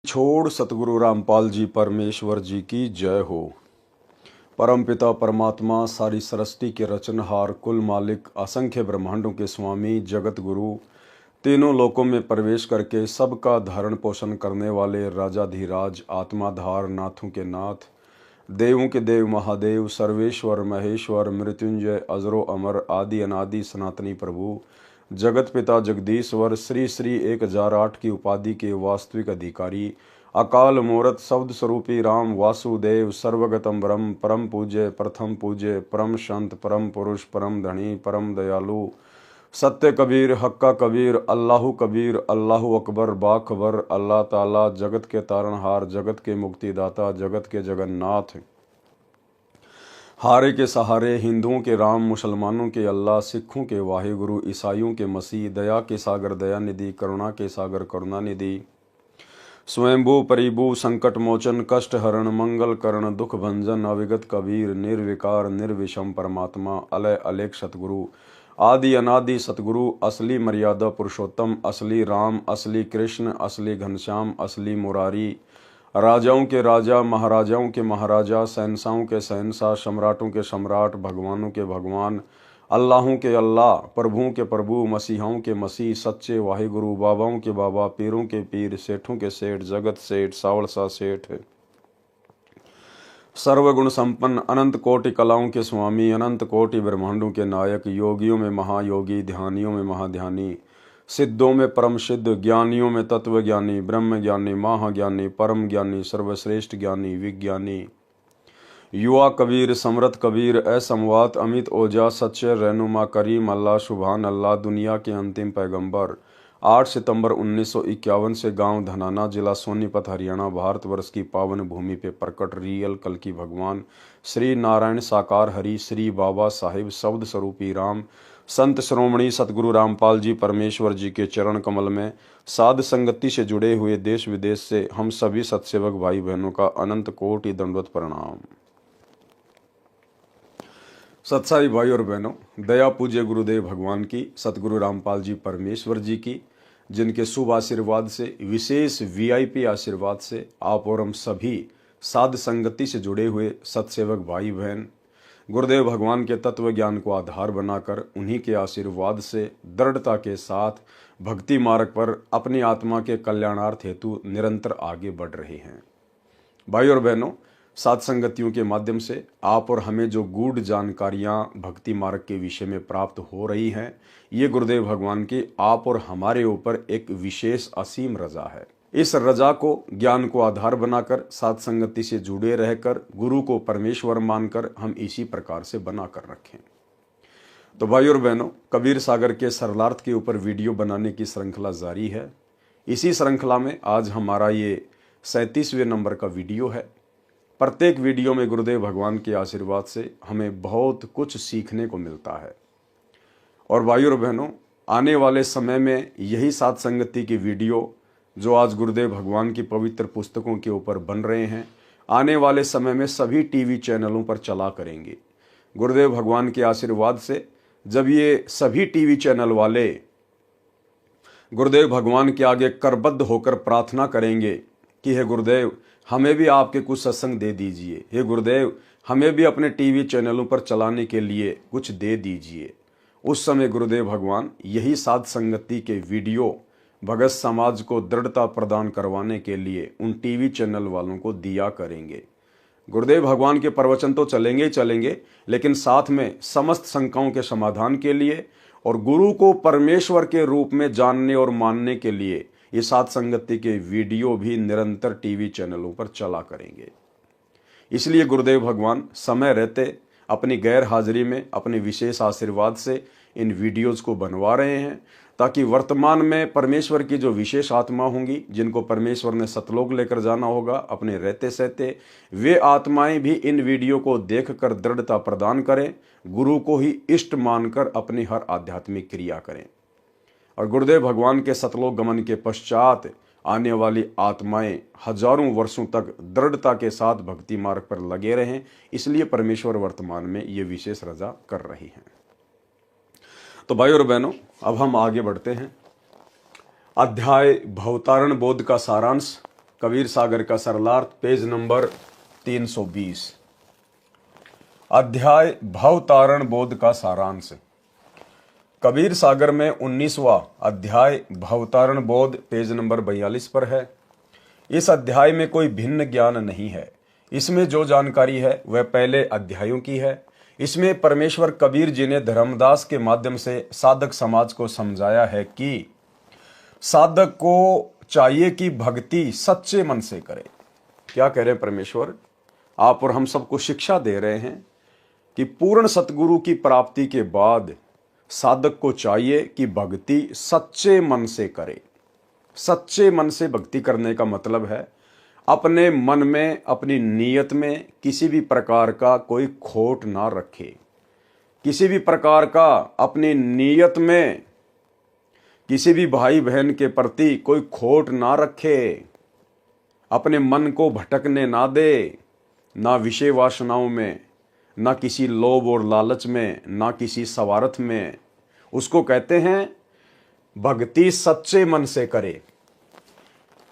छोड़ सतगुरु रामपाल जी परमेश्वर जी की जय हो। परम पिता परमात्मा सारी सृष्टि के रचनहार, कुल मालिक, असंख्य ब्रह्मांडों के स्वामी, जगत गुरु, तीनों लोकों में प्रवेश करके सबका धारण पोषण करने वाले राजाधिराज, आत्माधार, नाथों के नाथ, देवों के देव महादेव, सर्वेश्वर महेश्वर, मृत्युंजय, अजरो अमर, आदि अनादि सनातनी प्रभु, जगत पिता जगदीश्वर, श्री श्री 1008 की उपाधि के वास्तविक अधिकारी, अकाल मूरत शब्द स्वरूपी राम वासुदेव, सर्वगतम ब्रह्म, परम पूज्य, प्रथम पूज्य, परम संत, परम पुरुष, परम धनी, परम दयालु, सत्य कबीर, हक्का कबीर, अल्लाहु कबीर, अल्लाहु अकबर, बाखबर, अल्लाह ताला, जगत के तारणहार, जगत के मुक्तिदाता, जगत के जगन्नाथ, हारे के सहारे, हिंदुओं के राम, मुसलमानों के अल्लाह, सिखों के वाहिगुरु, ईसाइयों के मसीह, दया के सागर दया निधि, करुणा के सागर करुणा निधि, स्वयंभू परिभू, संकट मोचन, कष्ट हरण, मंगल करण, दुख भंजन, अविगत कबीर, निर्विकार निर्विषम परमात्मा, अलय अलेख सतगुरु, आदि अनादि सतगुरु, असली मर्यादा पुरुषोत्तम, असली राम, असली कृष्ण, असली घनश्याम, असली मुरारी, राजाओं के राजा, महाराजाओं के महाराजा, शहंशाहों के शहंशाह, सम्राटों के सम्राट, भगवानों के भगवान, अल्लाहों के अल्लाह, प्रभुओं के प्रभु, मसीहाओं के मसीह, सच्चे वाहिगुरु, बाबाओं के बाबा, पीरों के पीर, सेठों के सेठ, जगत सेठ, सावड़सा सेठ, सर्वगुण संपन्न, अनंत कोटि कलाओं के स्वामी, अनंत कोटि ब्रह्मांडों के नायक, योगियों में महायोगी, ध्यानियों में महाध्यानी, सिद्धों में परम सिद्ध, ज्ञानियों में तत्व ज्ञानी, ब्रह्म ज्ञानी, महाज्ञानी, परम ज्ञानी, सर्वश्रेष्ठ ज्ञानी, विज्ञानी, युवा कबीर, समरथ कबीर, असमवात, अमित ओजा, सच्चे रहनुमा, करीम अल्लाह, सुभान अल्लाह, दुनिया के अंतिम पैगंबर, 8 सितंबर 1951 से गांव धनाना, जिला सोनीपत, हरियाणा, भारतवर्ष की पावन भूमि पे प्रकट रियल कल की भगवान श्री नारायण साकार हरि, श्री बाबा साहिब शब्द स्वरूपी राम, संत श्रोमणी सतगुरु रामपाल जी परमेश्वर जी के चरण कमल में साध संगति से जुड़े हुए देश विदेश से हम सभी सत्सेवक भाई बहनों का अनंत कोटि दंडवत प्रणाम। सत्साई भाई और बहनों, दया पूज्य गुरुदेव भगवान की, सतगुरु रामपाल जी परमेश्वर जी की, जिनके शुभ आशीर्वाद से, विशेष वीआईपी आशीर्वाद से आप और हम सभी साध संगति से जुड़े हुए सत्सेवक भाई बहन गुरुदेव भगवान के तत्व ज्ञान को आधार बनाकर उन्हीं के आशीर्वाद से दृढ़ता के साथ भक्ति मार्ग पर अपनी आत्मा के कल्याणार्थ हेतु निरंतर आगे बढ़ रहे हैं। भाई और बहनों, साध संगतियों के माध्यम से आप और हमें जो गूढ़ जानकारियां भक्ति मार्ग के विषय में प्राप्त हो रही हैं, ये गुरुदेव भगवान की आप और हमारे ऊपर एक विशेष असीम रजा है। इस रजा को, ज्ञान को आधार बनाकर साध संगति से जुड़े रहकर गुरु को परमेश्वर मानकर हम इसी प्रकार से बना कर रखें। तो भाई और बहनों, कबीर सागर के सरलार्थ के ऊपर वीडियो बनाने की श्रृंखला जारी है। इसी श्रृंखला में आज हमारा ये 37वें नंबर का वीडियो है। प्रत्येक वीडियो में गुरुदेव भगवान के आशीर्वाद से हमें बहुत कुछ सीखने को मिलता है। और भाई और बहनों, आने वाले समय में यही साध संगति की वीडियो जो आज गुरुदेव भगवान की पवित्र पुस्तकों के ऊपर बन रहे हैं, आने वाले समय में सभी टीवी चैनलों पर चला करेंगे। गुरुदेव भगवान के आशीर्वाद से जब ये सभी टीवी चैनल वाले गुरुदेव भगवान के आगे करबद्ध होकर प्रार्थना करेंगे कि हे गुरुदेव, हमें भी आपके कुछ सत्संग दे दीजिए, हे गुरुदेव, हमें भी अपने टीवी चैनलों पर चलाने के लिए कुछ दे दीजिए, उस समय गुरुदेव भगवान यही साध संगति के वीडियो भगत समाज को दृढ़ता प्रदान करवाने के लिए उन टीवी चैनल वालों को दिया करेंगे। गुरुदेव भगवान के प्रवचन तो चलेंगे ही चलेंगे, लेकिन साथ में समस्त शंकाओं के समाधान के लिए और गुरु को परमेश्वर के रूप में जानने और मानने के लिए ये साध संगति के वीडियो भी निरंतर टीवी चैनलों पर चला करेंगे। इसलिए गुरुदेव भगवान समय रहते अपनी गैर हाजिरी में अपने विशेष आशीर्वाद से इन वीडियोज़ को बनवा रहे हैं, ताकि वर्तमान में परमेश्वर की जो विशेष आत्मा होंगी, जिनको परमेश्वर ने सतलोक लेकर जाना होगा अपने रहते सहते, वे आत्माएं भी इन वीडियो को देखकर दृढ़ता प्रदान करें, गुरु को ही इष्ट मानकर अपनी हर आध्यात्मिक क्रिया करें। और गुरुदेव भगवान के सतलोक गमन के पश्चात आने वाली आत्माएं हजारों वर्षों तक दृढ़ता के साथ भक्ति मार्ग पर लगे रहें, इसलिए परमेश्वर वर्तमान में ये विशेष रजा कर रही हैं। तो भाई और बहनों, अब हम आगे बढ़ते हैं। अध्याय भवतारण बोध का सारांश कबीर सागर का सरलार्थ, पेज नंबर 320। अध्याय भवतारण बोध का सारांश। कबीर सागर में 19वां अध्याय भवतारण बोध पेज नंबर 42 पर है। इस अध्याय में कोई भिन्न ज्ञान नहीं है। इसमें जो जानकारी है वह पहले अध्यायों की है। इसमें परमेश्वर कबीर जी ने धर्मदास के माध्यम से साधक समाज को समझाया है कि साधक को चाहिए कि भक्ति सच्चे मन से करे। क्या कह रहे हैं परमेश्वर? आप और हम सबको शिक्षा दे रहे हैं कि पूर्ण सतगुरु की प्राप्ति के बाद साधक को चाहिए कि भक्ति सच्चे मन से करे। सच्चे मन से भक्ति करने का मतलब है अपने मन में, अपनी नीयत में किसी भी प्रकार का कोई खोट ना रखे। किसी भी प्रकार का अपनी नीयत में किसी भी भाई बहन के प्रति कोई खोट ना रखे। अपने मन को भटकने ना दे, ना विषय वासनाओं में, ना किसी लोभ और लालच में, ना किसी स्वार्थ में। उसको कहते हैं भक्ति सच्चे मन से करे।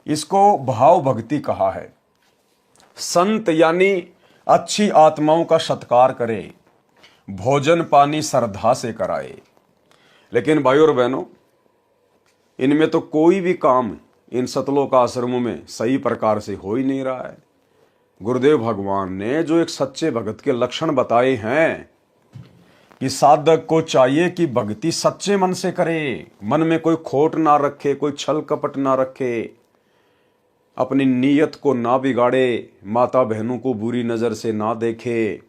इसको भाव भक्ति कहा है। संत यानी अच्छी आत्माओं का सत्कार करे, भोजन पानी श्रद्धा से कराए। लेकिन भाइयों और बहनों, इनमें तो कोई भी काम इन सतलोक आश्रमों में सही प्रकार से हो ही नहीं रहा है। गुरुदेव भगवान ने जो एक सच्चे भगत के लक्षण बताए हैं कि साधक को चाहिए कि भक्ति सच्चे मन से करे, मन में कोई खोट ना रखे, कोई छल कपट ना रखे, अपनी नीयत को ना बिगाड़े, माता बहनों को बुरी नजर से ना देखे।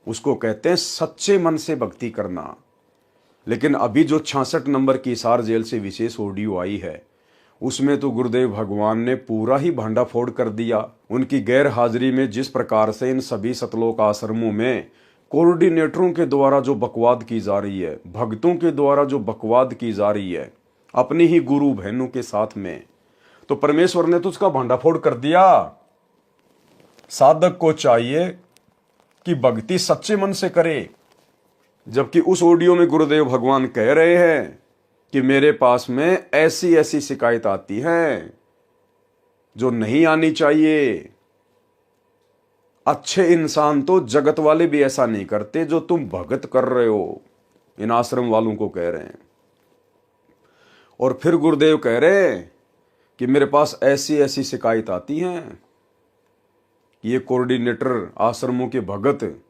उसको कहते हैं सच्चे मन से भक्ति करना। लेकिन अभी जो 66 नंबर की हिसार जेल से विशेष ऑडियो आई है, उसमें तो गुरुदेव भगवान ने पूरा ही भांडाफोड़ कर दिया। उनकी गैर हाजिरी में जिस प्रकार से इन सभी सतलोक आश्रमों में कोऑर्डिनेटरों के द्वारा जो बकवाद की जा रही है, भक्तों के द्वारा जो बकवाद की जा रही है अपनी ही गुरु बहनों के साथ में, तो परमेश्वर ने तो उसका भांडाफोड़ कर दिया। साधक को चाहिए कि भक्ति सच्चे मन से करे, जबकि उस ऑडियो में गुरुदेव भगवान कह रहे हैं कि मेरे पास में ऐसी ऐसी शिकायत आती है जो नहीं आनी चाहिए। अच्छे इंसान तो जगत वाले भी ऐसा नहीं करते जो तुम भगत कर रहे हो। इन आश्रम वालों को कह रहे हैं। और फिर गुरुदेव कह रहे हैं कि मेरे पास ऐसी ऐसी शिकायत आती हैं। ये कोऑर्डिनेटर आश्रमों के भगत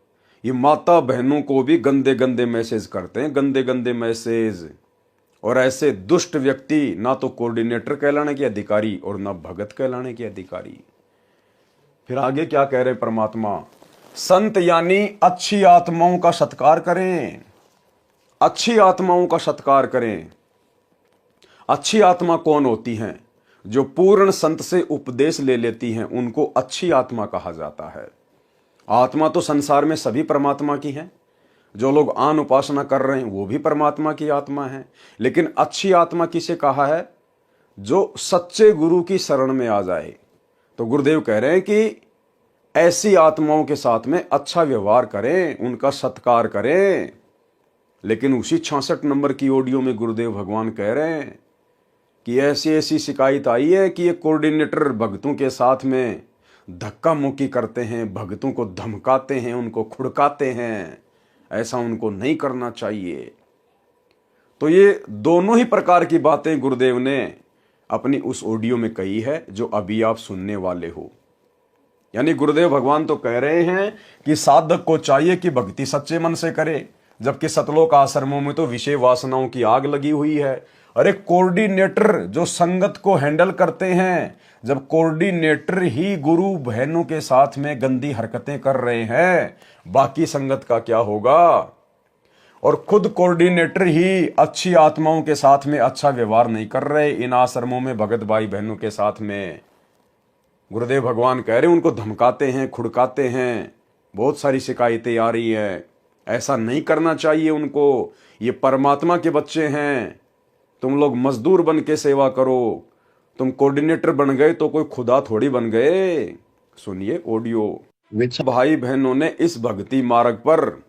ये माता बहनों को भी गंदे गंदे मैसेज करते हैं, गंदे गंदे मैसेज। और ऐसे दुष्ट व्यक्ति ना तो कोऑर्डिनेटर कहलाने के अधिकारी और ना भगत कहलाने के अधिकारी। फिर आगे क्या कह रहे परमात्मा? संत यानी अच्छी आत्माओं का सत्कार करें। अच्छी आत्माओं का सत्कार करें। अच्छी आत्मा कौन होती हैं? जो पूर्ण संत से उपदेश ले लेती हैं, उनको अच्छी आत्मा कहा जाता है। आत्मा तो संसार में सभी परमात्मा की है। जो लोग आन उपासना कर रहे हैं वो भी परमात्मा की आत्मा है। लेकिन अच्छी आत्मा किसे कहा है? जो सच्चे गुरु की शरण में आ जाए। तो गुरुदेव कह रहे हैं कि ऐसी आत्माओं के साथ में अच्छा व्यवहार करें, उनका सत्कार करें। लेकिन उसी 66 नंबर की ऑडियो में गुरुदेव भगवान कह रहे हैं कि ऐसी ऐसी शिकायत आई है कि ये कोऑर्डिनेटर भक्तों के साथ में धक्का मुक्की करते हैं, भक्तों को धमकाते हैं, उनको खुड़काते हैं। ऐसा उनको नहीं करना चाहिए। तो ये दोनों ही प्रकार की बातें गुरुदेव ने अपनी उस ऑडियो में कही है जो अभी आप सुनने वाले हो। यानी गुरुदेव भगवान तो कह रहे हैं कि साधक को चाहिए कि भक्ति सच्चे मन से करे, जबकि सतलोक आश्रमों में तो विषय वासनाओं की आग लगी हुई है। अरे कोऑर्डिनेटर जो संगत को हैंडल करते हैं, जब कोऑर्डिनेटर ही गुरु बहनों के साथ में गंदी हरकतें कर रहे हैं, बाकी संगत का क्या होगा? और खुद कोऑर्डिनेटर ही अच्छी आत्माओं के साथ में अच्छा व्यवहार नहीं कर रहे इन आश्रमों में भगत भाई बहनों के साथ में। गुरुदेव भगवान कह रहे हैं उनको धमकाते हैं, खुड़काते हैं, बहुत सारी शिकायतें आ रही है। ऐसा नहीं करना चाहिए उनको। ये परमात्मा के बच्चे हैं। तुम लोग मजदूर बन के सेवा करो। तुम कोऑर्डिनेटर बन गए तो कोई खुदा थोड़ी बन गए। सुनिए ऑडियो। भाई बहनों ने इस भक्ति मार्ग पर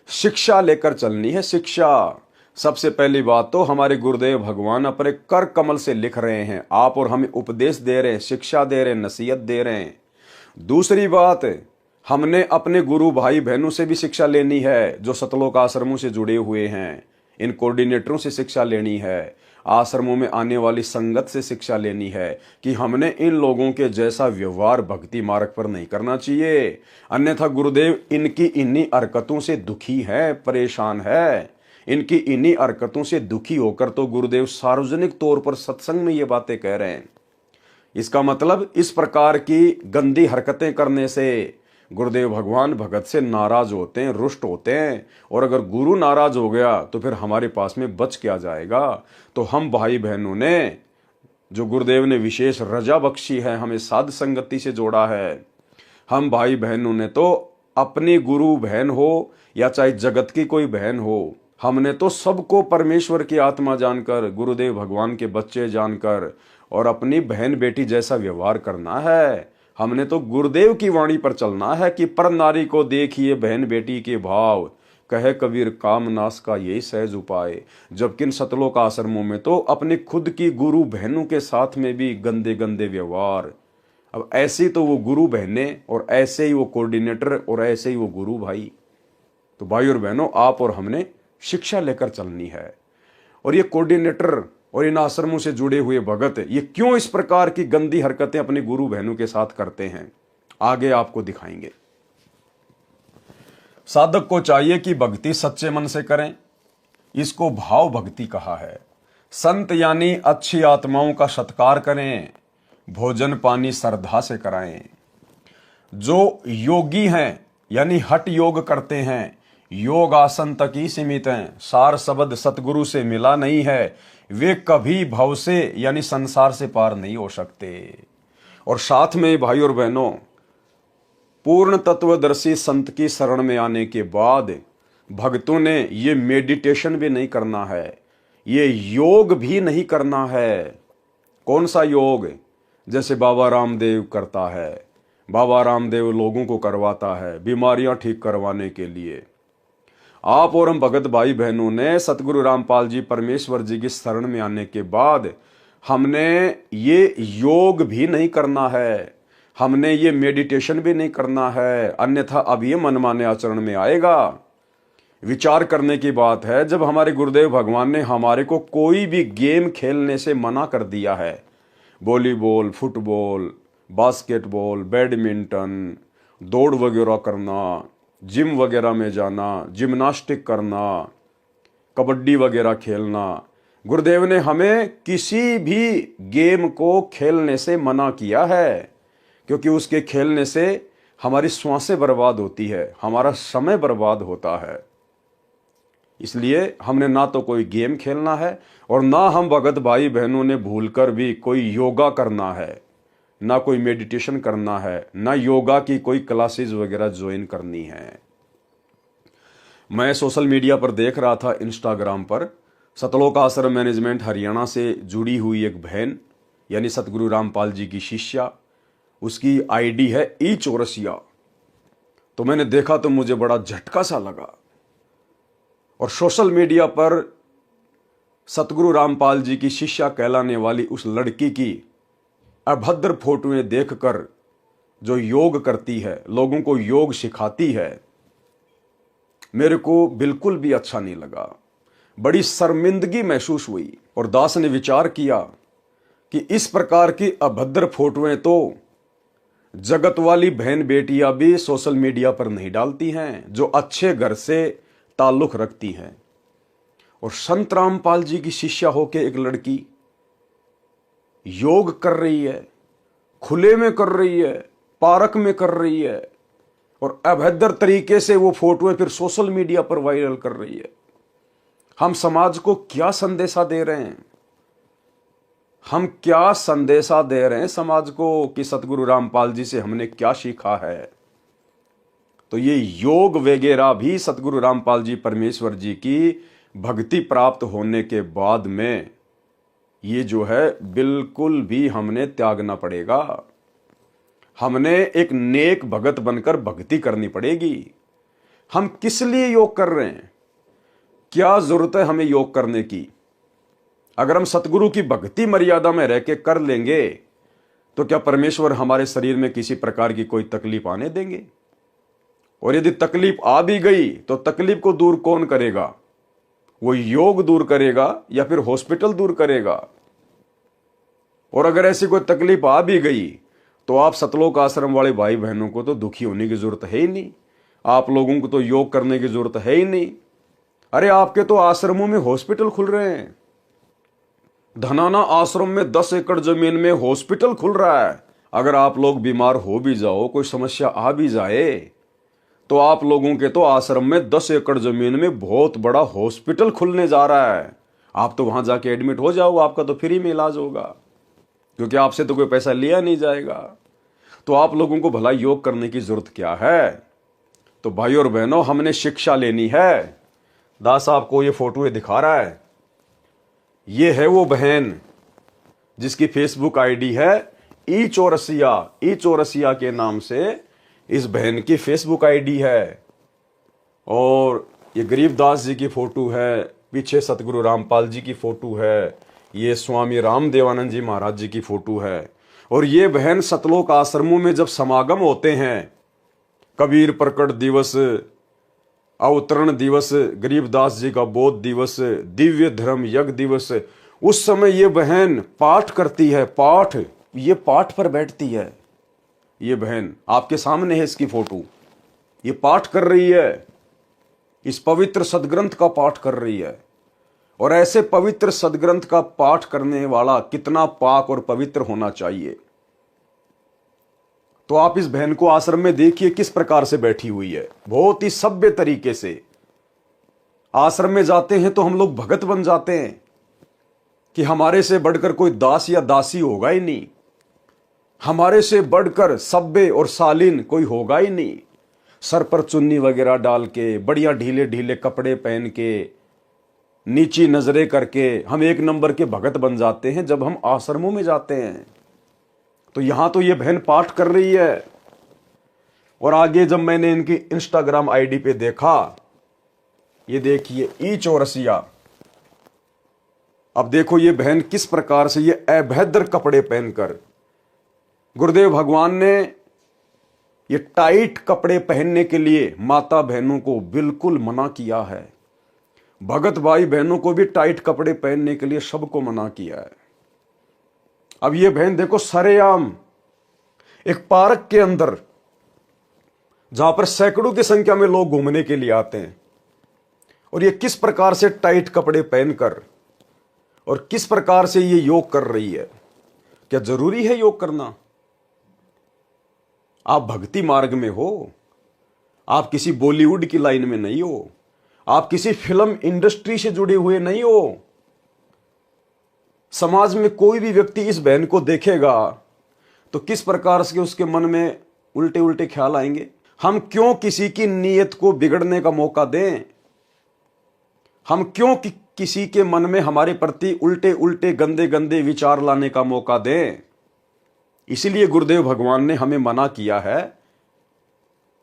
शिक्षा लेकर चलनी है। शिक्षा सबसे पहली बात तो हमारे गुरुदेव भगवान अपने कर कमल से लिख रहे हैं, आप और हमें उपदेश दे रहे हैं, शिक्षा दे रहे हैं, नसीहत दे रहे हैं। दूसरी बात, हमने अपने गुरु भाई बहनों से भी शिक्षा लेनी है, जो सतलोक आश्रमों से जुड़े हुए हैं। इन कोऑर्डिनेटरों से शिक्षा लेनी है, आश्रमों में आने वाली संगत से शिक्षा लेनी है कि हमने इन लोगों के जैसा व्यवहार भक्ति मार्ग पर नहीं करना चाहिए। अन्यथा गुरुदेव इनकी इन्हीं हरकतों से दुखी है, परेशान है। इनकी इन्हीं हरकतों से दुखी होकर तो गुरुदेव सार्वजनिक तौर पर सत्संग में ये बातें कह रहे हैं। इसका मतलब इस प्रकार की गंदी हरकतें करने से गुरुदेव भगवान भगत से नाराज होते हैं, रुष्ट होते हैं। और अगर गुरु नाराज हो गया तो फिर हमारे पास में बच क्या जाएगा। तो हम भाई बहनों ने, जो गुरुदेव ने विशेष रजा बख्शी है, हमें साध संगति से जोड़ा है, हम भाई बहनों ने तो अपनी गुरु बहन हो या चाहे जगत की कोई बहन हो, हमने तो सबको परमेश्वर की आत्मा जानकर, गुरुदेव भगवान के बच्चे जानकर और अपनी बहन बेटी जैसा व्यवहार करना है। हमने तो गुरुदेव की वाणी पर चलना है कि पर नारी को देखिए बहन बेटी के भाव, कहे कबीर काम नाश का यही सहज उपाय। जबकि इन सतलोक आश्रमों में तो अपने खुद की गुरु बहनों के साथ में भी गंदे गंदे व्यवहार। अब ऐसी तो वो गुरु बहनें और ऐसे ही वो कोऑर्डिनेटर और ऐसे ही वो गुरु भाई। तो भाई और बहनों, आप और हमने शिक्षा लेकर चलनी है। और ये कोऑर्डिनेटर और इन आश्रमों से जुड़े हुए भगत ये क्यों इस प्रकार की गंदी हरकतें अपनी गुरु बहनों के साथ करते हैं, आगे आपको दिखाएंगे। साधक को चाहिए कि भक्ति सच्चे मन से करें, इसको भाव भक्ति कहा है। संत यानी अच्छी आत्माओं का सत्कार करें, भोजन पानी श्रद्धा से कराएं। जो योगी हैं यानी हठ योग करते हैं, योग आसन तक ही सीमित हैं, सार शब्द सतगुरु से मिला नहीं है, वे कभी भव से यानी संसार से पार नहीं हो सकते। और साथ में भाई और बहनों, पूर्ण तत्वदर्शी संत की शरण में आने के बाद भक्तों ने ये मेडिटेशन भी नहीं करना है, ये योग भी नहीं करना है। कौन सा योग? जैसे बाबा रामदेव करता है। बाबा रामदेव लोगों को करवाता है बीमारियां ठीक करवाने के लिए। आप और हम भगत भाई बहनों ने सतगुरु रामपाल जी परमेश्वर जी की शरण में आने के बाद हमने ये योग भी नहीं करना है, हमने ये मेडिटेशन भी नहीं करना है। अन्यथा अब ये मनमाने आचरण में आएगा। विचार करने की बात है, जब हमारे गुरुदेव भगवान ने हमारे को कोई भी गेम खेलने से मना कर दिया है, वॉलीबॉल, फुटबॉल, बास्केटबॉल, बैडमिंटन, दौड़ वगैरह करना, जिम वगैरह में जाना, जिम्नास्टिक करना, कबड्डी वगैरह खेलना, गुरुदेव ने हमें किसी भी गेम को खेलने से मना किया है। क्योंकि उसके खेलने से हमारी श्वासें बर्बाद होती है, हमारा समय बर्बाद होता है। इसलिए हमने ना तो कोई गेम खेलना है और ना हम भगत भाई बहनों ने भूलकर भी कोई योगा करना है, ना कोई मेडिटेशन करना है, ना योगा की कोई क्लासेस वगैरह ज्वाइन करनी है। मैं सोशल मीडिया पर देख रहा था, इंस्टाग्राम पर, सतलोक आश्रम मैनेजमेंट हरियाणा से जुड़ी हुई एक बहन यानी सतगुरु रामपाल जी की शिष्या, उसकी आईडी है ई चौरसिया। तो मैंने देखा तो मुझे बड़ा झटका सा लगा। और सोशल मीडिया पर सतगुरु रामपाल जी की शिष्या कहलाने वाली उस लड़की की अभद्र फोटोएं देखकर, जो योग करती है, लोगों को योग सिखाती है, मेरे को बिल्कुल भी अच्छा नहीं लगा। बड़ी शर्मिंदगी महसूस हुई। और दास ने विचार किया कि इस प्रकार की अभद्र फोटोएं तो जगत वाली बहन बेटियां भी सोशल मीडिया पर नहीं डालती हैं, जो अच्छे घर से ताल्लुक रखती हैं। और संत रामपाल जी की शिष्या होके एक लड़की योग कर रही है, खुले में कर रही है, पार्क में कर रही है, और अभद्र तरीके से वो फोटोएं फिर सोशल मीडिया पर वायरल कर रही है। हम समाज को क्या संदेशा दे रहे हैं? हम क्या संदेशा दे रहे हैं समाज को कि सतगुरु रामपाल जी से हमने क्या सीखा है? तो ये योग वगैरह भी सतगुरु रामपाल जी परमेश्वर जी की भक्ति प्राप्त होने के बाद में ये जो है बिल्कुल भी हमने त्यागना पड़ेगा। हमने एक नेक भगत बनकर भक्ति करनी पड़ेगी। हम किस लिए योग कर रहे हैं? क्या जरूरत है हमें योग करने की? अगर हम सतगुरु की भक्ति मर्यादा में रह के कर लेंगे तो क्या परमेश्वर हमारे शरीर में किसी प्रकार की कोई तकलीफ आने देंगे? और यदि तकलीफ आ भी गई तो तकलीफ को दूर कौन करेगा? वो योग दूर करेगा या फिर हॉस्पिटल दूर करेगा? और अगर ऐसी कोई तकलीफ आ भी गई तो आप सतलोक आश्रम वाले भाई बहनों को तो दुखी होने की जरूरत है ही नहीं। आप लोगों को तो योग करने की जरूरत है ही नहीं। अरे आपके तो आश्रमों में हॉस्पिटल खुल रहे हैं। धनाना आश्रम में 10 एकड़ जमीन में हॉस्पिटल खुल रहा है। अगर आप लोग बीमार हो भी जाओ, कोई समस्या आ भी जाए, तो आप लोगों के तो आश्रम में 10 एकड़ जमीन में बहुत बड़ा हॉस्पिटल खुलने जा रहा है। आप तो वहां जाके एडमिट हो जाओ, आपका तो फ्री में इलाज होगा, क्योंकि आपसे तो कोई पैसा लिया नहीं जाएगा। तो आप लोगों को भला योग करने की जरूरत क्या है? तो भाई और बहनों, हमने शिक्षा लेनी है। दास आपको ये फोटो ये दिखा रहा है, ये है वो बहन जिसकी फेसबुक आईडी है ई चौरसिया के नाम से इस बहन की फेसबुक आईडी है। और ये गरीबदास जी की फोटो है, पीछे सतगुरु रामपाल जी की फोटो है, ये स्वामी रामदेवानंद जी महाराज जी की फोटो है। और ये बहन सतलोक आश्रमों में जब समागम होते हैं, कबीर प्रकट दिवस, अवतरण दिवस, गरीबदास जी का बोध दिवस, दिव्य धर्म यज्ञ दिवस, उस समय ये बहन पाठ करती है। पाठ, ये पाठ पर बैठती है। ये बहन आपके सामने है, इसकी फोटो, ये पाठ कर रही है, इस पवित्र सदग्रंथ का पाठ कर रही है। और ऐसे पवित्र सदग्रंथ का पाठ करने वाला कितना पाक और पवित्र होना चाहिए। तो आप इस बहन को आश्रम में देखिए किस प्रकार से बैठी हुई है, बहुत ही सभ्य तरीके से। आश्रम में जाते हैं तो हम लोग भगत बन जाते हैं कि हमारे से बढ़कर कोई दास या दासी होगा ही नहीं, हमारे से बढ़कर सभ्य और शालीन कोई होगा ही नहीं। सर पर चुन्नी वगैरह डाल के, बढ़िया ढीले ढीले कपड़े पहन के, नीची नजरें करके हम एक नंबर के भगत बन जाते हैं जब हम आश्रमों में जाते हैं। तो यहां तो ये बहन पाठ कर रही है। और आगे जब मैंने इनकी इंस्टाग्राम आईडी पे देखा, ये देखिए ई चौरसिया, अब देखो ये बहन किस प्रकार से ये अभद्र कपड़े पहनकर, गुरुदेव भगवान ने ये टाइट कपड़े पहनने के लिए माता बहनों को बिल्कुल मना किया है। भगत भाई बहनों को भी टाइट कपड़े पहनने के लिए सबको मना किया है। अब ये बहन देखो सरेआम एक पार्क के अंदर, जहां पर सैकड़ों की संख्या में लोग घूमने के लिए आते हैं, और ये किस प्रकार से टाइट कपड़े पहनकर और किस प्रकार से ये योग कर रही है। क्या जरूरी है योग करना? आप भक्ति मार्ग में हो, आप किसी बॉलीवुड की लाइन में नहीं हो, आप किसी फिल्म इंडस्ट्री से जुड़े हुए नहीं हो। समाज में कोई भी व्यक्ति इस बहन को देखेगा तो किस प्रकार से उसके मन में उल्टे उल्टे ख्याल आएंगे। हम क्यों किसी की नीयत को बिगड़ने का मौका दें? हम क्यों किसी के मन में हमारे प्रति उल्टे उल्टे गंदे गंदे विचार लाने का मौका दें? इसीलिए गुरुदेव भगवान ने हमें मना किया है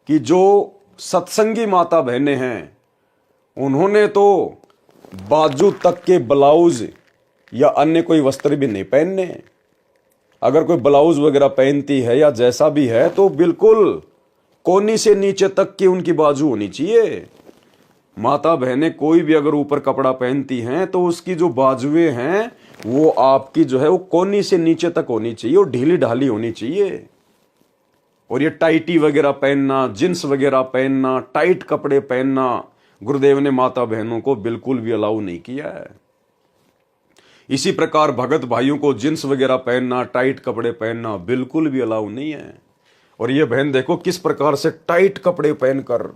कि जो सत्संगी माता बहनें हैं, उन्होंने तो बाजू तक के ब्लाउज या अन्य कोई वस्त्र भी नहीं पहनने। अगर कोई ब्लाउज वगैरह पहनती है या जैसा भी है तो बिल्कुल कोनी से नीचे तक की उनकी बाजू होनी चाहिए। माता बहनें कोई भी अगर ऊपर कपड़ा पहनती हैं तो उसकी जो बाजुएं हैं वो आपकी जो है वो कोनी से नीचे तक होनी चाहिए और ढीली ढाली होनी चाहिए। और ये टाइटी वगैरह पहनना, जींस वगैरह पहनना, टाइट कपड़े पहनना, गुरुदेव ने माता बहनों को बिल्कुल भी अलाउ नहीं किया है। इसी प्रकार भगत भाइयों को जींस वगैरह पहनना, टाइट कपड़े पहनना बिल्कुल भी अलाउ नहीं है। और ये बहन देखो किस प्रकार से टाइट कपड़े पहनकर,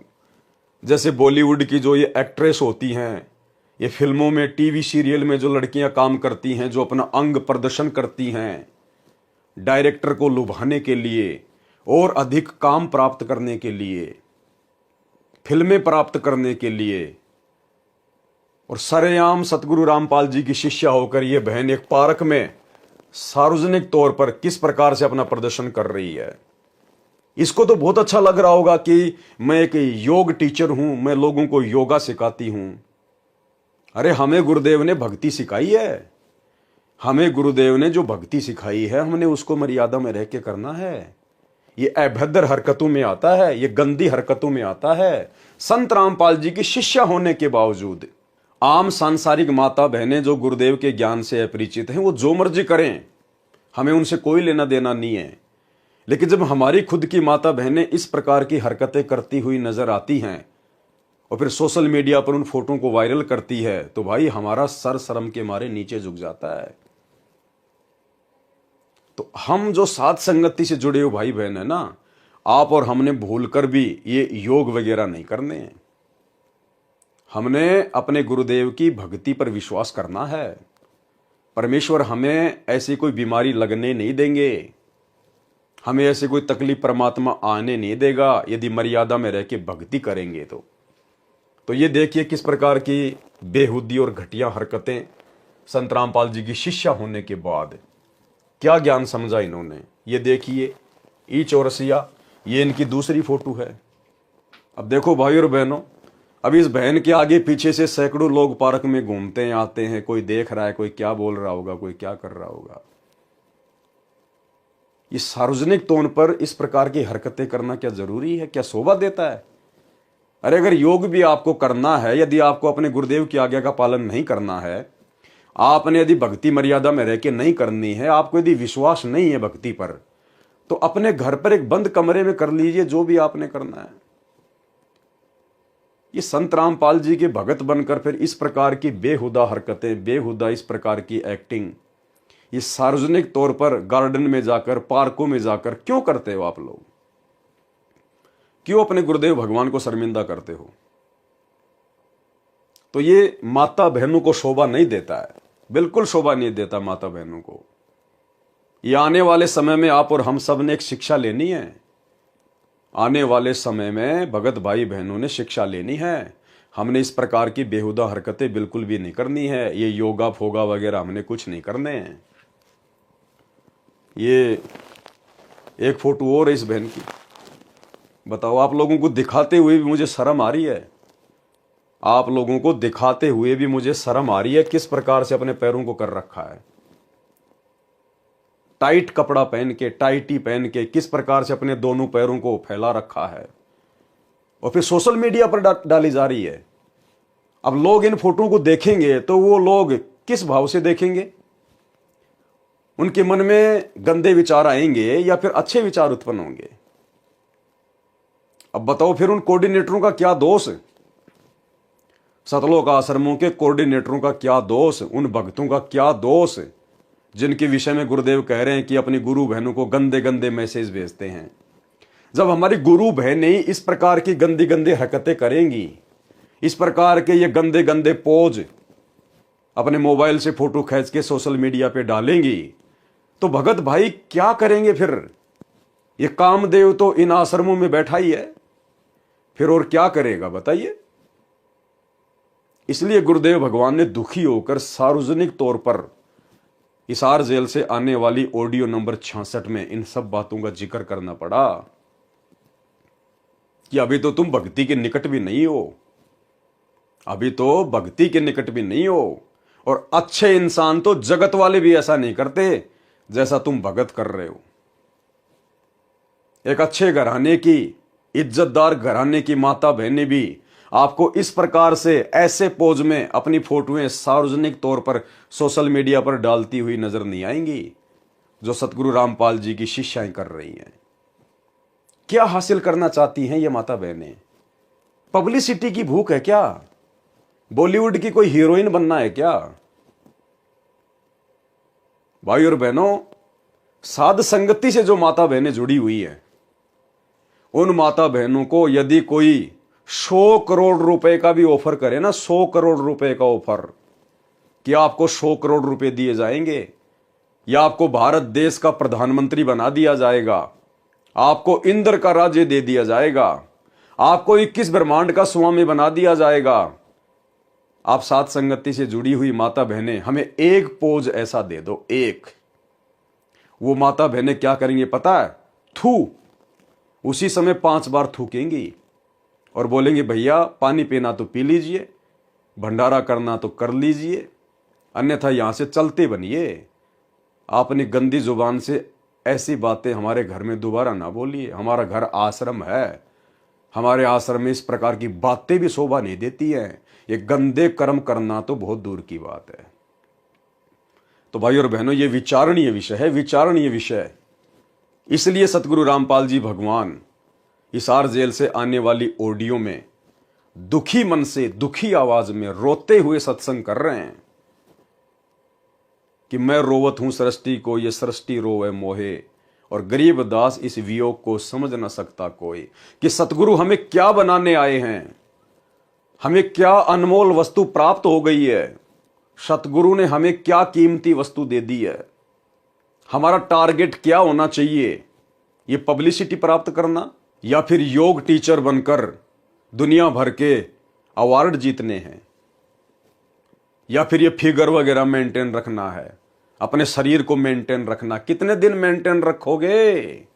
जैसे बॉलीवुड की जो ये एक्ट्रेस होती हैं, ये फिल्मों में, टीवी सीरियल में जो लड़कियां काम करती हैं, जो अपना अंग प्रदर्शन करती हैं डायरेक्टर को लुभाने के लिए और अधिक काम प्राप्त करने के लिए, फिल्में प्राप्त करने के लिए, और सरेआम सतगुरु रामपाल जी की शिष्या होकर ये बहन एक पार्क में सार्वजनिक तौर पर किस प्रकार से अपना प्रदर्शन कर रही है। इसको तो बहुत अच्छा लग रहा होगा कि मैं एक योग टीचर हूं, मैं लोगों को योगा सिखाती हूं। अरे हमें गुरुदेव ने भक्ति सिखाई है, हमें गुरुदेव ने जो भक्ति सिखाई है हमने उसको मर्यादा में रह के करना है। ये अभद्र हरकतों में आता है, ये गंदी हरकतों में आता है। संत रामपाल जी की शिष्या होने के बावजूद आम सांसारिक माता बहनें जो गुरुदेव के ज्ञान से अपरिचित हैं वो जो मर्जी करें, हमें उनसे कोई लेना देना नहीं है। लेकिन जब हमारी खुद की माता बहनें इस प्रकार की हरकतें करती हुई नजर आती हैं और फिर सोशल मीडिया पर उन फोटो को वायरल करती है तो भाई हमारा सर शर्म के मारे नीचे झुक जाता है। तो हम जो साध संगति से जुड़े हुए भाई बहन है ना, आप और हमने भूलकर भी ये योग वगैरह नहीं करने हैं। हमने अपने गुरुदेव की भक्ति पर विश्वास करना है। परमेश्वर हमें ऐसी कोई बीमारी लगने नहीं देंगे, हमें ऐसी कोई तकलीफ परमात्मा आने नहीं देगा यदि मर्यादा में रह के भक्ति करेंगे तो ये देखिए किस प्रकार की बेहुदी और घटिया हरकतें संत रामपाल जी की शिष्या होने के बाद क्या ज्ञान समझा इन्होंने। ये देखिए ई चौरसिया, ये इनकी दूसरी फोटो है। अब देखो भाई और बहनों, अब इस बहन के आगे पीछे से सैकड़ों लोग पार्क में घूमते हैं, आते हैं, कोई देख रहा है, कोई क्या बोल रहा होगा, कोई क्या कर रहा होगा। ये सार्वजनिक तौर पर इस प्रकार की हरकतें करना क्या जरूरी है? क्या शोभा देता है? अरे अगर योग भी आपको करना है, यदि आपको अपने गुरुदेव की आज्ञा का पालन नहीं करना है, आपने यदि भक्ति मर्यादा में रह के नहीं करनी है, आपको यदि विश्वास नहीं है भक्ति पर, तो अपने घर पर एक बंद कमरे में कर लीजिए जो भी आपने करना है। ये संत रामपाल जी के भगत बनकर फिर इस प्रकार की बेहुदा हरकतें, बेहुदा इस प्रकार की एक्टिंग, ये सार्वजनिक तौर पर गार्डन में जाकर, पार्कों में जाकर क्यों करते हो आप लोग? क्यों अपने गुरुदेव भगवान को शर्मिंदा करते हो? तो ये माता बहनों को शोभा नहीं देता है, बिल्कुल शोभा नहीं देता माता बहनों को। ये आने वाले समय में आप और हम सब ने एक शिक्षा लेनी है। आने वाले समय में भगत भाई बहनों ने शिक्षा लेनी है। हमने इस प्रकार की बेहुदा हरकतें बिल्कुल भी नहीं करनी है। ये योगा फोगा वगैरह हमने कुछ नहीं करने हैं। ये एक फोटो और है इस बहन की। बताओ, आप लोगों को दिखाते हुए भी मुझे शर्म आ रही है। आप लोगों को दिखाते हुए भी मुझे शर्म आ रही है किस प्रकार से अपने पैरों को कर रखा है। टाइट कपड़ा पहन के, टाइटी पहन के किस प्रकार से अपने दोनों पैरों को फैला रखा है और फिर सोशल मीडिया पर डाली जा रही है। अब लोग इन फोटो को देखेंगे तो वो लोग किस भाव से देखेंगे? उनके मन में गंदे विचार आएंगे या फिर अच्छे विचार उत्पन्न होंगे? अब बताओ, फिर उन कोऑर्डिनेटरों का क्या दोष? सतलोक आश्रमों के कोऑर्डिनेटरों का क्या दोष? उन भक्तों का क्या दोष जिनके विषय में गुरुदेव कह रहे हैं कि अपनी गुरु बहनों को गंदे गंदे मैसेज भेजते हैं? जब हमारी गुरु बहनें इस प्रकार की गंदी गंदी हरकतें करेंगी, इस प्रकार के ये गंदे गंदे पोज अपने मोबाइल से फोटो खींच के सोशल मीडिया पे डालेंगी, तो भगत भाई क्या करेंगे फिर? ये कामदेव तो इन आश्रमों में बैठा ही है, फिर और क्या करेगा बताइए? इसलिए गुरुदेव भगवान ने दुखी होकर सार्वजनिक तौर पर हिसार जेल से आने वाली ऑडियो नंबर 66 में इन सब बातों का जिक्र करना पड़ा कि अभी तो तुम भक्ति के निकट भी नहीं हो, अभी तो भक्ति के निकट भी नहीं हो। और अच्छे इंसान तो जगत वाले भी ऐसा नहीं करते जैसा तुम भगत कर रहे हो। एक अच्छे घराने की, इज्जतदार घराने की माता बहनें भी आपको इस प्रकार से ऐसे पोज में अपनी फोटोएं सार्वजनिक तौर पर सोशल मीडिया पर डालती हुई नजर नहीं आएंगी जो सतगुरु रामपाल जी की शिष्याएं कर रही हैं। क्या हासिल करना चाहती हैं ये माता बहनें? पब्लिसिटी की भूख है क्या? बॉलीवुड की कोई हीरोइन बनना है क्या? भाई और बहनों, साध संगति से जो माता बहनें जुड़ी हुई है, उन माता बहनों को यदि कोई 100 करोड़ रुपए का भी ऑफर करे ना, 100 करोड़ रुपए का ऑफर, कि आपको 100 करोड़ रुपए दिए जाएंगे या आपको भारत देश का प्रधानमंत्री बना दिया जाएगा, आपको इंद्र का राज्य दे दिया जाएगा, आपको 21 ब्रह्मांड का स्वामी बना दिया जाएगा, आप साथ संगति से जुड़ी हुई माता बहनें हमें एक पोज ऐसा दे दो, एक। वो माता बहनें क्या करेंगे पता है? थू, उसी समय 5 बार थूकेंगी और बोलेंगे भैया पानी पीना तो पी लीजिए, भंडारा करना तो कर लीजिए, अन्यथा यहां से चलते बनिए। आपने गंदी जुबान से ऐसी बातें हमारे घर में दोबारा ना बोलिए। हमारा घर आश्रम है, हमारे आश्रम में इस प्रकार की बातें भी शोभा नहीं देती हैं। ये गंदे कर्म करना तो बहुत दूर की बात है। तो भाई और बहनों, ये विचारणीय विषय है, विचारणीय विषय। इसलिए सतगुरु रामपाल जी भगवान हिसार जेल से आने वाली ऑडियो में दुखी मन से, दुखी आवाज में रोते हुए सत्संग कर रहे हैं कि मैं रोवत हूं सृष्टि को, ये सृष्टि रोवे मोहे, और गरीब दास इस वियोग को समझ न सकता कोई। कि सतगुरु हमें क्या बनाने आए हैं, हमें क्या अनमोल वस्तु प्राप्त हो गई है, सतगुरु ने हमें क्या कीमती वस्तु दे दी है, हमारा टारगेट क्या होना चाहिए? ये पब्लिसिटी प्राप्त करना, या फिर योग टीचर बनकर दुनिया भर के अवार्ड जीतने हैं, या फिर ये फिगर वगैरह मेंटेन रखना है, अपने शरीर को मेंटेन रखना? कितने दिन मेंटेन रखोगे?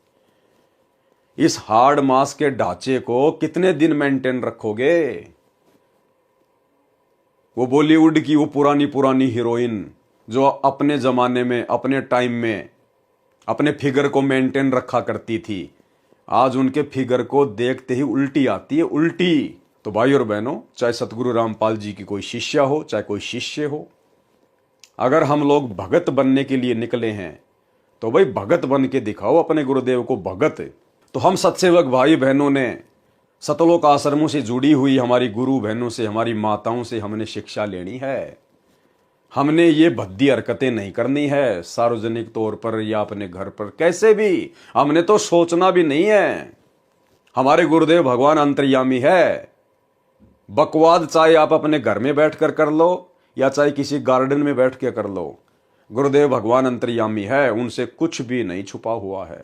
इस हार्ड मास के ढांचे को कितने दिन मेंटेन रखोगे? वो बॉलीवुड की वो पुरानी पुरानी हीरोइन जो अपने जमाने में, अपने टाइम में अपने फिगर को मेंटेन रखा करती थी, आज उनके फिगर को देखते ही उल्टी आती है, उल्टी। तो भाई और बहनों, चाहे सतगुरु रामपाल जी की कोई शिष्या हो, चाहे कोई शिष्य हो, अगर हम लोग भगत बनने के लिए निकले हैं तो भाई भगत बन के दिखाओ अपने गुरुदेव को, भगत। तो हम सत्सेवक भाई बहनों ने सतलोक आश्रमों से जुड़ी हुई हमारी गुरु बहनों से, हमारी माताओं से हमने शिक्षा लेनी है। हमने ये भद्दी हरकतें नहीं करनी है सार्वजनिक तौर पर या अपने घर पर, कैसे भी हमने तो सोचना भी नहीं है। हमारे गुरुदेव भगवान अंतर्यामी है। बकवाद चाहे आप अपने घर में बैठकर कर लो या चाहे किसी गार्डन में बैठ के कर लो, गुरुदेव भगवान अंतर्यामी है, उनसे कुछ भी नहीं छुपा हुआ है।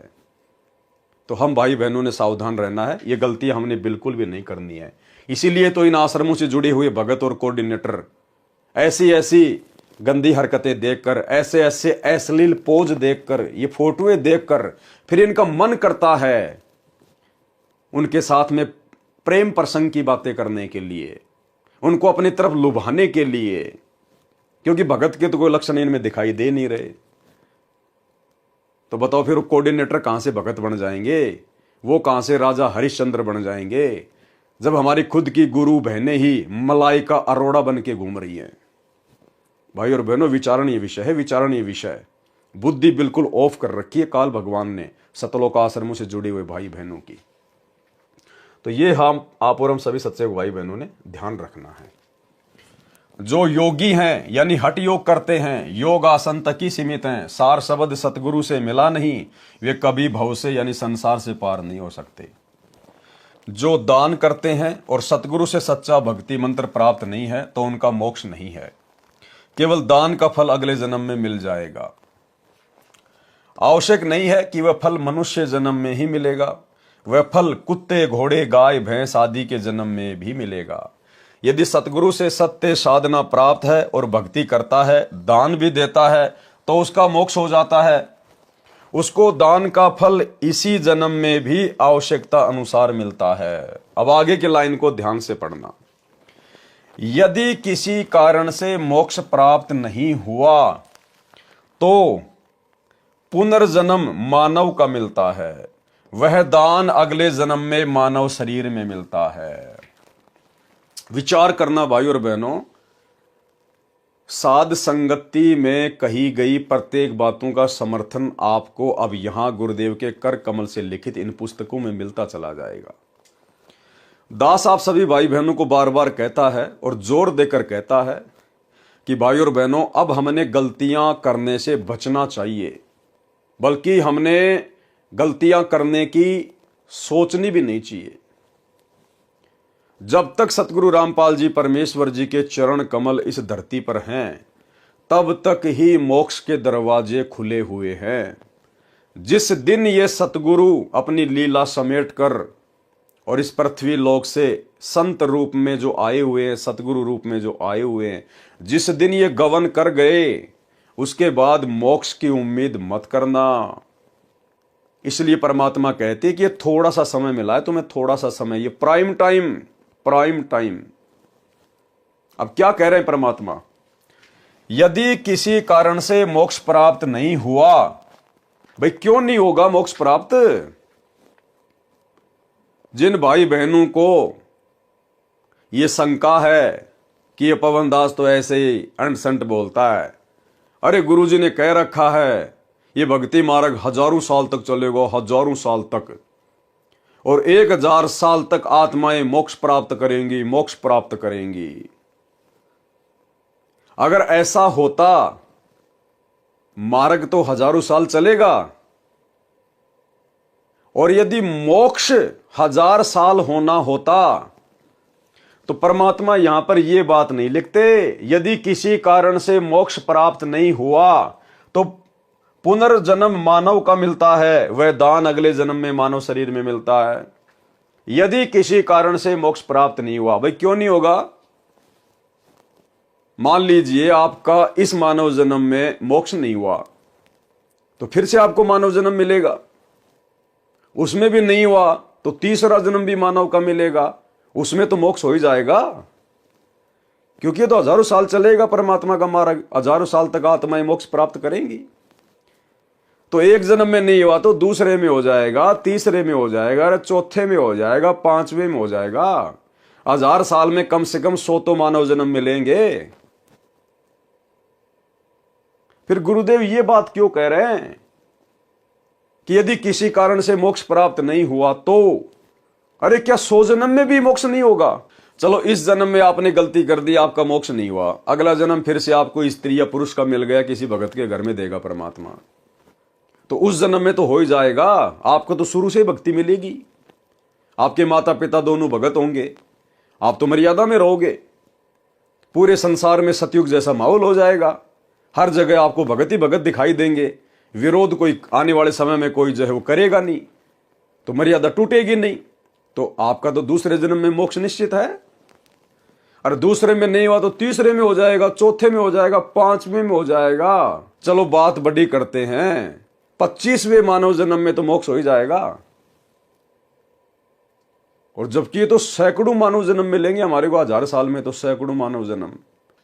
तो हम भाई बहनों ने सावधान रहना है, ये गलती हमने बिल्कुल भी नहीं करनी है। इसीलिए तो इन आश्रमों से जुड़े हुए भगत और कोऑर्डिनेटर ऐसी ऐसी गंदी हरकतें देखकर, ऐसे ऐसे अश्लील पोज देखकर, ये फोटोएं देखकर फिर इनका मन करता है उनके साथ में प्रेम प्रसंग की बातें करने के लिए, उनको अपनी तरफ लुभाने के लिए, क्योंकि भगत के तो कोई लक्षण इनमें दिखाई दे नहीं रहे। तो बताओ फिर कोऑर्डिनेटर कहां से भगत बन जाएंगे? वो कहां से राजा हरिश्चंद्र बन जाएंगे जब हमारी खुद की गुरु बहनें ही मलाइका अरोड़ा बन के घूम रही हैं? भाई और बहनों, विचारणीय विषय है, विचारणीय विषय। बुद्धि बिल्कुल ऑफ कर रखी है काल भगवान ने सतलोक आश्रमों से जुड़े हुए भाई बहनों की। तो ये हम आप और हम सभी सत्सेवक भाई बहनों ने ध्यान रखना है। जो योगी हैं यानी हठ योग करते हैं, योग आसन तक ही सीमित हैं, सार शब्द सतगुरु से मिला नहीं, वे कभी भव से यानी संसार से पार नहीं हो सकते। जो दान करते हैं और सतगुरु से सच्चा भक्ति मंत्र प्राप्त नहीं है तो उनका मोक्ष नहीं है, केवल दान का फल अगले जन्म में मिल जाएगा। आवश्यक नहीं है कि वह फल मनुष्य जन्म में ही मिलेगा, वह फल कुत्ते, घोड़े, गाय, भैंस आदि के जन्म में भी मिलेगा। यदि सतगुरु से सत्य साधना प्राप्त है और भक्ति करता है, दान भी देता है, तो उसका मोक्ष हो जाता है। उसको दान का फल इसी जन्म में भी आवश्यकता अनुसार मिलता है। अब आगे की लाइन को ध्यान से पढ़ना। यदि किसी कारण से मोक्ष प्राप्त नहीं हुआ तो पुनर्जन्म मानव का मिलता है, वह दान अगले जन्म में मानव शरीर में मिलता है। विचार करना भाई और बहनों, साध संगति में कही गई प्रत्येक बातों का समर्थन आपको अब यहां गुरुदेव के कर कमल से लिखित इन पुस्तकों में मिलता चला जाएगा। दास आप सभी भाई बहनों को बार बार कहता है और जोर देकर कहता है कि भाई और बहनों, अब हमने गलतियां करने से बचना चाहिए, बल्कि हमने गलतियां करने की सोचनी भी नहीं चाहिए। जब तक सतगुरु रामपाल जी परमेश्वर जी के चरण कमल इस धरती पर हैं, तब तक ही मोक्ष के दरवाजे खुले हुए हैं। जिस दिन ये सतगुरु अपनी लीला समेट कर और इस पृथ्वी लोक से संत रूप में जो आए हुए हैं, सतगुरु रूप में जो आए हुए हैं, जिस दिन ये गवन कर गए, उसके बाद मोक्ष की उम्मीद मत करना। इसलिए परमात्मा कहते कि ये थोड़ा सा समय मिला है तुम्हें, थोड़ा सा समय, ये प्राइम टाइम अब क्या कह रहे हैं परमात्मा, यदि किसी कारण से मोक्ष प्राप्त नहीं हुआ, भाई क्यों नहीं होगा मोक्ष प्राप्त? जिन भाई बहनों को ये शंका है कि ये पवन दास तो ऐसे ही अंट संट बोलता है, अरे गुरुजी ने कह रखा है ये भक्ति मार्ग हजारों साल तक चलेगा, हजारों साल तक, और 1000 साल तक आत्माएं मोक्ष प्राप्त करेंगी, मोक्ष प्राप्त करेंगी। अगर ऐसा होता, मार्ग तो हजारों साल चलेगा, और यदि मोक्ष 1000 साल होना होता तो परमात्मा यहां पर यह बात नहीं लिखते, यदि किसी कारण से मोक्ष प्राप्त नहीं हुआ तो पुनर्जन्म मानव का मिलता है, वह दान अगले जन्म में मानव शरीर में मिलता है। यदि किसी कारण से मोक्ष प्राप्त नहीं हुआ, भाई क्यों नहीं होगा? मान लीजिए आपका इस मानव जन्म में मोक्ष नहीं हुआ, तो फिर से आपको मानव जन्म मिलेगा, उसमें भी नहीं हुआ तो तीसरा जन्म भी मानव का मिलेगा, उसमें तो मोक्ष हो ही जाएगा, क्योंकि ये तो हजारों साल चलेगा परमात्मा का मार्ग, हजारों साल तक आत्माएं मोक्ष प्राप्त करेंगी। तो एक जन्म में नहीं हुआ तो दूसरे में हो जाएगा, तीसरे में हो जाएगा, चौथे में हो जाएगा, पांचवें में हो जाएगा। 1000 साल में कम से कम 100 तो मानव जन्म मिलेंगे। फिर गुरुदेव ये बात क्यों कह रहे हैं कि यदि किसी कारण से मोक्ष प्राप्त नहीं हुआ तो, अरे क्या 100 जन्म में भी मोक्ष नहीं होगा? चलो इस जन्म में आपने गलती कर दी, आपका मोक्ष नहीं हुआ, अगला जन्म फिर से आपको स्त्री या पुरुष का मिल गया, किसी भगत के घर में देगा परमात्मा, तो उस जन्म में तो हो ही जाएगा। आपको तो शुरू से ही भक्ति मिलेगी, आपके माता पिता दोनों भगत होंगे, आप तो मर्यादा में रहोगे, पूरे संसार में सतयुग जैसा माहौल हो जाएगा, हर जगह आपको भगत ही भगत दिखाई देंगे, विरोध कोई आने वाले समय में कोई जो है वो करेगा नहीं, तो मर्यादा टूटेगी नहीं, तो आपका तो दूसरे जन्म में मोक्ष निश्चित है। और दूसरे में नहीं हुआ तो तीसरे में हो जाएगा, चौथे में हो जाएगा, पांचवें में हो जाएगा। चलो बात बड़ी करते हैं, 25वें मानव जन्म में तो मोक्ष हो ही जाएगा। और जबकि ये तो सैकड़ों मानव जन्म मिलेंगे हमारे को, 1000 साल में तो सैकड़ों मानव जन्म।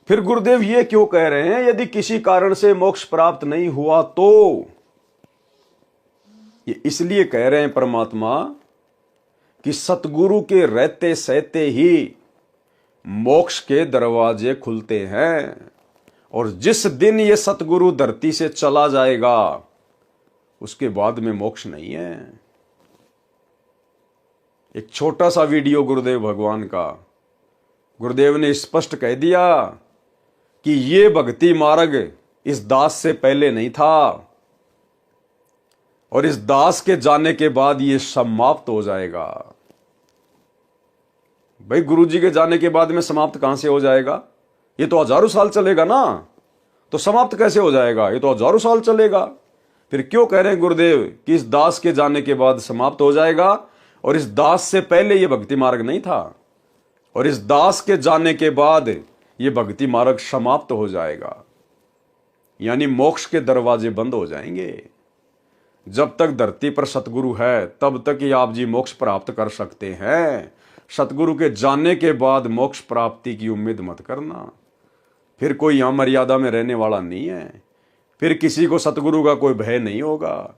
फिर गुरुदेव ये क्यों कह रहे हैं यदि किसी कारण से मोक्ष प्राप्त नहीं हुआ तो? ये इसलिए कह रहे हैं परमात्मा कि सतगुरु के रहते सहते ही मोक्ष के दरवाजे खुलते हैं, और जिस दिन ये सतगुरु धरती से चला जाएगा उसके बाद में मोक्ष नहीं है। एक छोटा सा वीडियो गुरुदेव भगवान का, गुरुदेव ने स्पष्ट कह दिया कि ये भक्ति मार्ग इस दास से पहले नहीं था, और इस दास के जाने के बाद ये समाप्त हो जाएगा। भाई गुरुजी के जाने के बाद में समाप्त कहां से हो जाएगा? ये तो हजारों साल चलेगा ना, तो समाप्त कैसे हो जाएगा? ये तो हजारों साल चलेगा। फिर क्यों कह रहे हैं गुरुदेव कि इस दास के जाने के बाद समाप्त हो जाएगा, और इस दास से पहले ये भक्ति मार्ग नहीं था, और इस दास के जाने के बाद ये भक्ति मार्ग समाप्त हो जाएगा, यानी मोक्ष के दरवाजे बंद हो जाएंगे। जब तक धरती पर सतगुरु है तब तक ही आप जी मोक्ष प्राप्त कर सकते हैं। सतगुरु के जाने के बाद मोक्ष प्राप्ति की उम्मीद मत करना, फिर कोई यहां मर्यादा में रहने वाला नहीं है, फिर किसी को सतगुरु का कोई भय नहीं होगा।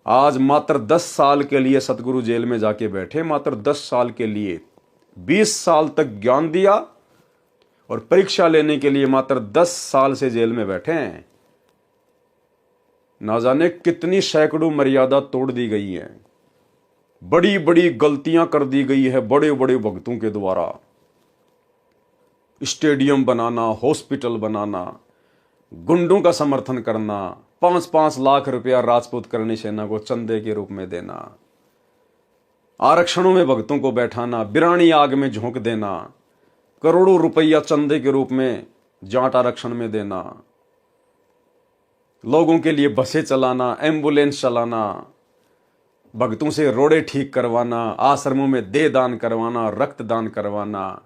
आज मात्र 10 साल के लिए सतगुरु जेल में जाके बैठे, मात्र 10 साल के लिए 20 साल तक ज्ञान दिया, और परीक्षा लेने के लिए मात्र 10 साल से जेल में बैठे हैं। ना जाने कितनी सैकड़ों मर्यादा तोड़ दी गई है, बड़ी बड़ी गलतियां कर दी गई है बड़े बड़े भक्तों के द्वारा। स्टेडियम बनाना, हॉस्पिटल बनाना, गुंडों का समर्थन करना, 5-5 लाख रुपया राजपूत करनी सेना को चंदे के रूप में देना, आरक्षणों में भक्तों को बैठाना, बिरानी आग में झोंक देना, करोड़ों रुपया चंदे के रूप में जाट आरक्षण में देना, लोगों के लिए बसें चलाना, एम्बुलेंस चलाना, भक्तों से रोड़े ठीक करवाना, आश्रमों में देह दान करवाना, रक्त दान करवाना,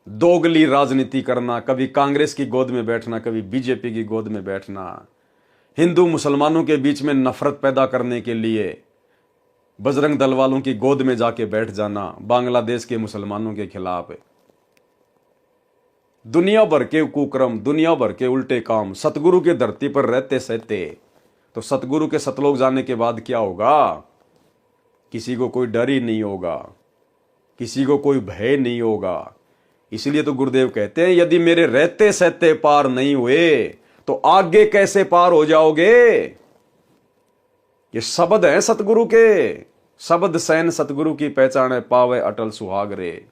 दोगली राजनीति करना, कभी कांग्रेस की गोद में बैठना, कभी बीजेपी की गोद में बैठना, हिंदू मुसलमानों के बीच में नफरत पैदा करने के लिए बजरंग दल वालों की गोद में जाके बैठ जाना, बांग्लादेश के मुसलमानों के खिलाफ। दुनिया भर के कुकर्म, दुनिया भर के उल्टे काम सतगुरु के धरती पर रहते सहते, तो सतगुरु के सतलोक जाने के बाद क्या होगा? किसी को कोई डर ही नहीं होगा, किसी को कोई भय नहीं होगा। इसलिए तो गुरुदेव कहते हैं यदि मेरे रहते सहते पार नहीं हुए तो आगे कैसे पार हो जाओगे? ये शब्द है सतगुरु के, शब्द सैन सतगुरु की पहचान है, पावे अटल सुहाग रे।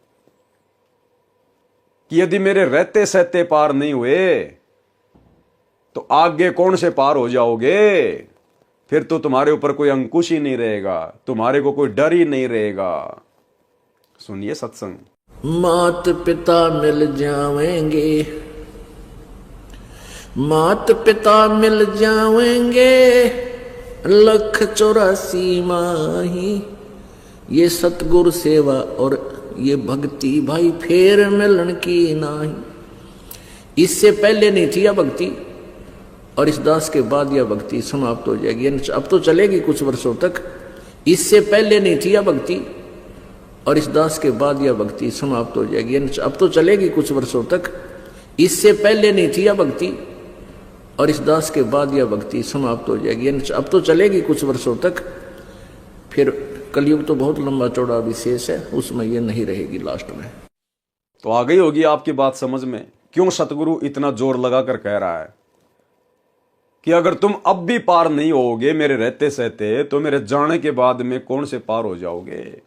कि यदि मेरे रहते सहते पार नहीं हुए तो आगे कौन से पार हो जाओगे? फिर तो तुम्हारे ऊपर कोई अंकुश ही नहीं रहेगा, तुम्हारे को कोई डर ही नहीं रहेगा। सुनिए सत्संग। मात पिता मिल जावेंगे, मात पिता मिल जावेंगे, 1,84 माही। ये सतगुरु सेवा और ये भक्ति भाई फेर मिलन की नाही। इससे पहले नहीं थी यह भक्ति और इस दास के बाद यह भक्ति समाप्त हो जाएगी। अब तो चलेगी कुछ वर्षों तक। इससे पहले नहीं थी यह भक्ति और इस दास के बाद यह भक्ति समाप्त हो जाएगी। अब तो चलेगी कुछ वर्षों तक। इससे पहले नहीं थी यह भक्ति और इस दास के बाद यह भक्ति समाप्त हो जाएगी। अब तो चलेगी कुछ वर्षों तक। फिर कलयुग तो बहुत लंबा चौड़ा विशेष है, उसमें यह नहीं रहेगी लास्ट में। तो आ गई होगी आपकी बात समझ में क्यों सतगुरु इतना जोर लगाकर कह रहा है कि अगर तुम अब भी पार नहीं होगे मेरे रहते सहते तो मेरे जाने के बाद में कौन से पार हो जाओगे।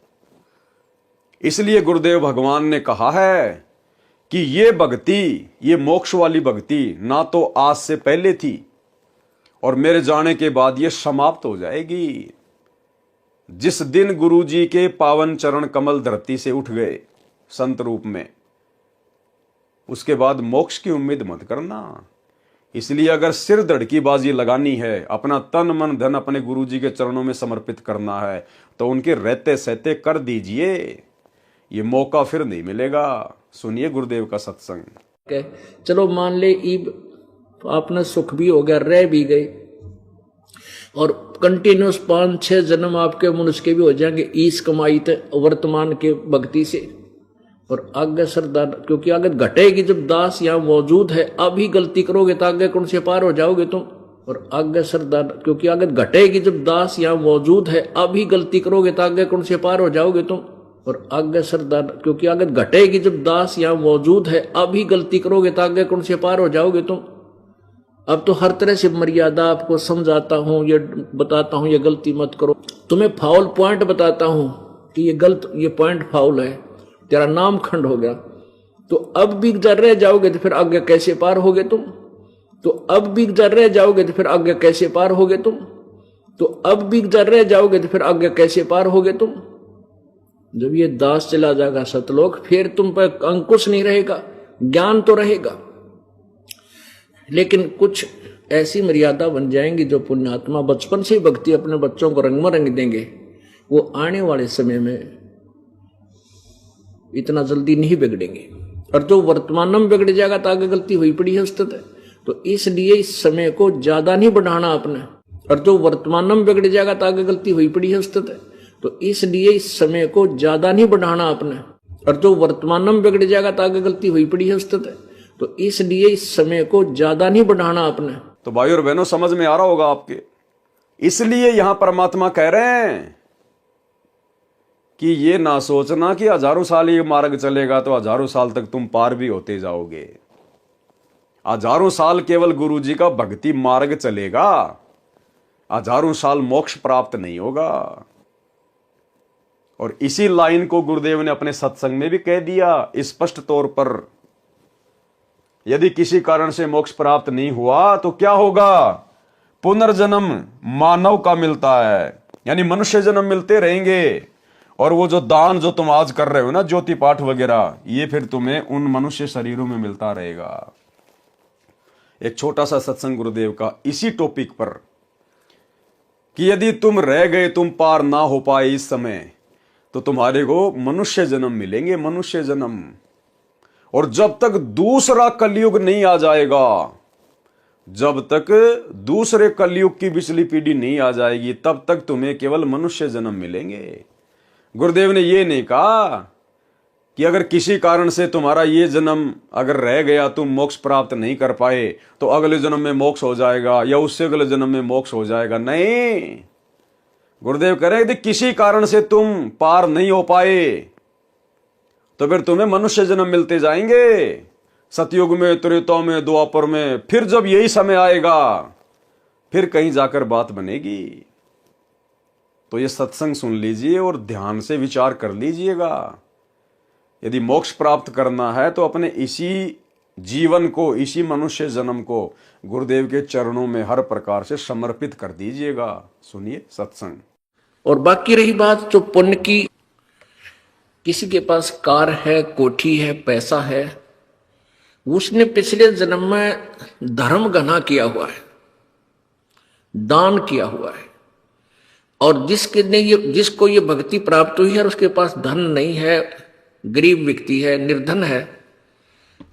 इसलिए गुरुदेव भगवान ने कहा है कि ये भक्ति, ये मोक्ष वाली भक्ति ना तो आज से पहले थी और मेरे जाने के बाद ये समाप्त हो जाएगी। जिस दिन गुरुजी के पावन चरण कमल धरती से उठ गए संत रूप में, उसके बाद मोक्ष की उम्मीद मत करना। इसलिए अगर सिर धड़की बाजी लगानी है, अपना तन मन धन अपने गुरुजी के चरणों में समर्पित करना है, तो उनके रहते सहते कर दीजिए। ये मौका फिर नहीं मिलेगा। सुनिए गुरुदेव का सत्संग। चलो मान ले ईब आपने सुख भी हो गया, रह भी गए और कंटिन्यूस 5-6 जन्म आपके मनुष्य के भी हो जाएंगे ईस कमाई थे वर्तमान के भक्ति से। और आगे सरदार, क्योंकि आगे घटेगी जब दास यहाँ मौजूद है। अभी गलती करोगे तो आगे कौन से पार हो जाओगे तुम। और आगे सरदार, क्योंकि आगे घटेगी जब दास यहाँ मौजूद है। अभी गलती करोगे तो आगे कौन से पार हो जाओगे तुम। और आगे सरदार, क्योंकि आगे घटेगी जब दास यहाँ मौजूद है। अभी गलती करोगे तो आगे कौन से पार हो जाओगे तुम। अब तो हर तरह से मर्यादा आपको समझाता हूँ, ये बताता हूँ ये गलती मत करो, तुम्हें फाउल पॉइंट बताता हूँ कि ये गलत, ये पॉइंट फाउल है, तेरा नाम खंड हो गया। तो अब भी जर रह जाओगे तो फिर आगे कैसे पार होगे तुम। तो अब भी जर रह जाओगे तो फिर आगे कैसे पार होगे तुम। तो अब भी जर रह जाओगे तो फिर आगे कैसे पार होगे तुम। जब ये दास चला जाएगा सतलोक, फिर तुम पर अंकुश नहीं रहेगा, ज्ञान तो रहेगा, लेकिन कुछ ऐसी मर्यादा बन जाएंगी जो पुण्यात्मा बचपन से भक्ति अपने बच्चों को रंग में रंग देंगे, वो आने वाले समय में इतना जल्दी नहीं बिगड़ेंगे। और जो वर्तमान में बिगड़ जाएगा तो आगे गलती हुई पड़ी है उस्ताद। तो इसलिए इस समय को ज्यादा नहीं बढ़ाना आपने। और जो वर्तमान में बिगड़ जाएगा तो आगे गलती हुई पड़ी है उस्ताद। तो इसलिए इस समय को ज्यादा नहीं बढ़ाना आपने। और जो वर्तमान में बिगड़ जाएगा तो आगे गलती हुई पड़ी है उस्ताद। तो इसलिए इस समय को ज्यादा नहीं बढ़ाना आपने। तो भाई और बहनों समझ में आ रहा होगा आपके। इसलिए यहां परमात्मा कह रहे हैं कि ये ना सोचना कि हजारों साल ये मार्ग चलेगा तो हजारों साल तक तुम पार भी होते जाओगे। हजारों साल केवल गुरु जी का भक्ति मार्ग चलेगा, हजारों साल मोक्ष प्राप्त नहीं होगा। और इसी लाइन को गुरुदेव ने अपने सत्संग में भी कह दिया स्पष्ट तौर पर, यदि किसी कारण से मोक्ष प्राप्त नहीं हुआ तो क्या होगा। पुनर्जन्म मानव का मिलता है, यानी मनुष्य जन्म मिलते रहेंगे। और वो जो दान जो तुम आज कर रहे हो ना, ज्योति पाठ वगैरह, ये फिर तुम्हें उन मनुष्य शरीरों में मिलता रहेगा। एक छोटा सा सत्संग गुरुदेव का इसी टॉपिक पर कि यदि तुम रह गए, तुम पार ना हो पाए इस समय, तो तुम्हारे को मनुष्य जन्म मिलेंगे, मनुष्य जन्म। और जब तक दूसरा कलयुग नहीं आ जाएगा, जब तक दूसरे कलयुग की पिछली पीढ़ी नहीं आ जाएगी, तब तक तुम्हें केवल मनुष्य जन्म मिलेंगे। गुरुदेव ने ये नहीं कहा कि अगर किसी कारण से तुम्हारा ये जन्म अगर रह गया, तुम मोक्ष प्राप्त नहीं कर पाए, तो अगले जन्म में मोक्ष हो जाएगा या उससे अगले जन्म में मोक्ष हो जाएगा। नहीं, गुरुदेव कह रहे हैं यदि किसी कारण से तुम पार नहीं हो पाए तो फिर तुम्हें मनुष्य जन्म मिलते जाएंगे, सतयुग में, त्रेता में, द्वापर में। फिर जब यही समय आएगा फिर कहीं जाकर बात बनेगी। तो ये सत्संग सुन लीजिए और ध्यान से विचार कर लीजिएगा। यदि मोक्ष प्राप्त करना है तो अपने इसी जीवन को, इसी मनुष्य जन्म को गुरुदेव के चरणों में हर प्रकार से समर्पित कर दीजिएगा। सुनिए सत्संग। और बाकी रही बात जो पुण्य की, किसी के पास कार है, कोठी है, पैसा है, उसने पिछले जन्म में धर्म घना किया हुआ है, दान किया हुआ है। और जिसको ये भक्ति प्राप्त हुई है और उसके पास धन नहीं है, गरीब व्यक्ति है, निर्धन है,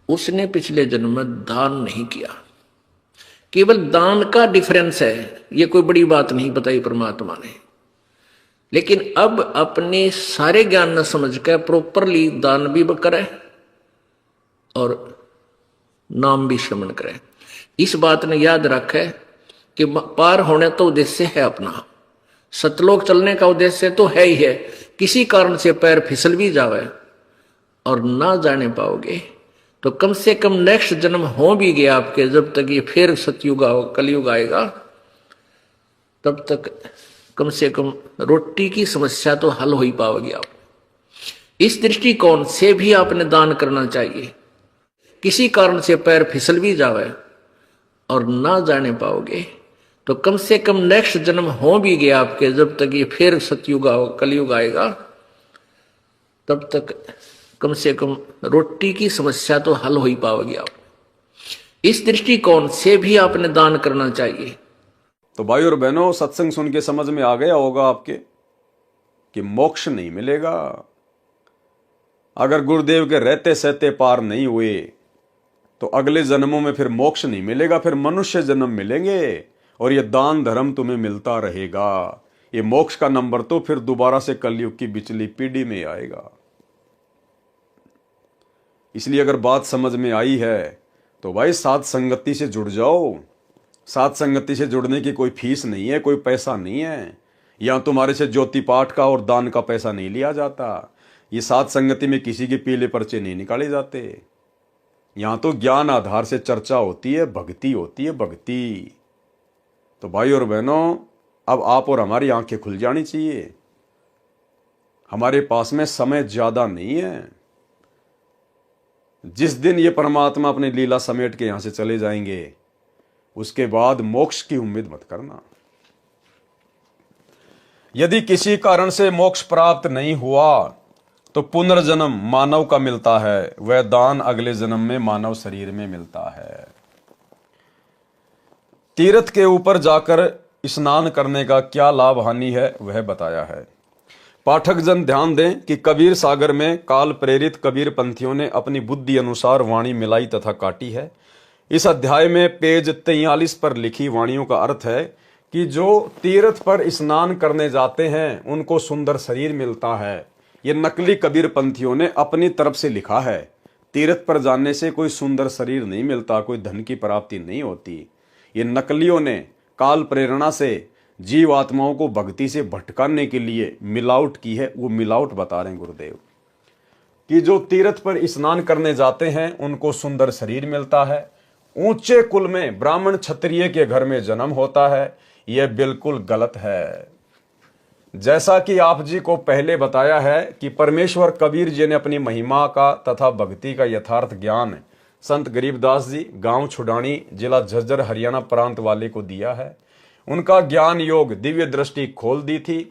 उसने पिछले जन्म में दान नहीं किया। केवल दान का डिफरेंस है, ये कोई बड़ी बात नहीं बताई परमात्मा ने। लेकिन अब अपने सारे ज्ञान न समझ कर प्रॉपरली दान भी करे और नाम भी श्रवण करे। इस बात ने याद रखे कि पार होने तो उद्देश्य है अपना, सतलोक चलने का उद्देश्य तो है ही है। किसी कारण से पैर फिसल भी जावे और ना जाने पाओगे तो कम से कम नेक्स्ट जन्म हो भी गया आपके, जब तक ये फिर सतयुग कलयुग आएगा तब तक कम से कम रोटी की समस्या तो हल हो ही पाओगे आप। इस दृष्टिकोण से भी आपने दान करना चाहिए। किसी कारण से पैर फिसल भी जावे और ना जाने पाओगे तो कम से कम नेक्स्ट जन्म हो भी गया आपके, जब तक ये फिर सतयुग कलयुग आएगा तब तक कम से कम रोटी की समस्या तो हल हो ही पाओगे आप। इस दृष्टिकोण से भी आपने दान करना चाहिए। तो भाई और बहनों, सत्संग सुन के समझ में आ गया होगा आपके कि मोक्ष नहीं मिलेगा अगर गुरुदेव के रहते सहते पार नहीं हुए तो अगले जन्मों में फिर मोक्ष नहीं मिलेगा, फिर मनुष्य जन्म मिलेंगे और ये दान धर्म तुम्हें मिलता रहेगा। ये मोक्ष का नंबर तो फिर दोबारा से कलयुग की बिचली पीढ़ी में आएगा। इसलिए अगर बात समझ में आई है तो भाई साथ संगति से जुड़ जाओ। साथ संगति से जुड़ने की कोई फीस नहीं है, कोई पैसा नहीं है। यहाँ तुम्हारे से ज्योति पाठ का और दान का पैसा नहीं लिया जाता। ये साथ संगति में किसी के पीले पर्चे नहीं निकाले जाते। यहाँ तो ज्ञान आधार से चर्चा होती है, भक्ति होती है, भक्ति। तो भाई और बहनों, अब आप और हमारी आंखें खुल जानी चाहिए। हमारे पास में समय ज्यादा नहीं है। जिस दिन ये परमात्मा अपनी लीला समेट के यहां से चले जाएंगे उसके बाद मोक्ष की उम्मीद मत करना। यदि किसी कारण से मोक्ष प्राप्त नहीं हुआ तो पुनर्जन्म मानव का मिलता है, वह दान अगले जन्म में मानव शरीर में मिलता है। तीर्थ के ऊपर जाकर स्नान करने का क्या लाभ हानि है वह बताया है। पाठक जन ध्यान दें कि कबीर सागर में काल प्रेरित कबीर पंथियों ने अपनी बुद्धि अनुसार वाणी मिलाई तथा काटी है। इस अध्याय में पेज 43 पर लिखी वाणियों का अर्थ है कि जो तीर्थ पर स्नान करने जाते हैं उनको सुंदर शरीर मिलता है। ये नकली कबीर पंथियों ने अपनी तरफ से लिखा है। तीर्थ पर जाने से कोई सुंदर शरीर नहीं मिलता, कोई धन की प्राप्ति नहीं होती। ये नकलियों ने काल प्रेरणा से जीव आत्माओं को भक्ति से भटकाने के लिए मिलावट की है। वो मिलावट बता रहे हैं गुरुदेव कि जो तीर्थ पर स्नान करने जाते हैं उनको सुंदर शरीर मिलता है, ऊंचे कुल में ब्राह्मण क्षत्रिय के घर में जन्म होता है। यह बिल्कुल गलत है। जैसा कि आप जी को पहले बताया है कि परमेश्वर कबीर जी ने अपनी महिमा का तथा भक्ति का यथार्थ ज्ञान संत गरीबदास जी गांव छुडानी जिला झज्जर हरियाणा प्रांत वाले को दिया है। उनका ज्ञान योग दिव्य दृष्टि खोल दी थी।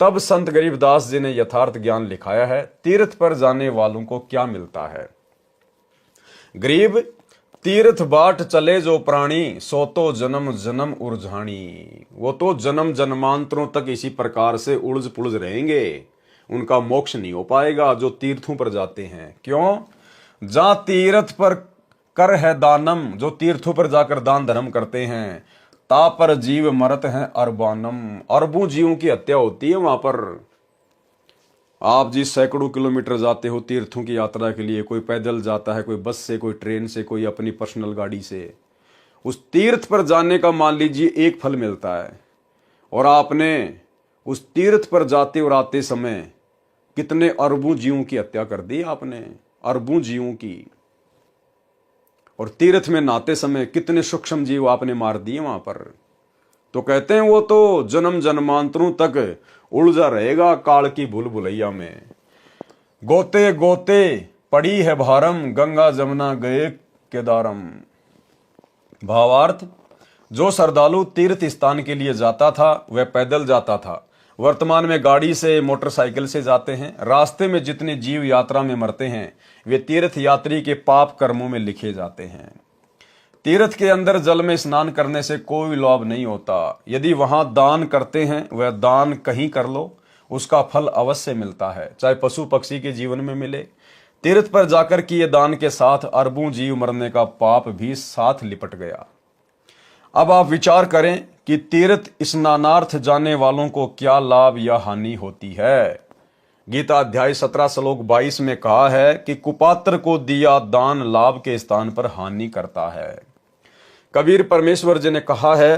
तब संत गरीबदास जी ने यथार्थ ज्ञान लिखाया है। तीर्थ पर जाने वालों को क्या मिलता है। गरीब तीर्थ बाट चले जो प्राणी, सो तो जन्म जन्म उर्झाणी। वो तो जन्म जन्मांतरों तक इसी प्रकार से उलझ पुलझ रहेंगे, उनका मोक्ष नहीं हो पाएगा जो तीर्थों पर जाते हैं। क्यों? जहां तीर्थ पर कर है दानम, जो तीर्थों पर जाकर दान धर्म करते हैं, ता पर जीव मरत हैं अरबानम। अरबों जीवों की हत्या होती है वहां पर। आप जी सैकड़ों किलोमीटर जाते हो तीर्थों की यात्रा के लिए, कोई पैदल जाता है, कोई बस से, कोई ट्रेन से, कोई अपनी पर्सनल गाड़ी से। उस तीर्थ पर जाने का मान लीजिए एक फल मिलता है, और आपने उस तीर्थ पर जाते और आते समय कितने अरबों जीवों की हत्या कर दी आपने, अरबों जीवों की। और तीर्थ में नहाते समय कितने सूक्ष्म जीव आपने मार दिए वहां पर। तो कहते हैं वो तो जन्म जन्मांतरों तक उलझा रहेगा काल की भूल भुलैया में। गोते गोते पड़ी है भारम, गंगा जमुना गए केदारम। भावार्थ, जो श्रद्धालु तीर्थ स्थान के लिए जाता था वह पैदल जाता था, वर्तमान में गाड़ी से, मोटरसाइकिल से जाते हैं। रास्ते में जितने जीव यात्रा में मरते हैं वे तीर्थ यात्री के पाप कर्मों में लिखे जाते हैं। तीर्थ के अंदर जल में स्नान करने से कोई लाभ नहीं होता। यदि वहां दान करते हैं, वह दान कहीं कर लो, उसका फल अवश्य मिलता है, चाहे पशु पक्षी के जीवन में मिले। तीर्थ पर जाकर किए दान के साथ अरबों जीव मरने का पाप भी साथ लिपट गया। अब आप विचार करें कि तीर्थ स्नानार्थ जाने वालों को क्या लाभ या हानि होती है। गीता अध्याय 17 श्लोक 22 में कहा है कि कुपात्र को दिया दान लाभ के स्थान पर हानि करता है। कबीर परमेश्वर जी ने कहा है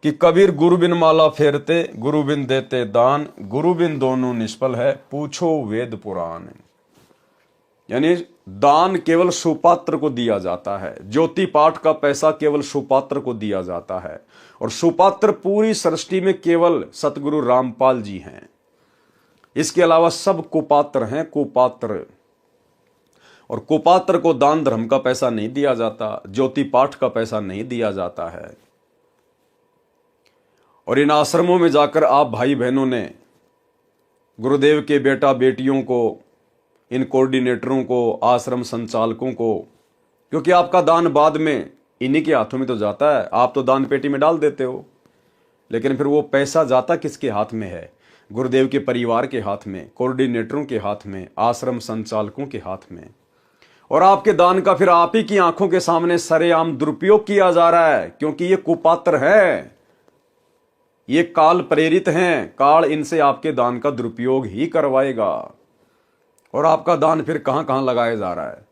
कि कबीर गुरु बिन माला फेरते, गुरु बिन देते दान, गुरु बिन दोनों निष्फल है, पूछो वेद पुराण। यानी दान केवल सुपात्र को दिया जाता है, ज्योति पाठ का पैसा केवल सुपात्र को दिया जाता है, और सुपात्र पूरी सृष्टि में केवल सतगुरु रामपाल जी हैं। इसके अलावा सब कुपात्र हैं, कुपात्र। और कुपात्र को दान धर्म का पैसा नहीं दिया जाता, ज्योति पाठ का पैसा नहीं दिया जाता है। और इन आश्रमों में जाकर आप भाई बहनों ने गुरुदेव के बेटा बेटियों को, इन कोऑर्डिनेटरों को, आश्रम संचालकों को, क्योंकि आपका दान बाद में इन्हीं के हाथों में तो जाता है, आप तो दान पेटी में डाल देते हो, लेकिन फिर वो पैसा जाता किसके हाथ में है? गुरुदेव के परिवार के हाथ में, कोऑर्डिनेटरों के हाथ में, आश्रम संचालकों के हाथ में। और आपके दान का फिर आप ही की आंखों के सामने सरेआम दुरुपयोग किया जा रहा है, क्योंकि ये कुपात्र है, ये काल प्रेरित हैं। काल इनसे आपके दान का दुरुपयोग ही करवाएगा। और आपका दान फिर कहां कहां लगाया जा रहा है?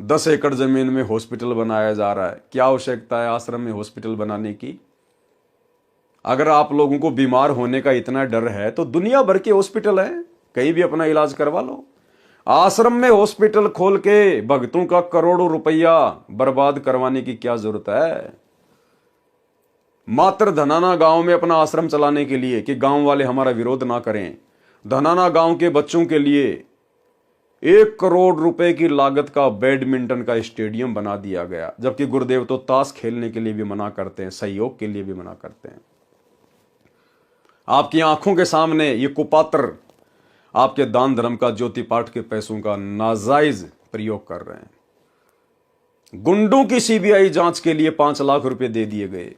10 एकड़ जमीन में हॉस्पिटल बनाया जा रहा है। क्या आवश्यकता है आश्रम में हॉस्पिटल बनाने की? अगर आप लोगों को बीमार होने का इतना डर है तो दुनिया भर के हॉस्पिटल है, कहीं भी अपना इलाज करवा लो। आश्रम में हॉस्पिटल खोल के भक्तों का करोड़ों रुपया बर्बाद करवाने की क्या जरूरत है? मात्र धनाना गांव में अपना आश्रम चलाने के लिए कि गांव वाले हमारा विरोध ना करें, धनाना गांव के बच्चों के लिए 1 करोड़ रुपए की लागत का बैडमिंटन का स्टेडियम बना दिया गया, जबकि गुरुदेव तो ताश खेलने के लिए भी मना करते हैं, सहयोग के लिए भी मना करते हैं। आपकी आंखों के सामने ये कुपात्र आपके दान धर्म का, ज्योति पाठ के पैसों का नाजायज प्रयोग कर रहे हैं। गुंडों की सीबीआई जांच के लिए 5 लाख रुपए दे दिए गए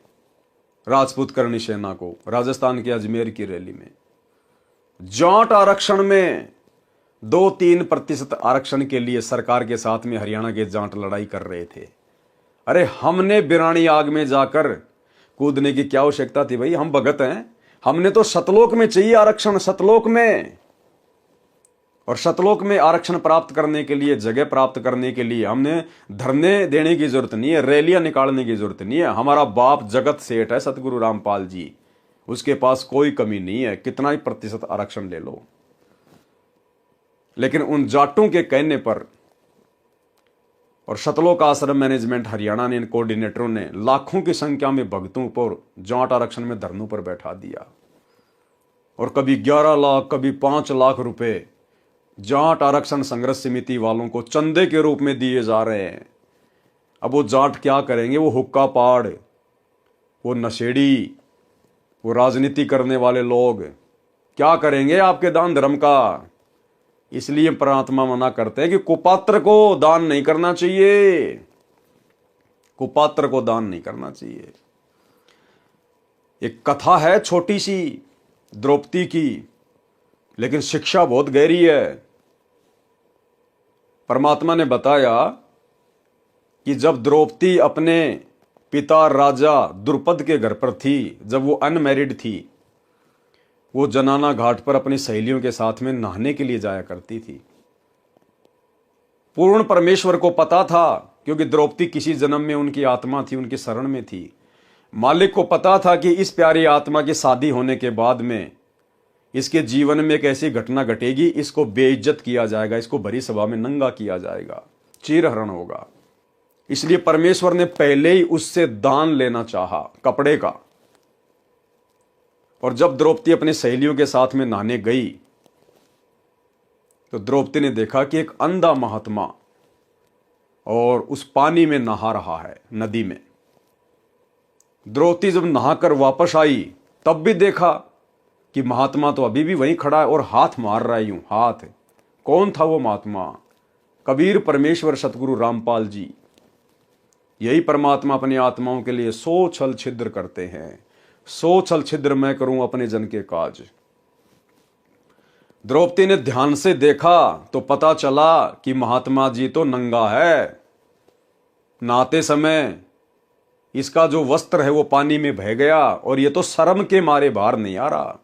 राजपूत करणी सेना को राजस्थान के अजमेर की रैली में। जाट आरक्षण में 2-3% आरक्षण के लिए सरकार के साथ में हरियाणा के जाट लड़ाई कर रहे थे। अरे हमने बिरानी आग में जाकर कूदने की क्या आवश्यकता थी भाई? हम भगत हैं, हमने तो सतलोक में चाहिए आरक्षण, सतलोक में। और सतलोक में आरक्षण प्राप्त करने के लिए, जगह प्राप्त करने के लिए हमने धरने देने की जरूरत नहीं है, रैलियां निकालने की जरूरत नहीं है। हमारा बाप जगत सेठ है सतगुरु रामपाल जी, उसके पास कोई कमी नहीं है, कितना ही प्रतिशत आरक्षण ले लो। लेकिन उन जाटों के कहने पर और सतलोक आश्रम मैनेजमेंट हरियाणा ने, इन कोऑर्डिनेटरों ने लाखों की संख्या में भक्तों पर जाट आरक्षण में धरनों पर बैठा दिया। और कभी 11 लाख, कभी 5 लाख रुपए जाट आरक्षण संघर्ष समिति वालों को चंदे के रूप में दिए जा रहे हैं। अब वो जाट क्या करेंगे? वो हुक्का पाड़, वो नशेड़ी, वो राजनीति करने वाले लोग क्या करेंगे आपके दान धर्म का? इसलिए परमात्मा मना करते हैं कि कुपात्र को दान नहीं करना चाहिए, कुपात्र को दान नहीं करना चाहिए। एक कथा है छोटी सी द्रौपदी की, लेकिन शिक्षा बहुत गहरी है। परमात्मा ने बताया कि जब द्रौपदी अपने पिता राजा द्रुपद के घर पर थी, जब वो अनमैरिड थी, वो जनाना घाट पर अपनी सहेलियों के साथ में नहाने के लिए जाया करती थी। पूर्ण परमेश्वर को पता था, क्योंकि द्रौपदी किसी जन्म में उनकी आत्मा थी, उनकी शरण में थी। मालिक को पता था कि इस प्यारी आत्मा की शादी होने के बाद में इसके जीवन में एक ऐसी घटना घटेगी, इसको बेइज्जत किया जाएगा, इसको भरी सभा में नंगा किया जाएगा, चीरहरण होगा। इसलिए परमेश्वर ने पहले ही उससे दान लेना चाहा कपड़े का। और जब द्रौपदी अपनी सहेलियों के साथ में नहाने गई तो द्रौपदी ने देखा कि एक अंधा महात्मा और उस पानी में नहा रहा है, नदी में। द्रौपदी जब नहाकर वापस आई तब भी देखा कि महात्मा तो अभी भी वहीं खड़ा है और हाथ मार रहा है यूं हाथ। कौन था वो महात्मा? कबीर परमेश्वर सतगुरु रामपाल जी। यही परमात्मा अपनी आत्माओं के लिए 100 छल छिद्र करते हैं। 100 छल छिद्र मैं करूं अपने जन के काज। द्रौपदी ने ध्यान से देखा तो पता चला कि महात्मा जी तो नंगा है। नहाते समय इसका जो वस्त्र है वो पानी में बह गया और ये तो शर्म के मारे बाहर नहीं आ रहा।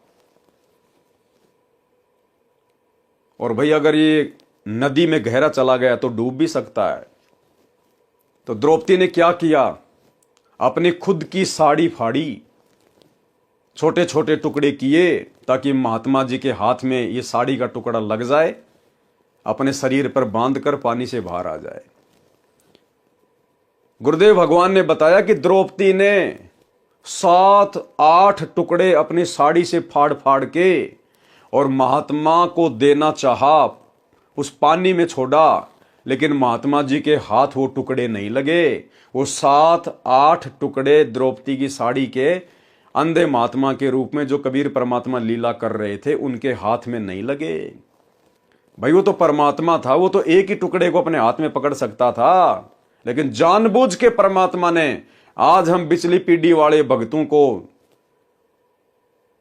और भाई अगर ये नदी में गहरा चला गया तो डूब भी सकता है। तो द्रौपदी ने क्या किया? अपनी खुद की साड़ी फाड़ी, छोटे छोटे टुकड़े किए ताकि महात्मा जी के हाथ में ये साड़ी का टुकड़ा लग जाए, अपने शरीर पर बांधकर पानी से बाहर आ जाए। गुरुदेव भगवान ने बताया कि द्रौपदी ने 7-8 टुकड़े अपनी साड़ी से फाड़ फाड़ के और महात्मा को देना चाहा, उस पानी में छोड़ा, लेकिन महात्मा जी के हाथ वो टुकड़े नहीं लगे। वो 7-8 टुकड़े द्रौपदी की साड़ी के अंधे महात्मा के रूप में जो कबीर परमात्मा लीला कर रहे थे उनके हाथ में नहीं लगे। भाई वो तो परमात्मा था, वो तो एक ही टुकड़े को अपने हाथ में पकड़ सकता था, लेकिन जानबूझ के परमात्मा ने आज हम पिछली पीढ़ी वाले भक्तों को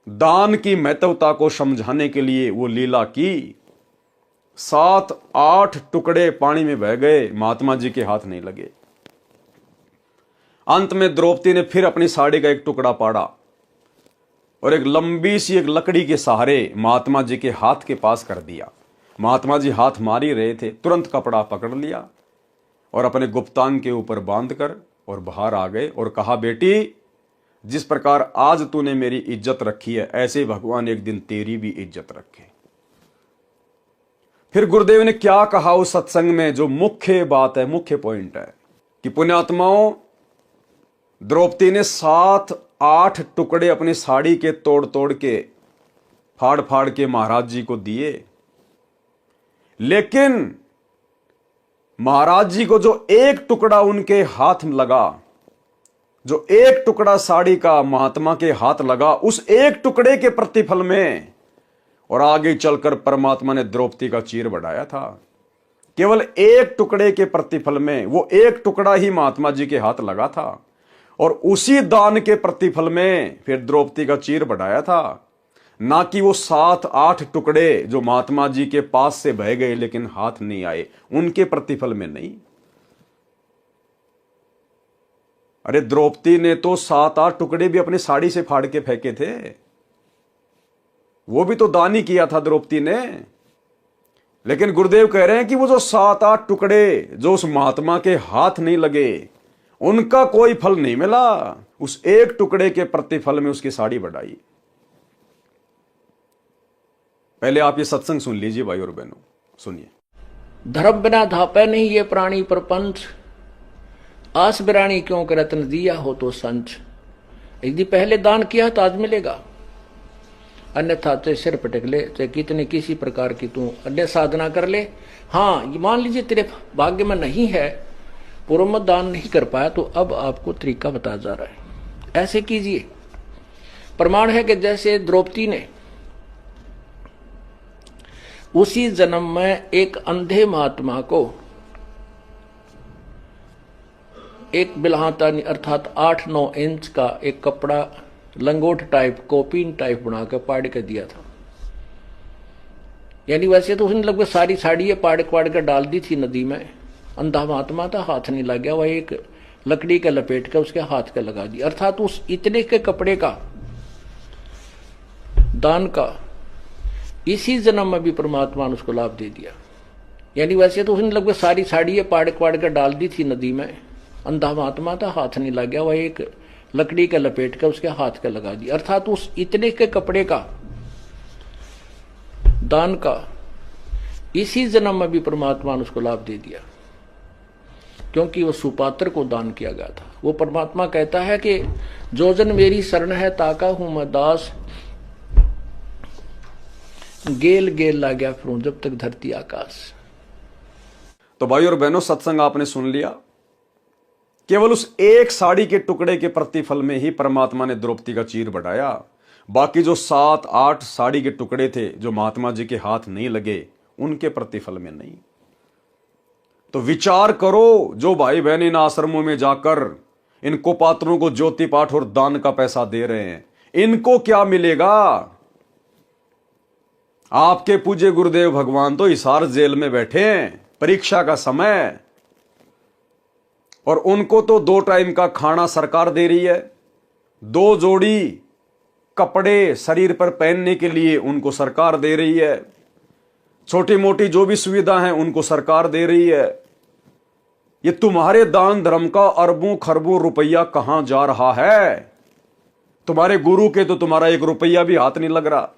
दान की महत्वता को समझाने के लिए वो लीला की। 7-8 टुकड़े पानी में बह गए, महात्मा जी के हाथ नहीं लगे। अंत में द्रौपदी ने फिर अपनी साड़ी का एक टुकड़ा पाड़ा और एक लंबी सी एक लकड़ी के सहारे महात्मा जी के हाथ के पास कर दिया। महात्मा जी हाथ मार ही रहे थे, तुरंत कपड़ा पकड़ लिया और अपने गुप्तांग के ऊपर बांधकर और बाहर आ गए और कहा, बेटी जिस प्रकार आज तूने मेरी इज्जत रखी है, ऐसे भगवान एक दिन तेरी भी इज्जत रखे। फिर गुरुदेव ने क्या कहा उस सत्संग में, जो मुख्य बात है, मुख्य पॉइंट है कि पुण्यात्माओं, द्रौपदी ने 7-8 टुकड़े अपनी साड़ी के तोड़ तोड़ के फाड़ फाड़ के महाराज जी को दिए, लेकिन महाराज जी को जो एक टुकड़ा उनके हाथ लगा, जो एक टुकड़ा साड़ी का महात्मा के हाथ लगा, उस एक टुकड़े के प्रतिफल में और आगे चलकर परमात्मा ने द्रौपदी का चीर बढ़ाया था। केवल एक टुकड़े के प्रतिफल में, वो एक टुकड़ा ही महात्मा जी के हाथ लगा था और उसी दान के प्रतिफल में फिर द्रौपदी का चीर बढ़ाया था, ना कि वो 7-8 टुकड़े जो महात्मा जी के पास से बह गए लेकिन हाथ नहीं आए, उनके प्रतिफल में नहीं। अरे द्रौपदी ने तो 7-8 टुकड़े भी अपनी साड़ी से फाड़ के फेंके थे, वो भी तो दान ही किया था द्रौपदी ने। लेकिन गुरुदेव कह रहे हैं कि वो जो 7-8 टुकड़े जो उस महात्मा के हाथ नहीं लगे, उनका कोई फल नहीं मिला, उस एक टुकड़े के प्रतिफल में उसकी साड़ी बढ़ाई। पहले आप ये सत्संग सुन लीजिए भाई और बहनों, सुनिए। धर्म बिना धापे नहीं ये प्राणी प्रपंच, आस बिरानी क्यों कर रतन दिया हो तो संच। यदि पहले दान किया तो आज मिलेगा, अन्यथा ते सिर पटक ले, चाहे कितने किसी प्रकार की तू अन्य साधना कर ले। हाँ, ये मान लीजिए तेरे भाग्य में नहीं है, पूर्व में दान नहीं कर पाया, तो अब आपको तरीका बताया जा रहा है, ऐसे कीजिए। प्रमाण है कि जैसे द्रौपदी ने उसी जन्म में एक अंधे महात्मा को एक बिल्हाता अर्थात 8-9 इंच का एक कपड़ा लंगोट टाइप, कोपीन टाइप बनाकर पाड़ के दिया था। यानी वैसे तो उसने लगभग सारी साड़ी पाड़ कर डाल दी थी नदी में। अंधा महात्मा था, हाथ नहीं लग गया, वह एक लकड़ी का लपेट कर उसके हाथ का लगा दिया। अर्थात उस इतने के कपड़े का दान का इसी जन्म में भी परमात्मा ने उसको लाभ दे दिया। यानी वैसे तो उसने लगभग सारी साड़ी पाड़ पाड़ कर डाल दी थी नदी में, अंधा महात्मा था, हाथ नहीं लग गया, वह एक लकड़ी के लपेट कर उसके हाथ के लगा दिया। अर्थात उस इतने के कपड़े का दान का इसी जन्म में भी परमात्मा ने उसको लाभ दे दिया, क्योंकि वो सुपात्र को दान किया गया था। वो परमात्मा कहता है कि जो जन मेरी शरण है ताका हूं मैं दास, गेल गेल ला गया फिरूं जब तक धरती आकाश। तो भाई और बहनों, सत्संग आपने सुन लिया। केवल उस एक साड़ी के टुकड़े के प्रतिफल में ही परमात्मा ने द्रौपदी का चीर बढ़ाया। बाकी जो 7-8 साड़ी के टुकड़े थे जो महात्मा जी के हाथ नहीं लगे, उनके प्रतिफल में नहीं। तो विचार करो, जो भाई बहन इन आश्रमों में जाकर इन कुपात्रों को ज्योति पाठ और दान का पैसा दे रहे हैं, इनको क्या मिलेगा? आपके पूज्य गुरुदेव भगवान तो हिसार जेल में बैठे हैं, परीक्षा का समय, और उनको तो 2 टाइम का खाना सरकार दे रही है, 2 जोड़ी कपड़े शरीर पर पहनने के लिए उनको सरकार दे रही है, छोटी मोटी जो भी सुविधा है उनको सरकार दे रही है। ये तुम्हारे दान धर्म का अरबों खरबों रुपया कहां जा रहा है? तुम्हारे गुरु के तो तुम्हारा 1 रुपया भी हाथ नहीं लग रहा,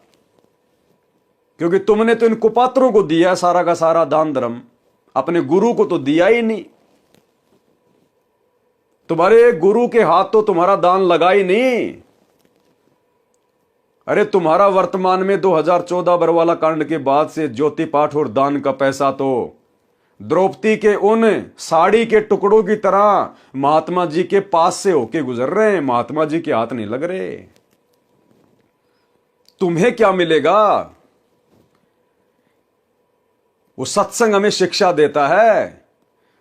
क्योंकि तुमने तो इन कुपात्रों को दिया सारा का सारा दान धर्म, अपने गुरु को तो दिया ही नहीं। तुम्हारे गुरु के हाथ तो तुम्हारा दान लगा ही नहीं। अरे तुम्हारा वर्तमान में 2014 बरवाला कांड के बाद से ज्योति पाठ और दान का पैसा तो द्रौपदी के उन साड़ी के टुकड़ों की तरह महात्मा जी के पास से होके गुजर रहे हैं, महात्मा जी के हाथ नहीं लग रहे। तुम्हें क्या मिलेगा? वो सत्संग हमें शिक्षा देता है,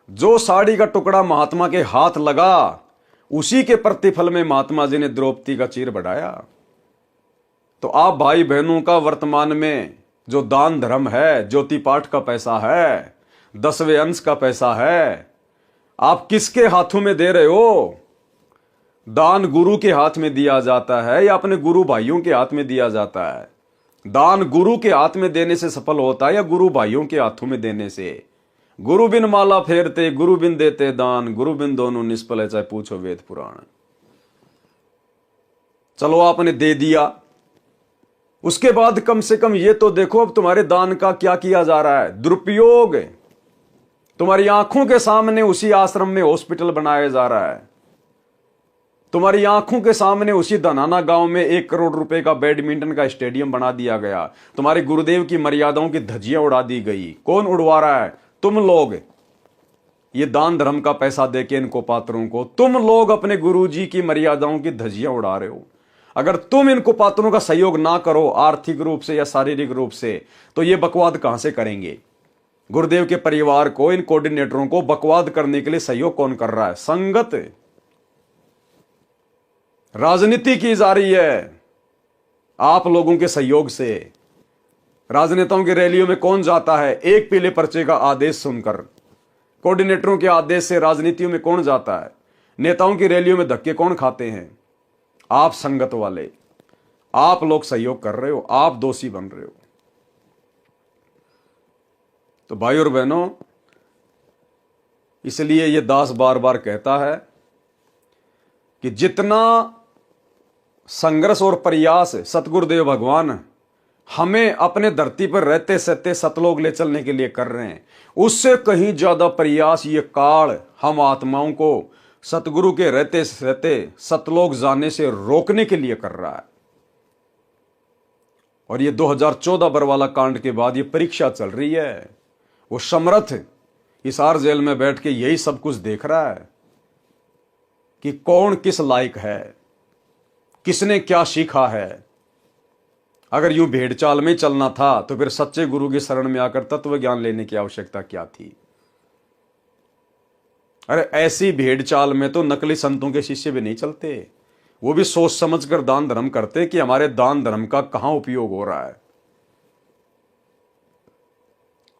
जो साड़ी का टुकड़ा महात्मा के हाथ लगा उसी के प्रतिफल में महात्मा जी ने द्रौपदी का चीर बढ़ाया। तो आप भाई बहनों का वर्तमान में जो दान धर्म है, ज्योति पाठ का पैसा है, 10वें अंश का पैसा है, आप किसके हाथों में दे रहे हो? दान गुरु के हाथ में दिया जाता है या अपने गुरु भाइयों के हाथ में दिया जाता है? दान गुरु के हाथ में देने से सफल होता है या गुरु भाइयों के हाथों में देने से? गुरु बिन माला फेरते, गुरु बिन देते दान, गुरु बिन दोनों निष्फल है, चाहे पूछो वेद पुराण। चलो आपने दे दिया, उसके बाद कम से कम ये तो देखो अब तुम्हारे दान का क्या किया जा रहा है। दुरुपयोग तुम्हारी आंखों के सामने उसी आश्रम में हॉस्पिटल बनाया जा रहा है, तुम्हारी आंखों के सामने उसी धनाना गांव में 1 करोड़ रुपए का बैडमिंटन का स्टेडियम बना दिया गया, तुम्हारे गुरुदेव की मर्यादाओं की धज्जियां उड़ा दी गई। कौन उड़वा रहा है? तुम लोग। ये दान धर्म का पैसा देके इनको पात्रों को तुम लोग अपने गुरुजी की मर्यादाओं की धज्जियां उड़ा रहे हो। अगर तुम इनको पात्रों का सहयोग ना करो आर्थिक रूप से या शारीरिक रूप से, तो ये बकवाद कहां से करेंगे? गुरुदेव के परिवार को, इन कोऑर्डिनेटरों को बकवाद करने के लिए सहयोग कौन कर रहा है? संगत राजनीति की जा रही है आप लोगों के सहयोग से। राजनेताओं की रैलियों में कौन जाता है? एक पीले पर्चे का आदेश सुनकर। कोऑर्डिनेटरों के आदेश से राजनीतियों में कौन जाता है? नेताओं की रैलियों में धक्के कौन खाते हैं? आप संगत वाले। आप लोग सहयोग कर रहे हो, आप दोषी बन रहे हो। तो भाई और बहनों, इसलिए ये दास बार बार कहता है कि जितना संघर्ष और प्रयास सतगुरुदेव भगवान हमें अपने धरती पर रहते सहते सतलोक ले चलने के लिए कर रहे हैं, उससे कहीं ज्यादा प्रयास ये काल हम आत्माओं को सतगुरु के रहते सहते सतलोक जाने से रोकने के लिए कर रहा है। और ये 2014 बरवाला कांड के बाद ये परीक्षा चल रही है। वो समर्थ हिसार जेल में बैठ के यही सब कुछ देख रहा है कि कौन किस लायक है, किसने क्या सीखा है। अगर यूं भेड़ चाल में चलना था तो फिर सच्चे गुरु की शरण में आकर तत्व ज्ञान लेने की आवश्यकता क्या थी? अरे ऐसी भेड़ चाल में तो नकली संतों के शिष्य भी नहीं चलते। वो भी सोच समझकर दान धर्म करते कि हमारे दान धर्म का कहां उपयोग हो रहा है।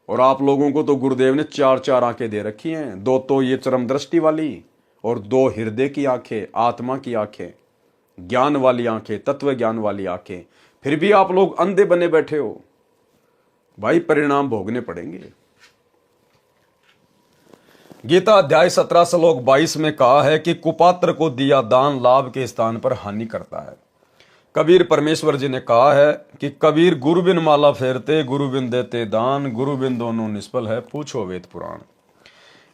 और आप लोगों को तो गुरुदेव ने 4 आंखें दे रखी हैं। 2 तो ये चरम दृष्टि वाली और 2 हृदय की आंखें, आत्मा की आंखें, ज्ञान वाली आंखें, तत्व ज्ञान वाली आंखें। फिर भी आप लोग अंधे बने बैठे हो। भाई परिणाम भोगने पड़ेंगे। गीता अध्याय 17 श्लोक 22 में कहा है कि कुपात्र को दिया दान लाभ के स्थान पर हानि करता है। कबीर परमेश्वर जी ने कहा है कि कबीर गुरु बिन माला फेरते, गुरु बिन देते दान, गुरु बिन दोनों निष्फल है, पूछो वेद पुराण।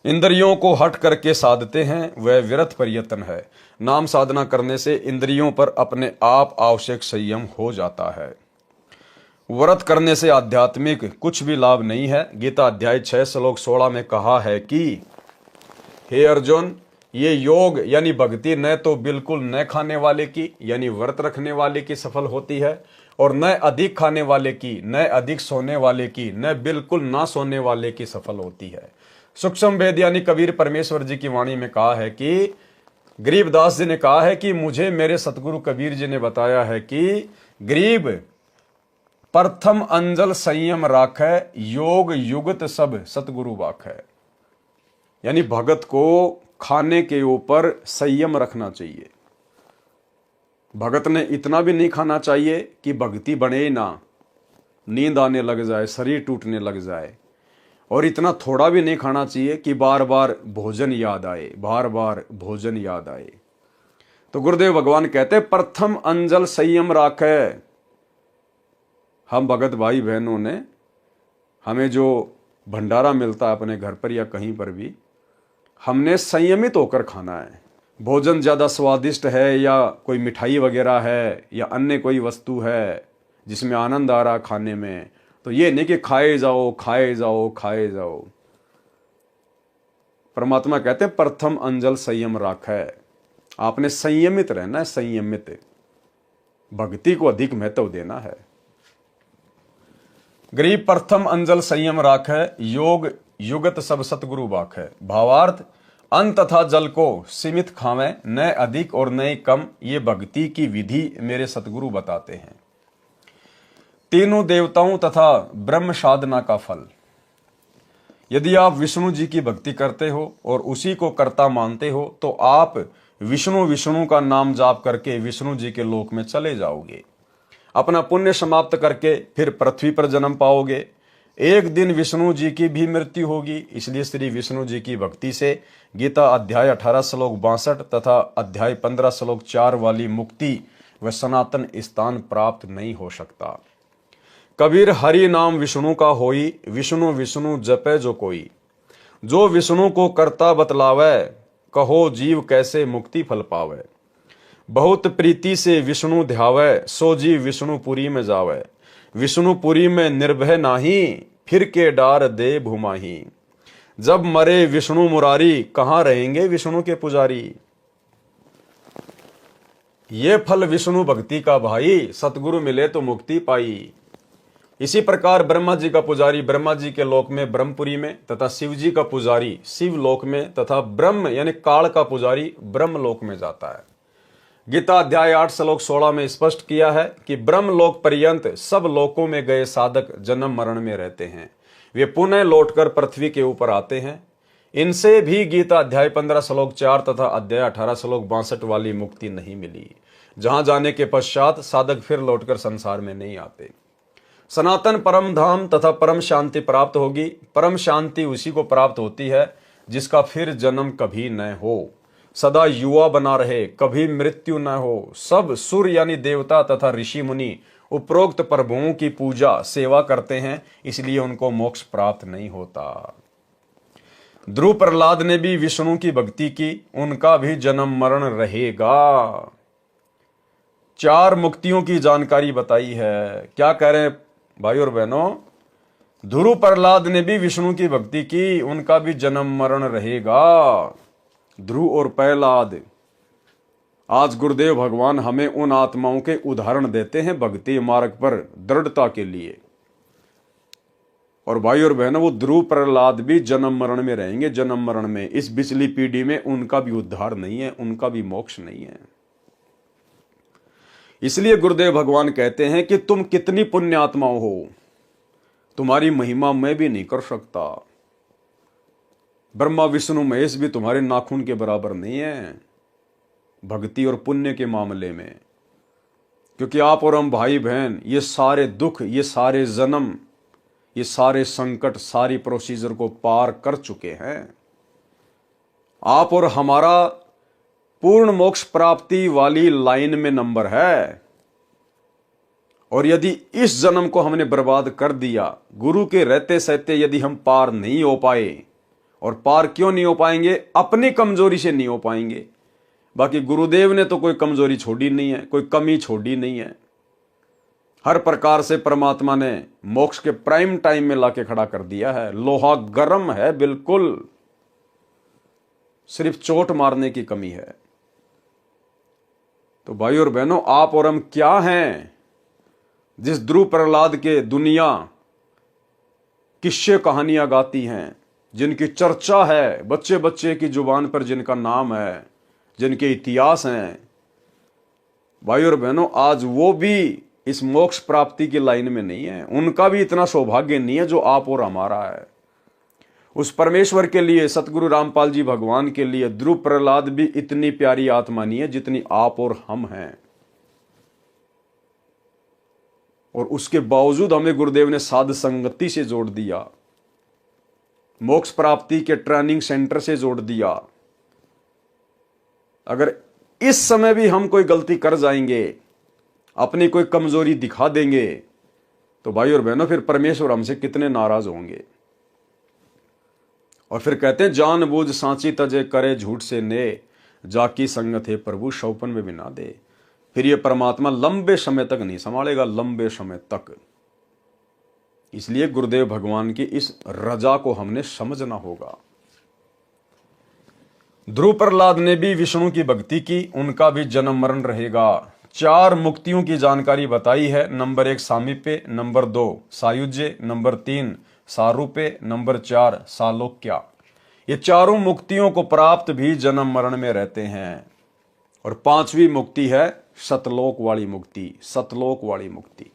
इंद्रियों को हट करके साधते हैं, वह व्यर्थ प्रयत्न है। नाम साधना करने से इंद्रियों पर अपने आप आवश्यक संयम हो जाता है। व्रत करने से आध्यात्मिक कुछ भी लाभ नहीं है। गीता अध्याय 6 श्लोक 16 में कहा है कि हे अर्जुन, ये योग यानी भक्ति न तो बिल्कुल न खाने वाले की यानी व्रत रखने वाले की सफल होती है, और न अधिक खाने वाले की, न अधिक सोने वाले की, न बिल्कुल ना सोने वाले की सफल होती है। सूक्ष्म वेद यानी कबीर परमेश्वर जी की वाणी में कहा है कि गरीबदास जी ने कहा है कि मुझे मेरे सतगुरु कबीर जी ने बताया है कि गरीब प्रथम अंजल संयम राखै, योग युगत सब सतगुरु वाखै। यानी भगत को खाने के ऊपर संयम रखना चाहिए। भगत ने इतना भी नहीं खाना चाहिए कि भक्ति बने ना, नींद आने लग जाए, शरीर टूटने लग जाए, और इतना थोड़ा भी नहीं खाना चाहिए कि बार बार भोजन याद आए, बार बार भोजन याद आए। तो गुरुदेव भगवान कहते प्रथम अंजल संयम राखे। हम भगत भाई बहनों ने, हमें जो भंडारा मिलता है अपने घर पर या कहीं पर भी, हमने संयमित होकर खाना है। भोजन ज़्यादा स्वादिष्ट है या कोई मिठाई वगैरह है या अन्य कोई वस्तु है जिसमें आनंद आ रहा खाने में, तो ये नहीं कि खाए जाओ खाए जाओ खाए जाओ। परमात्मा कहते प्रथम अंजल संयम राखै। आपने संयमित रहना है, संयमित। भक्ति को अधिक महत्व देना है। गरीब प्रथम अंजल संयम राखै, योग युगत सब सतगुरु बाखै। भावार्थ, अन्न तथा जल को सीमित खावें, न अधिक और न कम। ये भक्ति की विधि मेरे सतगुरु बताते हैं। तीनों देवताओं तथा ब्रह्म साधना का फल। यदि आप विष्णु जी की भक्ति करते हो और उसी को कर्ता मानते हो तो आप विष्णु विष्णु का नाम जाप करके विष्णु जी के लोक में चले जाओगे। अपना पुण्य समाप्त करके फिर पृथ्वी पर जन्म पाओगे। एक दिन विष्णु जी की भी मृत्यु होगी। इसलिए श्री विष्णु जी की भक्ति से गीता अध्याय 18 श्लोक 62 तथा अध्याय 15 श्लोक 4 वाली मुक्ति व सनातन स्थान प्राप्त नहीं हो सकता। कबीर हरि नाम विष्णु का होई, विष्णु विष्णु जपे जो कोई। जो विष्णु को कर्ता बतलावे, कहो जीव कैसे मुक्ति फल पावे। बहुत प्रीति से विष्णु ध्यावे, सो जीव विष्णुपुरी में जावे। विष्णुपुरी में निर्भय नाही, फिर के डार दे भूमाही। जब मरे विष्णु मुरारी, कहाँ रहेंगे विष्णु के पुजारी। ये फल विष्णु भक्ति का भाई, सतगुरु मिले तो मुक्ति पाई। इसी प्रकार ब्रह्मा जी का पुजारी ब्रह्मा जी के लोक में ब्रह्मपुरी में, तथा शिव जी का पुजारी शिव लोक में, तथा ब्रह्म यानी काल का पुजारी ब्रह्म लोक में जाता है। गीता अध्याय 8 श्लोक 16 में स्पष्ट किया है कि ब्रह्म लोक पर्यंत सब लोकों में गए साधक जन्म मरण में रहते हैं। वे पुनः लौटकर पृथ्वी के ऊपर आते हैं। इनसे भी गीता अध्याय 15 श्लोक 4 तथा अध्याय 18 श्लोक 62 वाली मुक्ति नहीं मिली, जहां जाने के पश्चात साधक फिर लौटकर संसार में नहीं आते। सनातन परम धाम तथा परम शांति प्राप्त होगी। परम शांति उसी को प्राप्त होती है जिसका फिर जन्म कभी न हो, सदा युवा बना रहे, कभी मृत्यु न हो। सब सुर यानी देवता तथा ऋषि मुनि उपरोक्त प्रभुओं की पूजा सेवा करते हैं, इसलिए उनको मोक्ष प्राप्त नहीं होता। ध्रुव प्रहलाद ने भी विष्णु की भक्ति की, उनका भी जन्म मरण रहेगा। 4 मुक्तियों की जानकारी बताई है। क्या कह रहे हैं भाई और बहनों? ध्रुव प्रहलाद ने भी विष्णु की भक्ति की, उनका भी जन्म मरण रहेगा। ध्रुव और प्रहलाद। आज गुरुदेव भगवान हमें उन आत्माओं के उदाहरण देते हैं भक्ति मार्ग पर दृढ़ता के लिए। और भाई और बहनों, वो ध्रुव प्रहलाद भी जन्म मरण में रहेंगे, जन्म मरण में। इस पिछली पीढ़ी में उनका भी उद्धार नहीं है, उनका भी मोक्ष नहीं है। इसलिए गुरुदेव भगवान कहते हैं कि तुम कितनी पुण्य आत्माओं हो, तुम्हारी महिमा मैं भी नहीं कर सकता। ब्रह्मा विष्णु महेश भी तुम्हारे नाखून के बराबर नहीं है भक्ति और पुण्य के मामले में। क्योंकि आप और हम भाई बहन ये सारे दुख, ये सारे जन्म, ये सारे संकट, सारी प्रोसीजर को पार कर चुके हैं। आप और हमारा पूर्ण मोक्ष प्राप्ति वाली लाइन में नंबर है। और यदि इस जन्म को हमने बर्बाद कर दिया, गुरु के रहते सहते यदि हम पार नहीं हो पाए, और पार क्यों नहीं हो पाएंगे? अपनी कमजोरी से नहीं हो पाएंगे। बाकी गुरुदेव ने तो कोई कमजोरी छोड़ी नहीं है, कोई कमी छोड़ी नहीं है। हर प्रकार से परमात्मा ने मोक्ष के प्राइम टाइम में लाके खड़ा कर दिया है। लोहा गर्म है बिल्कुल, सिर्फ चोट मारने की कमी है। तो भाई और बहनों, आप और हम क्या हैं? जिस ध्रुव प्रहलाद के दुनिया किस्से कहानियां गाती हैं, जिनकी चर्चा है बच्चे बच्चे की जुबान पर, जिनका नाम है, जिनके इतिहास हैं, भाई और बहनों, आज वो भी इस मोक्ष प्राप्ति की लाइन में नहीं है। उनका भी इतना सौभाग्य नहीं है जो आप और हमारा है। उस परमेश्वर के लिए, सतगुरु रामपाल जी भगवान के लिए, ध्रुव प्रहलाद भी इतनी प्यारी आत्मा नहीं है जितनी आप और हम हैं। और उसके बावजूद हमें गुरुदेव ने साध संगति से जोड़ दिया, मोक्ष प्राप्ति के ट्रेनिंग सेंटर से जोड़ दिया। अगर इस समय भी हम कोई गलती कर जाएंगे, अपनी कोई कमजोरी दिखा देंगे, तो भाई और बहनों फिर परमेश्वर हमसे कितने नाराज होंगे। और फिर कहते हैं, जानबूझ सांची तजे करे झूठ से ने, जाकी संगत है प्रभु शौपन में भी ना दे। फिर ये परमात्मा लंबे समय तक नहीं संभालेगा, लंबे समय तक। इसलिए गुरुदेव भगवान की इस रजा को हमने समझना होगा। ध्रुव प्रहलाद ने भी विष्णु की भक्ति की, उनका भी जन्म मरण रहेगा। 4 मुक्तियों की जानकारी बताई है। नंबर 1 सामीप्य, नंबर 2 सायुज्य, नंबर 3 सारूप्य, नंबर 4 सालोक्या। ये चारों मुक्तियों को प्राप्त भी जन्म मरण में रहते हैं। और 5वीं मुक्ति है सतलोक वाली मुक्ति, सतलोक वाली मुक्ति।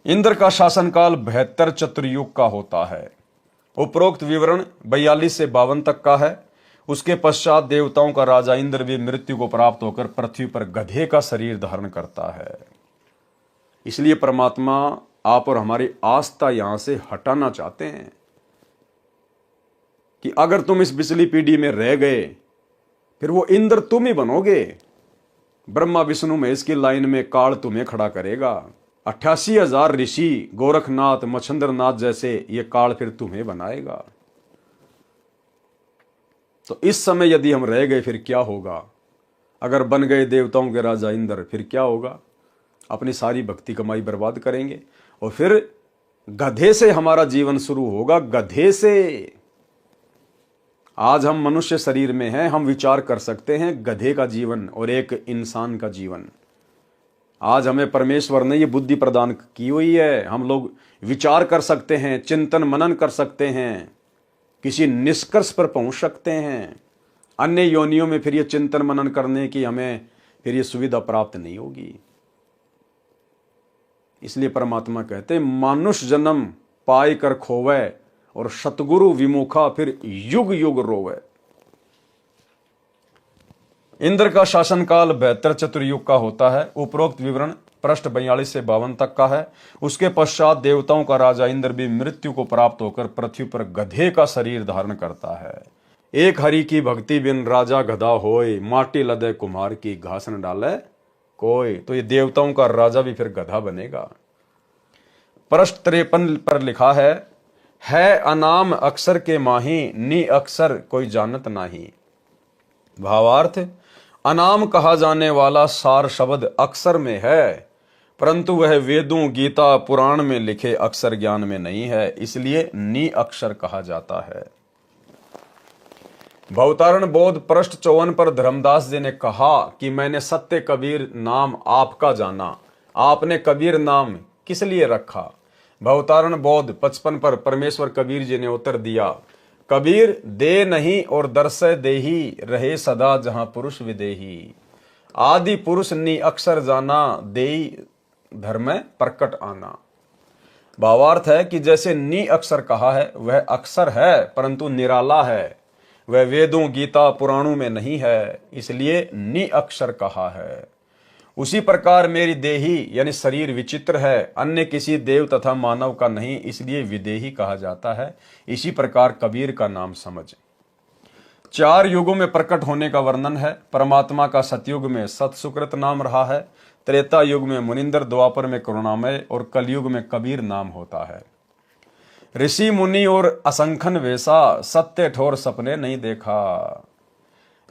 इंद्र का शासनकाल 72 चतुर्युग का होता है। उपरोक्त विवरण 42 से 52 तक का है। उसके पश्चात देवताओं का राजा इंद्र भी मृत्यु को प्राप्त होकर पृथ्वी पर गधे का शरीर धारण करता है। इसलिए परमात्मा आप और हमारी आस्था यहां से हटाना चाहते हैं कि अगर तुम इस पिछली पीढ़ी में रह गए, फिर वो इंद्र तुम ही बनोगे। ब्रह्मा विष्णु महेश की लाइन में काल तुम्हें खड़ा करेगा। 88,000 ऋषि, गोरखनाथ, मच्छंद्रनाथ जैसे ये काल फिर तुम्हें बनाएगा। तो इस समय यदि हम रह गए, फिर क्या होगा? अगर बन गए देवताओं के राजा इंद्र, फिर क्या होगा? अपनी सारी भक्ति कमाई बर्बाद करेंगे और फिर गधे से हमारा जीवन शुरू होगा, गधे से। आज हम मनुष्य शरीर में हैं, हम विचार कर सकते हैं गधे का जीवन और एक इंसान का जीवन। आज हमें परमेश्वर ने ये बुद्धि प्रदान की हुई है, हम लोग विचार कर सकते हैं, चिंतन मनन कर सकते हैं, किसी निष्कर्ष पर पहुंच सकते हैं। अन्य योनियों में फिर ये चिंतन मनन करने की हमें फिर ये सुविधा प्राप्त नहीं होगी। इसलिए परमात्मा कहते हैं, मानुष जन्म पाई कर खोवे और सतगुरु विमुखा फिर युग युग रोवे। इंद्र का शासनकाल 72 चतुर्युग का होता है। उपरोक्त विवरण पृष्ठ 42 से 52 तक का है। उसके पश्चात देवताओं का राजा इंद्र भी मृत्यु को प्राप्त होकर पृथ्वी पर गधे का शरीर धारण करता है। एक हरि की भक्ति बिन राजा गधा होए, माटी लदे कुम्हार की घास न डाले कोई। तो ये देवताओं का राजा भी फिर गधा बनेगा। पृष्ठ 53 पर लिखा है अनाम अक्षर के माही, नी अक्षर कोई जानत नाही। भावार्थ, अनाम कहा जाने वाला सार शब्द अक्षर में है, परंतु वह वेदों, गीता, पुराण में लिखे अक्षर ज्ञान में नहीं है, इसलिए नी अक्षर कहा जाता है। भवतारण बोध पृष्ठ 54 पर धर्मदास जी ने कहा कि मैंने सत्य कबीर नाम आपका जाना। आपने कबीर नाम किस लिए रखा? भवतारण बोध 55 पर परमेश्वर कबीर जी ने उत्तर दिया, कबीर दे नहीं और दर्शय देही, रहे सदा जहां पुरुष विदेही। आदि पुरुष नी अक्षर जाना, देई धर्म प्रकट आना। भावार्थ है कि जैसे नी अक्षर कहा है वह अक्षर है परंतु निराला है, वह वेदों, गीता, पुराणों में नहीं है, इसलिए नी अक्षर कहा है। उसी प्रकार मेरी देही यानी शरीर विचित्र है, अन्य किसी देव तथा मानव का नहीं, इसलिए विदेही कहा जाता है। इसी प्रकार कबीर का नाम समझ। 4 युगों में प्रकट होने का वर्णन है। परमात्मा का सतयुग में सतसुकृत नाम रहा है, त्रेता युग में मुनिंदर, द्वापर में करुणामय और कलयुग में कबीर नाम होता है। ऋषि मुनि और असंख्यन वैसा, सत्य ठोर सपने नहीं देखा।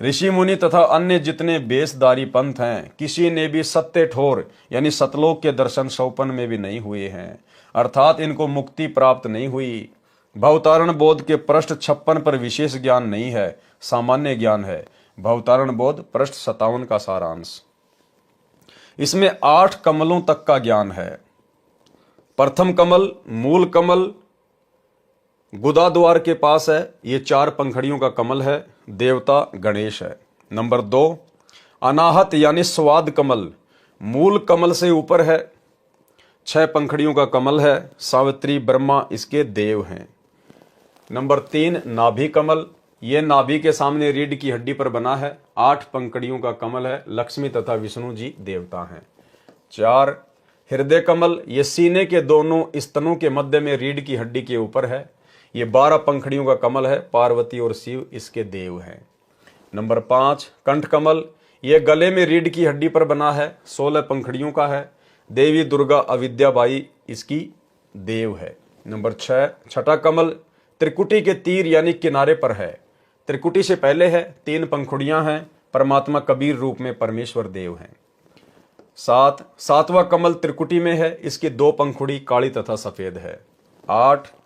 ऋषि मुनि तथा अन्य जितने बेसदारी पंथ हैं, किसी ने भी सत्य ठोर यानी सतलोक के दर्शन सौपन में भी नहीं हुए हैं, अर्थात इनको मुक्ति प्राप्त नहीं हुई। भवतारण बोध के पृष्ठ 56 पर विशेष ज्ञान नहीं है, सामान्य ज्ञान है। भवतारण बोध पृष्ठ 57 का सारांश। इसमें 8 कमलों तक का ज्ञान है। प्रथम कमल मूल कमल गुदा द्वार के पास है, ये 4 पंखड़ियों का कमल है, देवता गणेश है। नंबर 2 अनाहत यानी स्वाद कमल, मूल कमल से ऊपर है, 6 पंखड़ियों का कमल है, सावित्री ब्रह्मा इसके देव हैं। नंबर 3 नाभि कमल, ये नाभि के सामने रीढ़ की हड्डी पर बना है, 8 पंखड़ियों का कमल है, लक्ष्मी तथा विष्णु जी देवता हैं। 4 हृदय कमल, ये सीने के दोनों स्तनों के मध्य में रीढ़ की हड्डी के ऊपर है, ये 12 पंखड़ियों का कमल है, पार्वती और शिव इसके देव हैं। नंबर 5 कंठ कमल, ये गले में रीढ़ की हड्डी पर बना है, 16 पंखड़ियों का है, देवी दुर्गा अविद्याबाई इसकी देव है। नंबर 6 छठा कमल त्रिकुटी के तीर यानी किनारे पर है, त्रिकुटी से पहले है, 3 पंखुड़ियां हैं, परमात्मा कबीर रूप में परमेश्वर देव हैं। 7 सातवां कमल त्रिकुटी में है, इसकी 2 पंखुड़ी काली तथा सफेद है। 8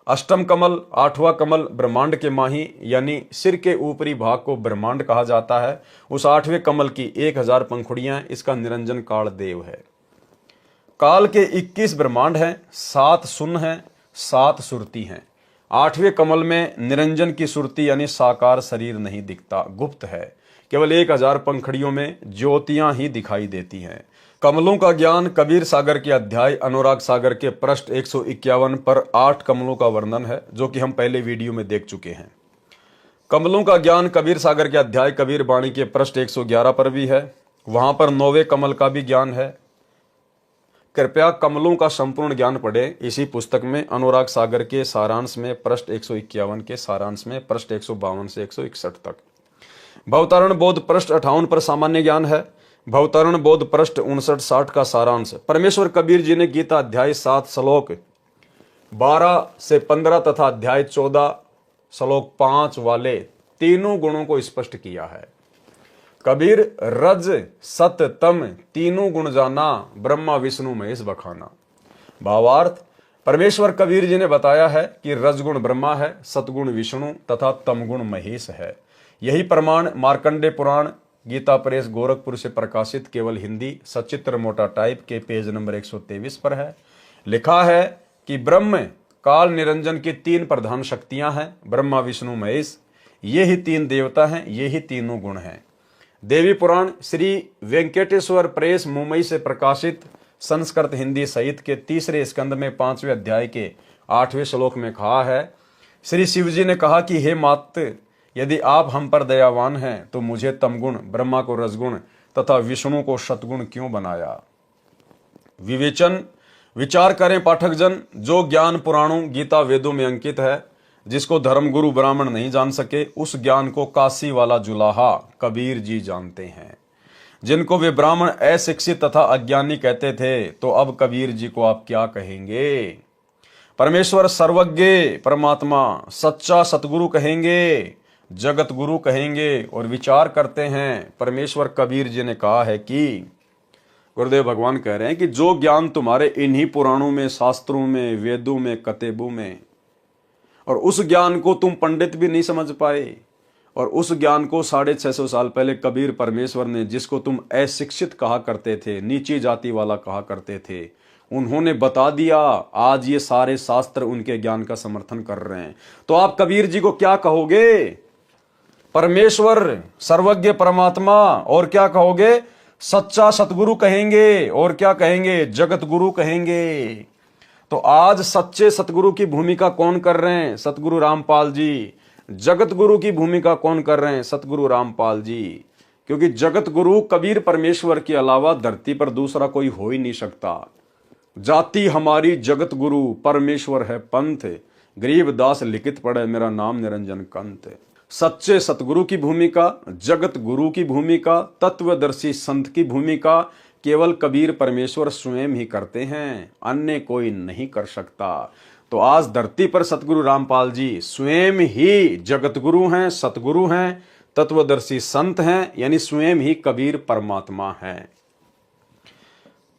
अष्टम कमल 8वां कमल ब्रह्मांड के माही यानी सिर के ऊपरी भाग को ब्रह्मांड कहा जाता है, उस 8वें कमल की 1000 पंखुड़ियां, इसका निरंजन काल देव है। काल के 21 ब्रह्मांड हैं, 7 सुन हैं, 7 सुरती हैं। 8वें कमल में निरंजन की सुरती यानी साकार शरीर नहीं दिखता, गुप्त है, केवल 1000 पंखड़ियों में ज्योतियां ही दिखाई देती हैं। कमलों का ज्ञान कबीर सागर के अध्याय अनुराग सागर के पृष्ठ 151 पर 8 कमलों का वर्णन है, जो कि हम पहले वीडियो में देख चुके हैं। कमलों का ज्ञान कबीर सागर के अध्याय कबीर वाणी के पृष्ठ 111 पर भी है, वहां पर 9वें कमल का भी ज्ञान है। कृपया कमलों का संपूर्ण ज्ञान पढ़ें इसी पुस्तक में, अनुराग सागर के सारांश में पृष्ठ 151 के सारांश में पृष्ठ 152 से 161 तक। भवतारण बोध पृष्ठ 58 पर सामान्य ज्ञान है। भवतारण बोध पृष्ठ 59-60 का सारांश। परमेश्वर कबीर जी ने गीता अध्याय 7 श्लोक 12 से 15 तथा अध्याय 14 श्लोक 5 वाले तीनों गुणों को स्पष्ट किया है। कबीर रज सत तम तीनों गुण जाना, ब्रह्मा विष्णु महेश बखाना। भावार्थ, परमेश्वर कबीर जी ने बताया है कि रजगुण ब्रह्मा है, सतगुण विष्णु तथा तमगुण महेश है। यही प्रमाण मार्कंडे पुराण गीता प्रेस गोरखपुर से प्रकाशित केवल हिंदी सचित्र मोटा टाइप के पेज नंबर 123 पर है। लिखा है कि ब्रह्म काल निरंजन की 3 प्रधान शक्तियां हैं, ब्रह्मा विष्णु महेश, ये ही 3 देवता हैं, ये ही तीनों गुण हैं। देवी पुराण श्री वेंकटेश्वर प्रेस मुंबई से प्रकाशित संस्कृत हिंदी सहित के 3रे स्कंद में 5वें अध्याय के 8वें श्लोक में कहा है, श्री शिवजी ने कहा कि हे मात, यदि आप हम पर दयावान हैं तो मुझे तमगुण, ब्रह्मा को रजगुण तथा विष्णु को सतगुण क्यों बनाया। विवेचन विचार करें पाठक जन, जो ज्ञान पुराणों गीता वेदों में अंकित है, जिसको धर्म गुरु ब्राह्मण नहीं जान सके, उस ज्ञान को काशी वाला जुलाहा कबीर जी जानते हैं। जिनको वे ब्राह्मण अशिक्षित तथा अज्ञानी कहते थे, तो अब कबीर जी को आप क्या कहेंगे। परमेश्वर सर्वज्ञ परमात्मा सच्चा सतगुरु कहेंगे, जगत गुरु कहेंगे और विचार करते हैं। परमेश्वर कबीर जी ने कहा है कि गुरुदेव भगवान कह रहे हैं कि जो ज्ञान तुम्हारे इन्हीं पुराणों में, शास्त्रों में, वेदों में, कतेबों में, और उस ज्ञान को तुम पंडित भी नहीं समझ पाए, और उस ज्ञान को 650 साल पहले कबीर परमेश्वर ने, जिसको तुम अशिक्षित कहा करते थे, नीची जाति वाला कहा करते थे, उन्होंने बता दिया। आज ये सारे शास्त्र उनके ज्ञान का समर्थन कर रहे हैं। तो आप कबीर जी को क्या कहोगे? परमेश्वर सर्वज्ञ परमात्मा, और क्या कहोगे? सच्चा सतगुरु कहेंगे, और क्या कहेंगे? जगत गुरु कहेंगे। तो आज सच्चे सतगुरु की भूमिका कौन कर रहे हैं? सतगुरु रामपाल जी। जगत गुरु की भूमिका कौन कर रहे हैं? सतगुरु रामपाल जी। क्योंकि जगत गुरु कबीर परमेश्वर के अलावा धरती पर दूसरा कोई हो ही नहीं सकता। जाति हमारी जगत गुरु, परमेश्वर है पंथ, गरीबदास लिखित पढ़े मेरा नाम निरंजन कंत। सच्चे सतगुरु की भूमिका, जगत गुरु की भूमिका, तत्वदर्शी संत की भूमिका केवल कबीर परमेश्वर स्वयं ही करते हैं, अन्य कोई नहीं कर सकता। तो आज धरती पर सतगुरु रामपाल जी स्वयं ही जगत गुरु हैं, सतगुरु हैं, तत्वदर्शी संत हैं, यानी स्वयं ही कबीर परमात्मा हैं।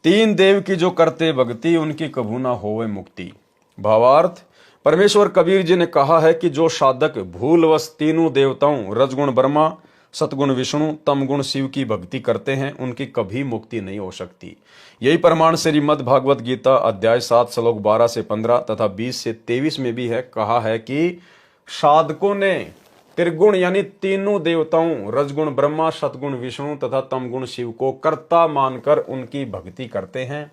तीन देव की जो करते भक्ति, उनकी कभू ना होवे मुक्ति। भावार्थ, परमेश्वर कबीर जी ने कहा है कि जो साधक भूलवश तीनों देवताओं रजगुण ब्रह्मा, सतगुण विष्णु, तमगुण शिव की भक्ति करते हैं, उनकी कभी मुक्ति नहीं हो सकती। यही प्रमाण श्रीमद् भागवत गीता अध्याय 7 श्लोक 12 से 15 तथा 20 से 23 में भी है। कहा है कि साधकों ने त्रिगुण यानी तीनों देवताओं रजगुण ब्रह्मा, सतगुण विष्णु तथा तमगुण शिव को कर्ता मानकर उनकी भक्ति करते हैं।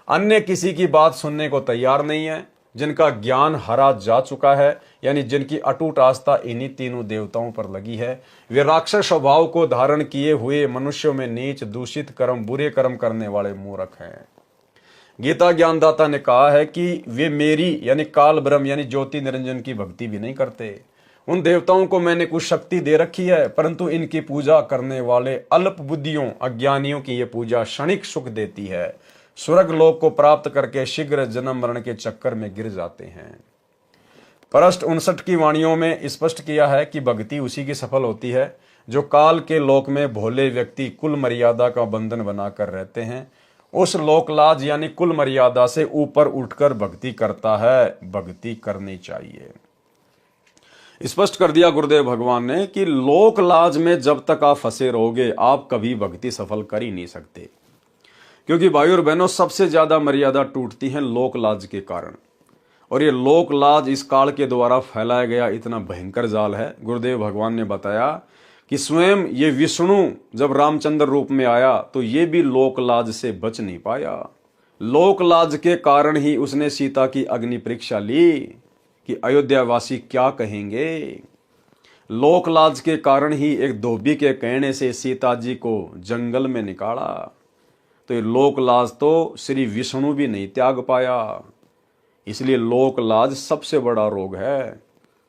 अन्य किसी की बात सुनने को तैयार नहीं है। जिनका ज्ञान हरा जा चुका है, यानी जिनकी अटूट आस्था इन्हीं तीनों देवताओं पर लगी है, वे राक्षस स्वभाव को धारण किए हुए मनुष्यों में नीच, दूषित कर्म, बुरे कर्म करने वाले मूर्ख हैं। गीता ज्ञानदाता ने कहा है कि वे मेरी यानी काल ब्रह्म यानी ज्योति निरंजन की भक्ति भी नहीं करते। उन देवताओं को मैंने कुछ शक्ति दे रखी है, परंतु इनकी पूजा करने वाले अल्प बुद्धियों, अज्ञानियों की ये पूजा क्षणिक सुख देती है। स्वर्ग लोक को प्राप्त करके शीघ्र जन्म मरण के चक्कर में गिर जाते हैं। पृष्ठ 59 की वाणियों में स्पष्ट किया है कि भक्ति उसी की सफल होती है जो काल के लोक में भोले व्यक्ति कुल मर्यादा का बंधन बनाकर रहते हैं। उस लोकलाज यानी कुल मर्यादा से ऊपर उठकर भक्ति करता है। भक्ति करनी चाहिए। स्पष्ट कर दिया गुरुदेव भगवान ने कि लोकलाज में जब तक आप फंसे रहोगे, आप कभी भक्ति सफल कर ही नहीं सकते। क्योंकि भाई और बहनों, सबसे ज्यादा मर्यादा टूटती है लोकलाज के कारण, और ये लोकलाज इस काल के द्वारा फैलाया गया इतना भयंकर जाल है। गुरुदेव भगवान ने बताया कि स्वयं ये विष्णु जब रामचंद्र रूप में आया तो ये भी लोकलाज से बच नहीं पाया। लोकलाज के कारण ही उसने सीता की अग्नि परीक्षा ली कि अयोध्यावासी क्या कहेंगे। लोकलाज के कारण ही एक धोबी के कहने से सीता जी को जंगल में निकाला। तो ये लोकलाज तो श्री विष्णु भी नहीं त्याग पाया। इसलिए लोकलाज सबसे बड़ा रोग है।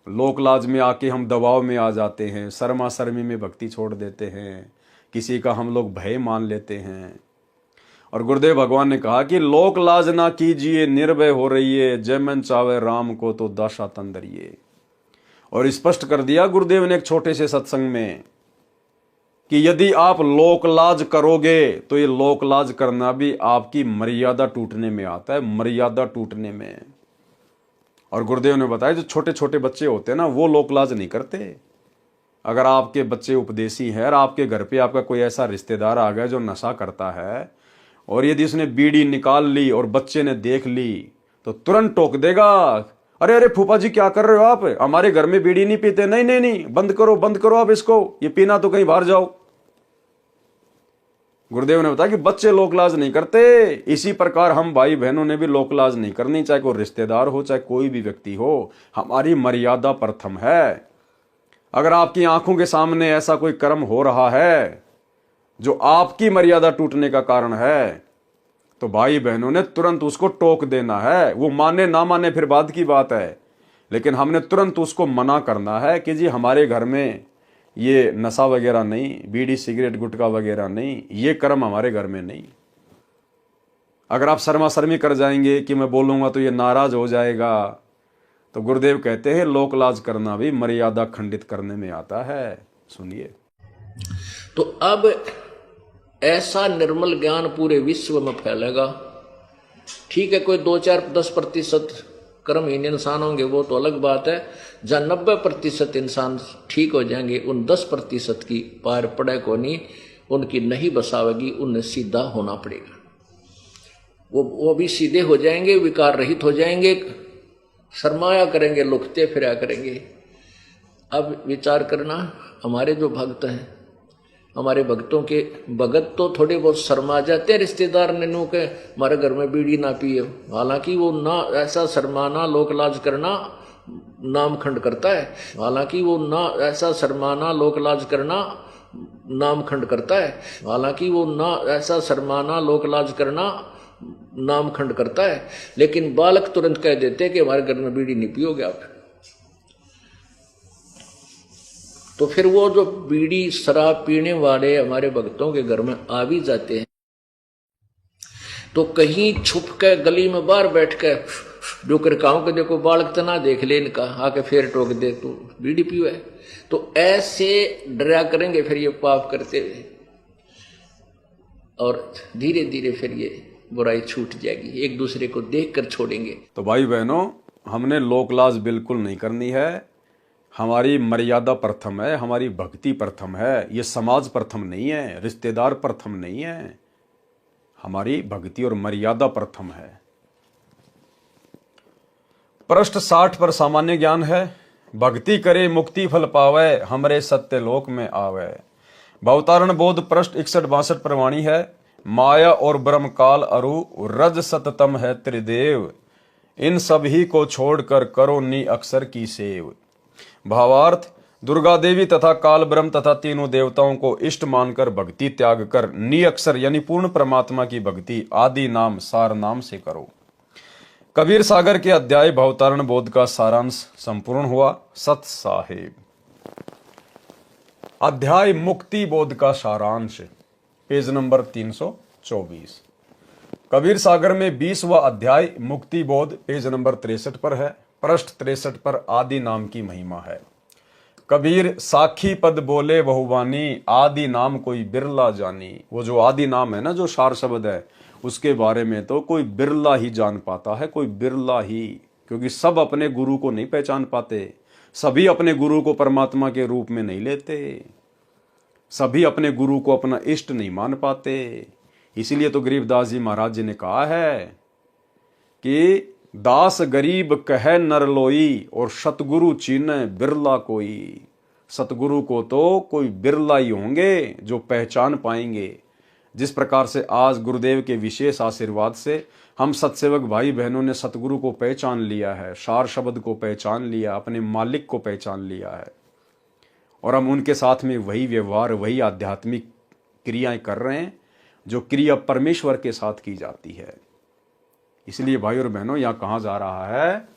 लोकलाज में आके हम दबाव में आ जाते हैं, शर्मा शर्मी में भक्ति छोड़ देते हैं, किसी का हम लोग भय मान लेते हैं। और गुरुदेव भगवान ने कहा कि लोकलाज ना कीजिए, निर्भय हो रहिए, जय मन चावे राम को तो दशा तंदरिए। और स्पष्ट कर दिया गुरुदेव ने एक छोटे से सत्संग में कि यदि आप लोकलाज करोगे तो ये लोकलाज करना भी आपकी मर्यादा टूटने में आता है, मर्यादा टूटने में। और गुरुदेव ने बताया जो छोटे छोटे बच्चे होते हैं ना, वो लोकलाज नहीं करते। अगर आपके बच्चे उपदेशी है और आपके घर पे आपका कोई ऐसा रिश्तेदार आ गया जो नशा करता है, और यदि उसने बीड़ी निकाल ली और बच्चे ने देख ली तो तुरंत टोक देगा, अरे अरे फूफा जी क्या कर रहे हो आप, हमारे घर में बीड़ी नहीं पीते। नहीं नहीं नहीं, बंद करो आप इसको, ये पीना तो कहीं बाहर जाओ। गुरुदेव ने बताया कि बच्चे लोकलाज नहीं करते। इसी प्रकार हम भाई बहनों ने भी लोकलाज नहीं करनी, चाहे कोई रिश्तेदार हो, चाहे कोई भी व्यक्ति हो। हमारी मर्यादा प्रथम है। अगर आपकी आंखों के सामने ऐसा कोई कर्म हो रहा है जो आपकी मर्यादा टूटने का कारण है, तो भाई बहनों ने तुरंत उसको टोक देना है। वो माने ना माने फिर बाद की बात है, लेकिन हमने तुरंत उसको मना करना है कि जी हमारे घर में ये नशा वगैरह नहीं, बीड़ी सिगरेट गुटखा वगैरह नहीं, ये कर्म हमारे घर में नहीं। अगर आप शर्मा शर्मी कर जाएंगे कि मैं बोलूंगा तो ये नाराज हो जाएगा, तो गुरुदेव कहते हैं लोकलाज करना भी मर्यादा खंडित करने में आता है। सुनिए, तो अब ऐसा निर्मल ज्ञान पूरे विश्व में फैलेगा। ठीक है, कोई 2-4-10% कर्महीन इंसान होंगे, वो तो अलग बात है। जहाँ 90% इंसान ठीक हो जाएंगे, उन 10% की पार पड़े को नहीं, उनकी नहीं बसावेगी, उन्हें सीधा होना पड़ेगा। वो भी सीधे हो जाएंगे, विकार रहित हो जाएंगे, शर्माया करेंगे, लुकते फिरा करेंगे। अब विचार करना, हमारे जो भक्त हैं, हमारे भक्तों के भगत तो थोड़े बहुत शर्मा जाते हैं रिश्तेदार ने नू के हमारे घर में बीड़ी ना पिए। हालांकि वो ना ऐसा शर्माना लोकलाज करना नामखंड करता है, हालांकि वो ना ऐसा शर्माना लोकलाज करना नामखंड करता है। हालांकि वो ना ऐसा शर्माना लोकलाज करना नामखंड करता है, लेकिन बालक तुरंत कह देते हैं कि हमारे घर में बीड़ी नहीं पियोगे आप। तो फिर वो जो बीड़ी शराब पीने वाले हमारे भक्तों के घर में आ भी जाते हैं, तो कहीं छुप के गली में बाहर बैठ के जो कर कहूं कि देखो बालक तना देख ले इनका, आके फिर टोक दे तू बीड़ी पियो है। तो ऐसे डरा करेंगे फिर ये पाप करते हुए, और धीरे धीरे फिर ये बुराई छूट जाएगी, एक दूसरे को देख कर छोड़ेंगे। तो भाई बहनों, हमने लोकलाज बिल्कुल नहीं करनी है। हमारी मर्यादा प्रथम है, हमारी भक्ति प्रथम है। ये समाज प्रथम नहीं है, रिश्तेदार प्रथम नहीं है, हमारी भक्ति और मर्यादा प्रथम है। पृष्ठ 60 पर सामान्य ज्ञान है। भक्ति करे मुक्ति फल पावे, हमरे सत्य लोक में आवे। भवतारण बोध पृष्ठ 61-62 पर वाणी है। माया और ब्रह्म काल अरु रज सततम है त्रिदेव, इन सभी को छोड़कर करो नि अक्षर की सेव। भावार्थ, दुर्गा देवी तथा काल ब्रह्म तथा तीनों देवताओं को इष्ट मानकर भक्ति त्याग कर नि अक्षर यानी पूर्ण परमात्मा की भक्ति आदि नाम सार नाम से करो। कबीर सागर के अध्याय भवतारण बोध का सारांश संपूर्ण हुआ। सत साहेब। अध्याय मुक्ति बोध का सारांश, पेज नंबर 324। कबीर सागर में 20वां अध्याय मुक्ति बोध पेज नंबर 63 पर है। पृष्ठ 63 पर आदि नाम की महिमा है। कबीर साखी पद बोले बहुवानी, आदि नाम कोई बिरला जानी। वो जो आदि नाम है ना, जो सार शब्द है, उसके बारे में तो कोई बिरला ही जान पाता है, कोई बिरला ही। क्योंकि सब अपने गुरु को नहीं पहचान पाते, सभी अपने गुरु को परमात्मा के रूप में नहीं लेते, सभी अपने गुरु को अपना इष्ट नहीं मान पाते। इसीलिए तो गरीबदास जी महाराज जी ने कहा है कि दास गरीब कहे नर लोई, और सतगुरु चीने बिरला कोई। सतगुरु को तो कोई बिरला ही होंगे जो पहचान पाएंगे। जिस प्रकार से आज गुरुदेव के विशेष आशीर्वाद से हम सत्सेवक भाई बहनों ने सतगुरु को पहचान लिया है, सार शब्द को पहचान लिया, अपने मालिक को पहचान लिया है, और हम उनके साथ में वही व्यवहार, वही आध्यात्मिक क्रियाएं कर रहे हैं जो क्रिया परमेश्वर के साथ की जाती है। इसलिए भाई और बहनों, यहां कहा जा रहा है,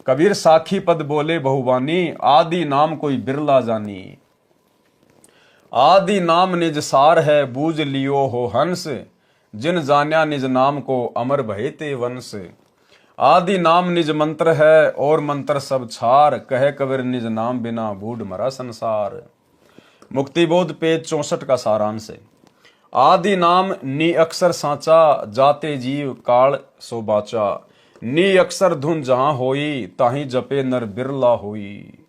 कबीर साखी पद बोले बहुवानी, आदि नाम कोई बिरला जानी। आदि नाम निज सार है, बूझ लियो हो हंस, जिन जान्या निज नाम को अमर भये ते वंश। आदि नाम निज मंत्र है, और मंत्र सब छार, कहे कबीर निज नाम बिना बूढ़ मरा संसार। मुक्तिबोध पेज 64 का सारांश है। आदि नाम नि अक्षर सांचा, जाते जीव काल सो बाचा। नि अक्षर धुन जहां होई, ताही जपे नर बिरला होई।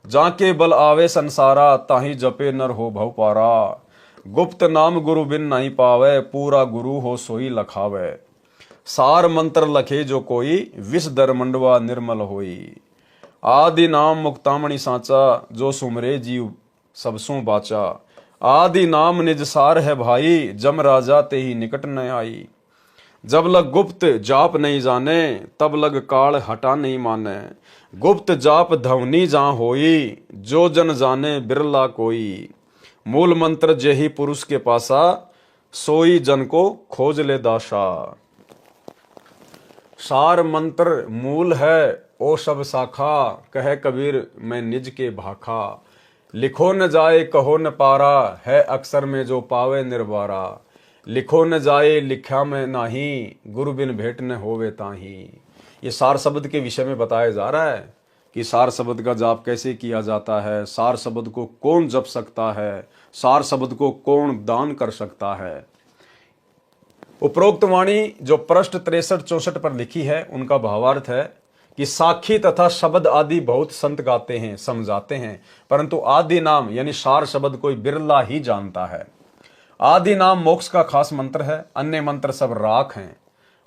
जाके बल आवे संसारा, ताही जपे नर हो भव पारा। गुप्त नाम गुरु बिन नहीं पावे, पूरा गुरु हो सोई लखावे। सार मंत्र लखे जो कोई, विष दर मंडवा निर्मल होई। आदि नाम मुक्तामणि सांचा, जो सुमरे जीव सबसों बाचा। आदि नाम निज सार है भाई, जम राजा ते ही निकट न आई। जब लग गुप्त जाप नहीं जाने, तब लग काल हटा नहीं माने। गुप्त जाप धवनी जहां होई, जो जन जाने बिरला कोई। मूल मंत्र जेहि पुरुष के पासा, सोई जन को खोज ले दाशा। सार मंत्र मूल है, ओ सब शाखा, कहे कबीर मैं निज के भाखा। लिखो न जाए कहो न पारा, है अक्षर में जो पावे निर्वारा। लिखो न जाए लिखा में नाही, गुरु बिन भेंट न होवे ताही। ये सार शब्द के विषय में बताया जा रहा है कि सार शब्द का जाप कैसे किया जाता है, सार शब्द को कौन जप सकता है, सार शब्द को कौन दान कर सकता है। उपरोक्त वाणी जो पृष्ठ 63-64 पर लिखी है, उनका भावार्थ है कि साखी तथा शब्द आदि बहुत संत गाते हैं, समझाते हैं, परंतु आदि नाम यानी सार शब्द कोई बिरला ही जानता है। आदि नाम मोक्ष का खास मंत्र है, अन्य मंत्र सब राख हैं,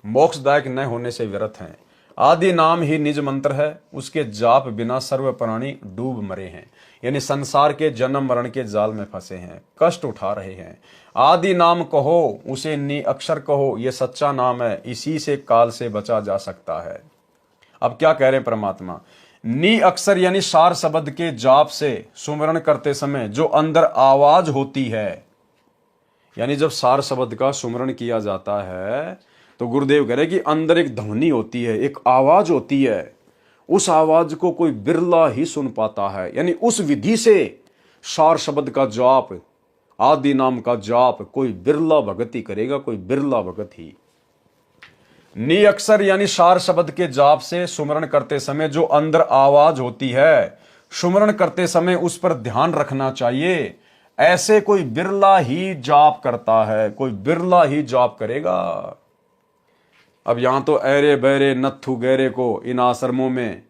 मोक्षदायक न होने से व्यर्थ हैं। आदि नाम ही निज मंत्र है, उसके जाप बिना सर्व प्राणी डूब मरे हैं, यानी संसार के जन्म मरण के जाल में फंसे हैं, कष्ट उठा रहे हैं। आदि नाम कहो, उसे नि अक्षर कहो, यह सच्चा नाम है, इसी से काल से बचा जा सकता है। अब क्या कह रहे हैं परमात्मा, नी अक्षर यानी सार शब्द के जाप से सुमरण करते समय जो अंदर आवाज होती है, यानी जब सार शब्द का सुमरण किया जाता है तो गुरुदेव कह रहे कि अंदर एक ध्वनि होती है, एक आवाज होती है। उस आवाज को कोई बिरला ही सुन पाता है। यानी उस विधि से सार शब्द का जाप, आदि नाम का जाप कोई बिरला भगत ही करेगा, कोई बिरला भगत ही। नी अक्षर यानी सार शब्द के जाप से सुमरण करते समय जो अंदर आवाज होती है, सुमरण करते समय उस पर ध्यान रखना चाहिए। ऐसे कोई बिरला ही जाप करता है, कोई बिरला ही जाप करेगा। अब यहां तो ऐरे बैरे नत्थु गहरे को इन आश्रमों में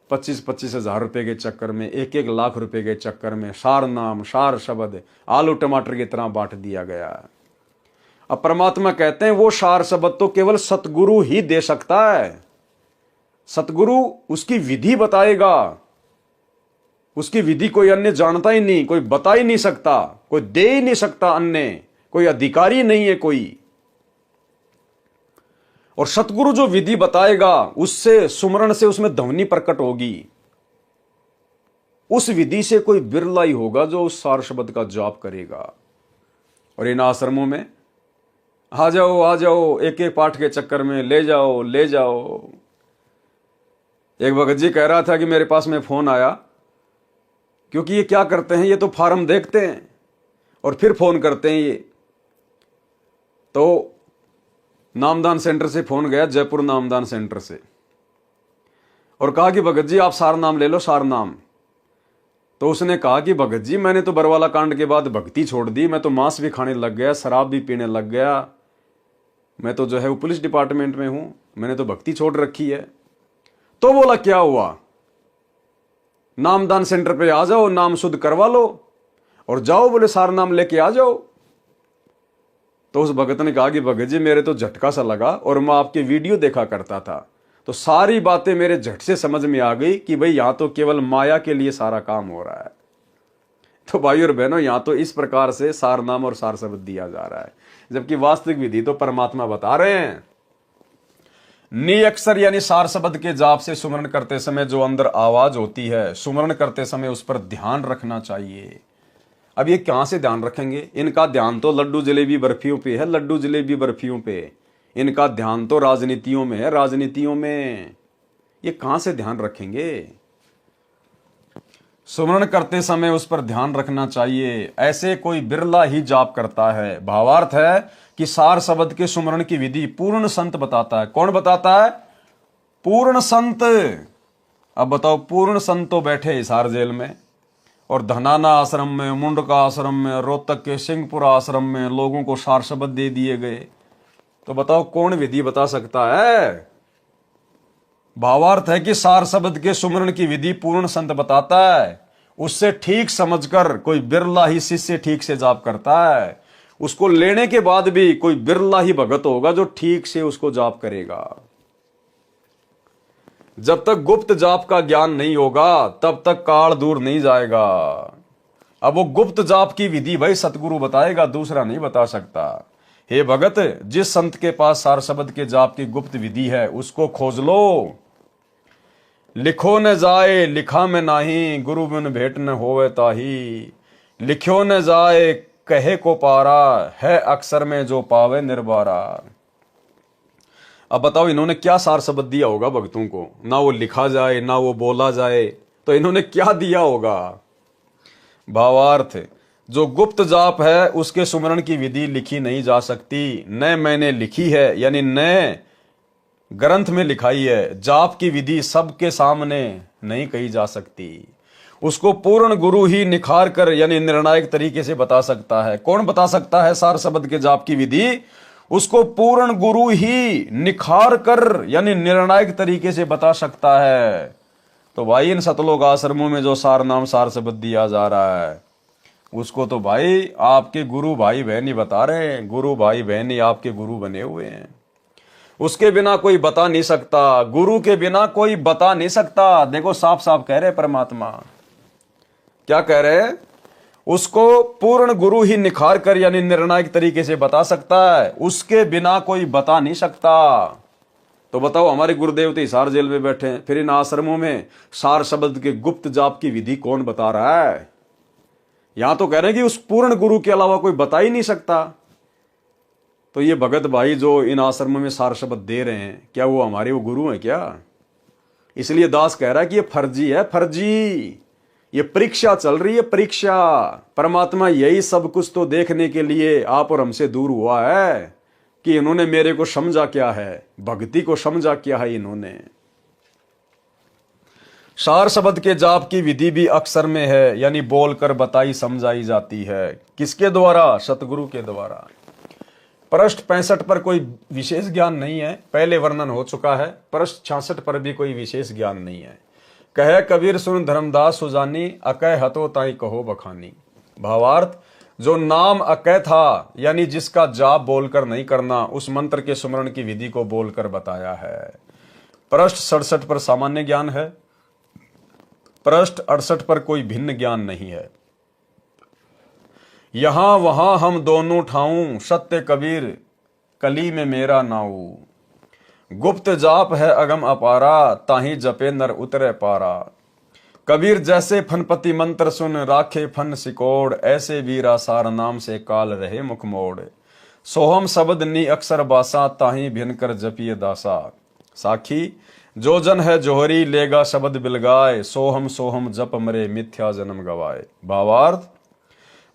25-25 हजार रुपए के चक्कर में, 1-1 लाख रुपए के चक्कर में सार नाम, सार शब्द आलू टमाटर की तरह बांट दिया गया। अब परमात्मा कहते हैं वो सार शब्द तो केवल सतगुरु ही दे सकता है। सतगुरु उसकी विधि बताएगा, उसकी विधि कोई अन्य जानता ही नहीं, कोई बता ही नहीं सकता, कोई दे ही नहीं सकता, अन्य कोई अधिकारी नहीं है कोई। और सतगुरु जो विधि बताएगा उससे सुमरण से उसमें ध्वनि प्रकट होगी। उस विधि से कोई बिरला ही होगा जो उस सार शब्द का जाप करेगा। और इन आश्रमों में आ जाओ, एक एक पाठ के चक्कर में ले जाओ। एक भगत जी कह रहा था कि मेरे पास में फोन आया, क्योंकि ये क्या करते हैं, ये तो फार्म देखते हैं और फिर फोन करते हैं। ये तो नामदान सेंटर से फोन गया, जयपुर नामदान सेंटर से, और कहा कि भगत जी आप सार नाम ले लो, सार नाम। तो उसने कहा कि भगत जी मैंने तो बरवाला कांड के बाद भक्ति छोड़ दी, मैं तो मांस भी खाने लग गया, शराब भी पीने लग गया, मैं तो जो है वो पुलिस डिपार्टमेंट में हूं, मैंने तो भक्ति छोड़ रखी है। तो बोला क्या हुआ, नामदान सेंटर पे आ जाओ, नाम शुद्ध करवा लो और जाओ, बोले सार नाम लेके आ जाओ। तो उस भगत ने कहा कि भगत जी मेरे तो झटका सा लगा, और मैं आपके वीडियो देखा करता था तो सारी बातें मेरे झट से समझ में आ गई कि भाई यहां तो केवल माया के लिए सारा काम हो रहा है। तो भाई और बहनों, यहां तो इस प्रकार से सार नाम और सार शब्द दिया जा रहा है, जबकि वास्तविक विधि तो परमात्मा बता रहे हैं। नी अक्षर यानी सार शब्द के जाप से सुमरण करते समय जो अंदर आवाज होती है, सुमरण करते समय उस पर ध्यान रखना चाहिए। अब ये कहां से ध्यान रखेंगे? इनका ध्यान तो लड्डू जलेबी बर्फियों पे है, लड्डू जलेबी बर्फियों पे। इनका ध्यान तो राजनीतियों में है, राजनीतियों में। ये कहां से ध्यान रखेंगे? सुमरण करते समय उस पर ध्यान रखना चाहिए। ऐसे कोई बिरला ही जाप करता है। भावार्थ है कि सार शब्द के सुमरण की विधि पूर्ण संत बताता है। कौन बताता है? पूर्ण संत। अब बताओ, पूर्ण संत तो बैठे हिसार जेल में, और धनाना आश्रम में, मुंडका आश्रम में, रोहतक के सिंहपुरा आश्रम में लोगों को सार शब्द दे दिए गए। तो बताओ कौन विधि बता सकता है? भावार्थ है कि सार शब्द के सुमरण की विधि पूर्ण संत बताता है। उससे ठीक समझकर कोई बिरला ही शिष्य ठीक से जाप करता है। उसको लेने के बाद भी कोई बिरला ही भगत होगा जो ठीक से उसको जाप करेगा। जब तक गुप्त जाप का ज्ञान नहीं होगा तब तक काल दूर नहीं जाएगा। अब वो गुप्त जाप की विधि भाई सतगुरु बताएगा, दूसरा नहीं बता सकता। हे भगत, जिस संत के पास सार शब्द के जाप की गुप्त विधि है उसको खोज लो। लिखो न जाए लिखा में नाही, गुरु बिन भेंट न होवे ताही। लिखो न जाए कहे को पारा, है अक्षर में जो पावे निर्बारा। अब बताओ इन्होंने क्या सार शब्द दिया होगा भक्तों को? ना वो लिखा जाए ना वो बोला जाए, तो इन्होंने क्या दिया होगा? भावार्थ, जो गुप्त जाप है उसके सुमरण की विधि लिखी नहीं जा सकती। न मैंने लिखी है, यानी न ग्रंथ में लिखाई है। जाप की विधि सबके सामने नहीं कही जा सकती। उसको पूर्ण गुरु ही निखार कर यानी निर्णायक तरीके से बता सकता है। कौन बता सकता है सार शब्द के जाप की विधि? उसको पूर्ण गुरु ही निखार कर यानी निर्णायक तरीके से बता सकता है। तो भाई इन सतलोक आश्रमों में जो सार नाम सार शब्द दिया जा रहा है उसको तो भाई आपके गुरु भाई बहन ही बता रहे हैं। गुरु भाई बहन ही आपके गुरु बने हुए हैं। उसके बिना कोई बता नहीं सकता, गुरु के बिना कोई बता नहीं सकता। देखो साफ साफ कह रहे परमात्मा, क्या कह रहे हैं? उसको पूर्ण गुरु ही निखार कर यानी निर्णायक तरीके से बता सकता है, उसके बिना कोई बता नहीं सकता। तो बताओ, हमारे गुरुदेव तो हिसार जेल में बैठे हैं, फिर इन आश्रमों में सार शब्द के गुप्त जाप की विधि कौन बता रहा है? यहां तो कह रहे हैं कि उस पूर्ण गुरु के अलावा कोई बता ही नहीं सकता। तो ये भगत भाई जो इन आश्रमों में सार शब्द दे रहे हैं, क्या वो हमारे वो गुरु हैं क्या? इसलिए दास कह रहा है कि ये फर्जी है, फर्जी। ये परीक्षा चल रही है, परीक्षा। परमात्मा यही सब कुछ तो देखने के लिए आप और हमसे दूर हुआ है कि इन्होंने मेरे को समझा क्या है, भक्ति को समझा क्या है इन्होंने। सार शब्द के जाप की विधि भी अक्षर में है, यानी बोलकर बताई समझाई जाती है। किसके द्वारा? सतगुरु के द्वारा। पृष्ठ 65 पर कोई विशेष ज्ञान नहीं है, पहले वर्णन हो चुका है। पृष्ठ 66 पर भी कोई विशेष ज्ञान नहीं है। कहे कबीर सुन धर्मदास सुजानी, अकह हतो ताई कहो बखानी। भावार्थ, जो नाम अकह था, यानी जिसका जाप बोलकर नहीं करना, उस मंत्र के सुमरण की विधि को बोलकर बताया है। पृष्ठ 67 पर सामान्य ज्ञान है, पृष्ठ 68 पर कोई भिन्न ज्ञान नहीं है। यहां वहां हम दोनों ठाऊं, सत्य कबीर कली में मेरा नाऊ। गुप्त जाप है अगम अपारा, ताही जपे नर उतरे पारा। कबीर जैसे फनपति मंत्र सुन, राखे फन सिकोड़। ऐसे वीरा सार नाम से काल रहे मुख मोड़। सोहम शब्द नी अक्षर बासा, ताही भिन कर जपिए दासा। साखी, जो जन है जोहरी, लेगा शब्द बिलगाए। सोहम सोहम जप मरे, मिथ्या जन्म गवाए। भावार्थ,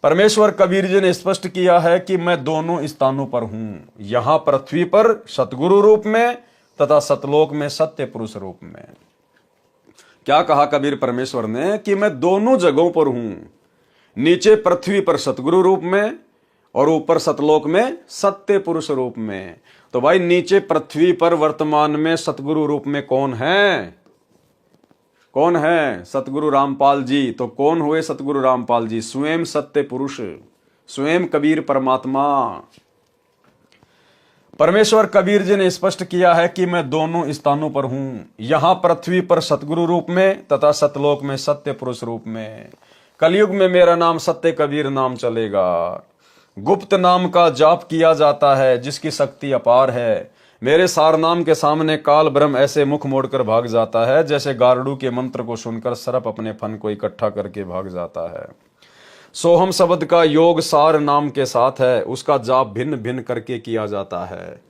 परमेश्वर कबीर जी ने स्पष्ट किया है कि मैं दोनों स्थानों पर हूं, यहां पृथ्वी पर सतगुरु रूप में तथा सतलोक में सत्य पुरुष रूप में। क्या कहा कबीर परमेश्वर ने? कि मैं दोनों जगहों पर हूं, नीचे पृथ्वी पर सतगुरु रूप में और ऊपर सतलोक में सत्य पुरुष रूप में। तो भाई, नीचे पृथ्वी पर वर्तमान में सतगुरु रूप में कौन है? कौन है? सतगुरु रामपाल जी। तो कौन हुए सतगुरु रामपाल जी? स्वयं सत्य पुरुष, स्वयं कबीर परमात्मा। परमेश्वर कबीर जी ने स्पष्ट किया है कि मैं दोनों स्थानों पर हूं, यहां पृथ्वी पर सतगुरु रूप में तथा सतलोक में सत्य पुरुष रूप में। कलयुग में मेरा नाम सत्य कबीर नाम चलेगा। गुप्त नाम का जाप किया जाता है, जिसकी शक्ति अपार है। मेरे सार नाम के सामने काल ब्रह्म ऐसे मुख मोड़कर भाग जाता है, जैसे गारुड़ के मंत्र को सुनकर सर्प अपने फन को इकट्ठा करके भाग जाता है। सोहम शब्द का योग सार नाम के साथ है, उसका जाप भिन्न भिन्न करके किया जाता है।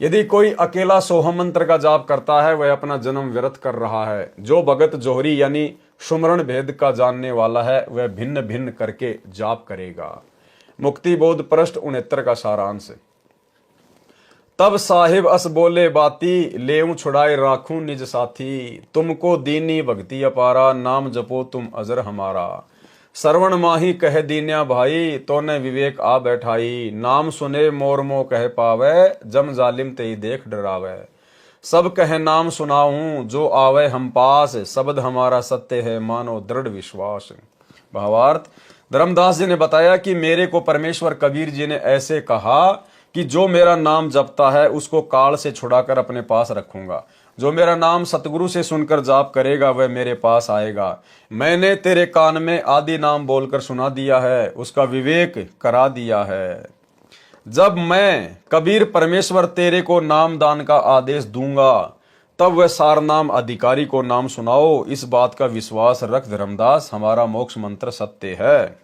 यदि कोई अकेला सोहम मंत्र का जाप करता है, वह अपना जन्म व्यर्थ कर रहा है। जो भगत जोहरी यानी सुमरण भेद का जानने वाला है, वह भिन्न भिन्न करके जाप करेगा। मुक्ति बोध पृष्ठ 69 का सारांश। तब साहिब अस बोले बाती, लेऊं छुड़ाए राखूं निज साथी। तुमको दीनी भक्ति अपारा, नाम जपो तुम अजर हमारा। श्रवण माही कह दीन्या भाई, तो ने विवेक आ बैठाई। नाम सुने मोर मोह कह पावे, जम जालिम तेई देख डरावे। सब कहे नाम सुनाऊं, जो आवे हम पास। शब्द हमारा सत्य है, मानो दृढ़ विश्वास। भावार्थ, धर्मदास जी ने बताया कि मेरे को परमेश्वर कबीर जी ने ऐसे कहा कि जो मेरा नाम जपता है, उसको काल से छुड़ाकर अपने पास रखूंगा। जो मेरा नाम सतगुरु से सुनकर जाप करेगा, वह मेरे पास आएगा। मैंने तेरे कान में आदि नाम बोलकर सुना दिया है, उसका विवेक करा दिया है। जब मैं कबीर परमेश्वर तेरे को नाम दान का आदेश दूंगा, तब वह सार नाम अधिकारी को नाम सुनाओ। इस बात का विश्वास रख धर्मदास, हमारा मोक्ष मंत्र सत्य है।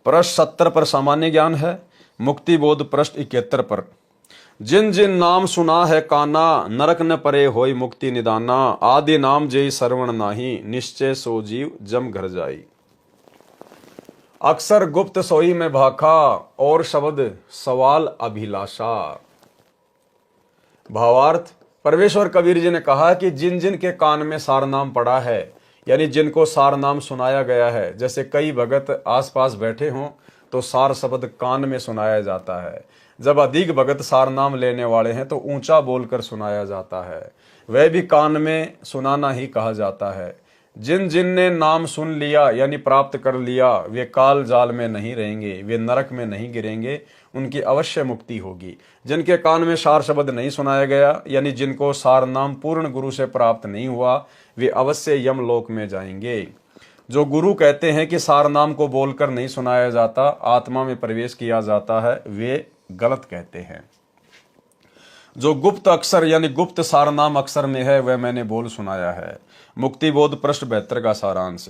पृष्ठ 70 पर सामान्य ज्ञान है। मुक्ति बोध पृष्ठ 71 पर। जिन जिन नाम सुना है काना, नरक न परे होई मुक्ति निदाना। आदि नाम जय श्रवण नाही, निश्चय सो जीव जम घर जाई। अक्सर गुप्त सोई में भाखा, और शब्द सवाल अभिलाषा। भावार्थ, परमेश्वर कबीर जी ने कहा कि जिन जिन के कान में सार नाम पड़ा है, यानी जिनको सार नाम सुनाया गया है, जैसे कई भगत आसपास बैठे हों तो सार शब्द कान में सुनाया जाता है। जब अधिक भगत सार नाम लेने वाले हैं तो ऊंचा बोलकर सुनाया जाता है, वह भी कान में सुनाना ही कहा जाता है। जिन जिन ने नाम सुन लिया यानी प्राप्त कर लिया, वे काल जाल में नहीं रहेंगे, वे नरक में नहीं गिरेंगे, उनकी अवश्य मुक्ति होगी। जिनके कान में सार शब्द नहीं सुनाया गया, यानी जिनको सार नाम पूर्ण गुरु से प्राप्त नहीं हुआ, वे अवश्य यमलोक में जाएंगे। जो गुरु कहते हैं कि सार नाम को बोलकर नहीं सुनाया जाता, आत्मा में प्रवेश किया जाता है, वे गलत कहते हैं। जो गुप्त अक्षर यानी गुप्त सारनाम अक्षर में है वह मैंने बोल सुनाया है। मुक्ति बोध पृष्ठ 72 का सारांश।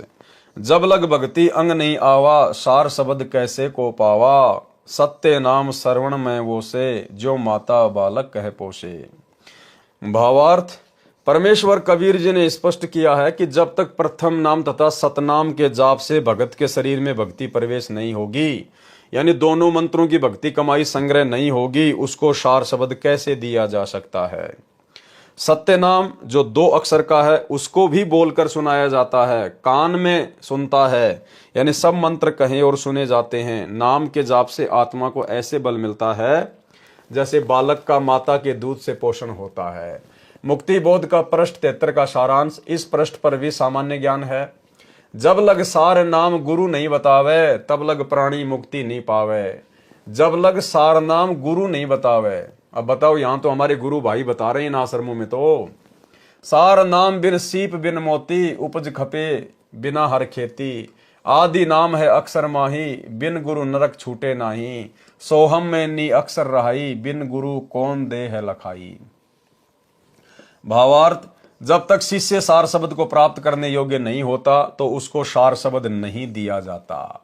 जब लग भगति अंग नहीं आवा, सार शब्द कैसे को पावा, सत्य नाम श्रवण में वो से, जो माता बालक कह पोषे। भावार्थ, परमेश्वर कबीर जी ने स्पष्ट किया है कि जब तक प्रथम नाम तथा सतनाम के जाप से भगत के शरीर में भक्ति प्रवेश नहीं होगी, यानी दोनों मंत्रों की भक्ति कमाई संग्रह नहीं होगी, उसको सार शब्द कैसे दिया जा सकता है। सत्य नाम जो 2 अक्षर का है उसको भी बोलकर सुनाया जाता है, कान में सुनता है, यानी सब मंत्र कहे और सुने जाते हैं। नाम के जाप से आत्मा को ऐसे बल मिलता है जैसे बालक का माता के दूध से पोषण होता है। मुक्ति बोध का पृष्ठ 73 का सारांश। इस पृष्ठ पर भी सामान्य ज्ञान है। जब लग सार नाम गुरु नहीं बतावे, तब लग प्राणी मुक्ति नहीं पावे। जब लग सार नाम गुरु नहीं बतावे, अब बताओ, यहां तो हमारे गुरु भाई बता रहे हैं इन आश्रमों में, तो सार नाम बिन सीप बिन मोती, उपज खपे बिना हर खेती। आदि नाम है अक्षर माही, बिन गुरु नरक छूटे नाही। सोहम में नी अक्षर रहाई, बिन गुरु कौन दे है लखाई। भावार्थ, जब तक शिष्य सार शब्द को प्राप्त करने योग्य नहीं होता तो उसको सार शब्द नहीं दिया जाता।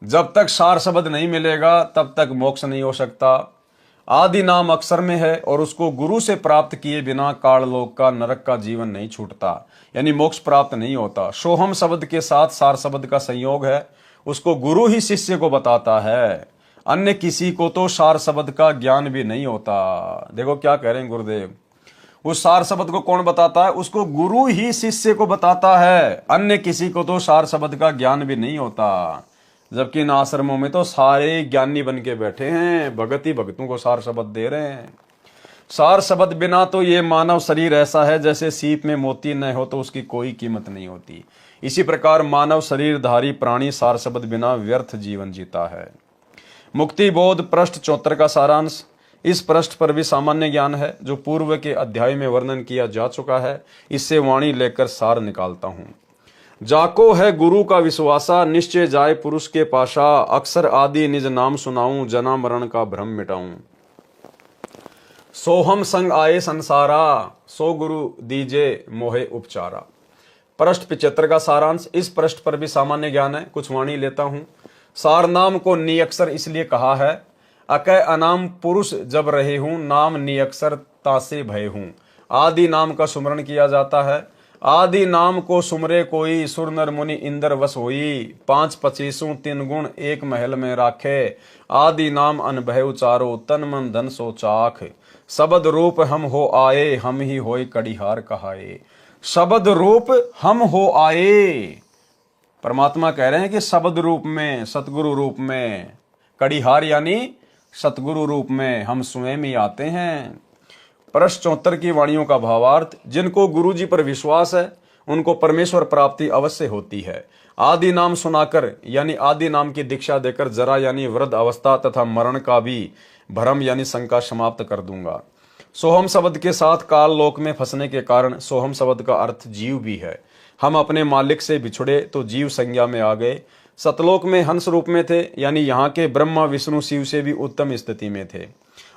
जब तक सार शब्द नहीं मिलेगा तब तक मोक्ष नहीं हो सकता। आदि नाम अक्षर में है और उसको गुरु से प्राप्त किए बिना काललोक का नरक का जीवन नहीं छूटता, यानी मोक्ष प्राप्त नहीं होता। सोहम शब्द के साथ सार शब्द का संयोग है, उसको गुरु ही शिष्य को बताता है, अन्य किसी को तो सार शब्द का ज्ञान भी नहीं होता। देखो क्या कह रहे हैं गुरुदेव, उस सार शब्द को कौन बताता है, उसको गुरु ही शिष्य को बताता है, अन्य किसी को तो सार शब्द का ज्ञान भी नहीं होता। जबकि इन आश्रमों में तो सारे ज्ञानी बन के बैठे हैं, भगत ही भगतों को सार शब्द दे रहे हैं। सार शब्द बिना तो ये मानव शरीर ऐसा है जैसे सीप में मोती न हो तो उसकी कोई कीमत नहीं होती। इसी प्रकार मानव शरीरधारी प्राणी सार शब्द बिना व्यर्थ जीवन जीता है। मुक्ति बोध पृष्ठ 74 का सारांश। इस पृष्ठ पर भी सामान्य ज्ञान है जो पूर्व के अध्याय में वर्णन किया जा चुका है। इससे वाणी लेकर सार निकालता हूं। जाको है गुरु का विश्वासा, निश्चय जाए पुरुष के पाशा। अक्षर आदि निज नाम सुनाऊं, जना मरण का भ्रम मिटाऊं। सोहम संग आए संसारा, सो गुरु दीजे मोहे उपचारा। पृष्ठ 75 का सारांश। इस पृष्ठ पर भी सामान्य ज्ञान है, कुछ वाणी लेता हूं। सार नाम को नियक्षर इसलिए कहा है, अकय अनाम पुरुष जब रहे हूं, नाम नियक्षर तासे भय हूं। आदि नाम का सुमरण किया जाता है। आदि नाम को सुमरे कोई, सुर नर मुनि इंद्र वस होई। 5 25 3 गुण एक महल में राखे। आदि नाम अनभय उचारो, तन मन धन सो चाख। शब्द रूप हम हो आए, हम ही होय कड़िहार कहाए। शब्द रूप हम हो आए, परमात्मा कह रहे हैं कि शब्द रूप में, सतगुरु रूप में, कड़िहार यानी सतगुरु रूप में हम स्वयं ही आते हैं। पृष्ठ 74 की वाणियों का भावार्थ। जिनको गुरु जी पर विश्वास है उनको परमेश्वर प्राप्ति अवश्य होती है। आदि नाम सुनाकर यानी आदि नाम की दीक्षा देकर जरा यानी वृद्ध अवस्था तथा मरण का भी भ्रम यानी शंका समाप्त कर दूंगा। सोहम शब्द के साथ काल लोक में फंसने के कारण सोहम शब्द का अर्थ जीव भी है। हम अपने मालिक से बिछुड़े तो जीव संज्ञा में आ गए। सतलोक में हंस रूप में थे, यानी यहाँ के ब्रह्मा विष्णु शिव से भी उत्तम स्थिति में थे।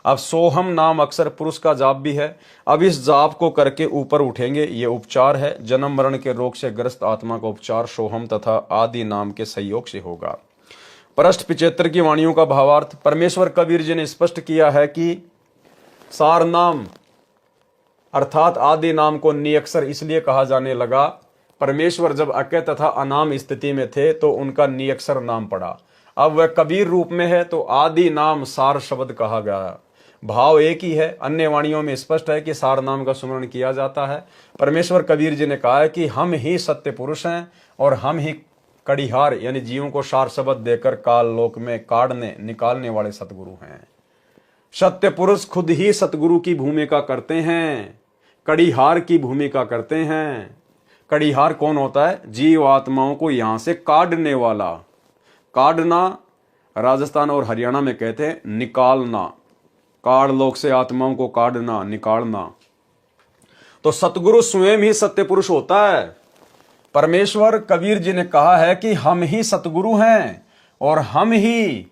अब सोहम नाम अक्षर पुरुष का जाप भी है। अब इस जाप को करके ऊपर उठेंगे, ये उपचार है। जन्म मरण के रोग से ग्रस्त आत्मा का उपचार सोहम तथा आदि नाम के सहयोग से होगा। पृष्ठ 75 की वाणियों का भावार्थ। परमेश्वर कबीर जी ने स्पष्ट किया है कि सार नाम अर्थात आदि नाम को नियक्षर इसलिए कहा जाने लगा, परमेश्वर जब अकय तथा अनाम स्थिति में थे तो उनका नियक्षर नाम पड़ा। अब वह कबीर रूप में है तो आदि नाम सार शब्द कहा गया। भाव एक ही है। अन्य वाणियों में स्पष्ट है कि सार नाम का सुमरण किया जाता है। परमेश्वर कबीर जी ने कहा है कि हम ही सत्य पुरुष हैं और हम ही कड़िहार यानी जीवों को सार शब्द देकर काल लोक में काढ़ने निकालने वाले सतगुरु हैं। सत्य पुरुष खुद ही सतगुरु की भूमिका करते हैं, कड़िहार की भूमिका करते हैं। कड़िहार कौन होता है? जीव आत्माओं को यहां से काढ़ने वाला। काढ़ना राजस्थान और हरियाणा में कहते हैं निकालना। काढ़ लोक से आत्माओं को काढ़ना, निकालना। तो सतगुरु स्वयं ही सत्य पुरुष होता है। परमेश्वर कबीर जी ने कहा है कि हम ही सतगुरु हैं और हम ही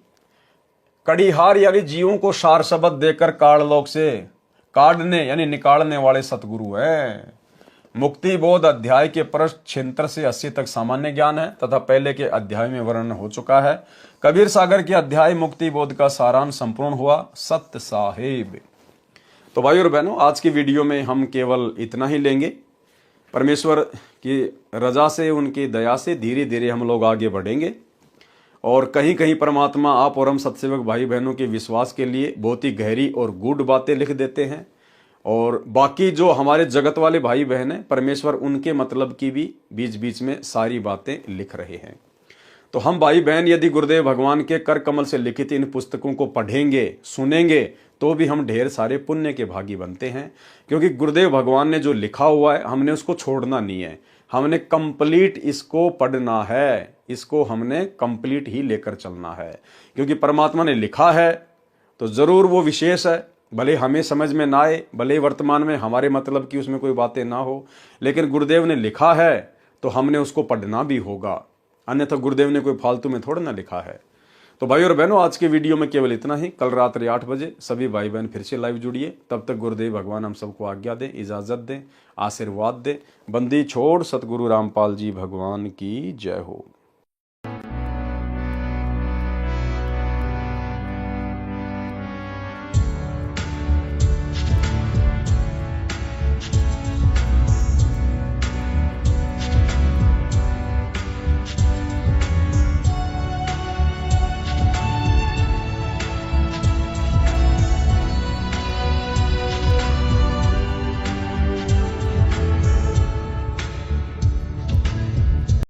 कड़ीहार यानी जीवों को सार शब्द देकर काललोक से काढ़ने यानी निकालने वाले सतगुरु है। मुक्ति बोध अध्याय के पृष्ठ 76 से 80 तक सामान्य ज्ञान है तथा पहले के अध्याय में वर्णन हो चुका है। कबीर सागर के अध्याय मुक्ति बोध का सारांश संपूर्ण हुआ। सत्य साहेब। तो भाई और बहनों, आज की वीडियो में हम केवल इतना ही लेंगे। परमेश्वर की रजा से, उनकी दया से धीरे धीरे हम लोग आगे बढ़ेंगे और कहीं कहीं परमात्मा आप और हम सत्सेवक भाई बहनों के विश्वास के लिए बहुत ही गहरी और गूढ़ बातें लिख देते हैं और बाकी जो हमारे जगत वाले भाई बहन हैं, परमेश्वर उनके मतलब की भी बीच बीच में सारी बातें लिख रहे हैं। तो हम भाई बहन यदि गुरुदेव भगवान के कर कमल से लिखित इन पुस्तकों को पढ़ेंगे, सुनेंगे, तो भी हम ढेर सारे पुण्य के भागी बनते हैं, क्योंकि गुरुदेव भगवान ने जो लिखा हुआ है हमने उसको छोड़ना नहीं है, हमने कंप्लीट इसको पढ़ना है, इसको हमने कंप्लीट ही लेकर चलना है। क्योंकि परमात्मा ने लिखा है तो जरूर वो विशेष है, भले हमें समझ में ना आए, भले वर्तमान में हमारे मतलब की उसमें कोई बातें ना हो, लेकिन गुरुदेव ने लिखा है तो हमने उसको पढ़ना भी होगा, अन्यथा गुरुदेव ने कोई फालतू में थोड़ा ना लिखा है। तो भाई और बहनों, आज के वीडियो में केवल इतना ही। कल रात्रि 8 बजे सभी भाई बहन फिर से लाइव जुड़िए। तब तक गुरुदेव भगवान हम सबको आज्ञा दें, इजाजत दें, आशीर्वाद दें। बंदी छोड़ सतगुरु रामपाल जी भगवान की जय हो।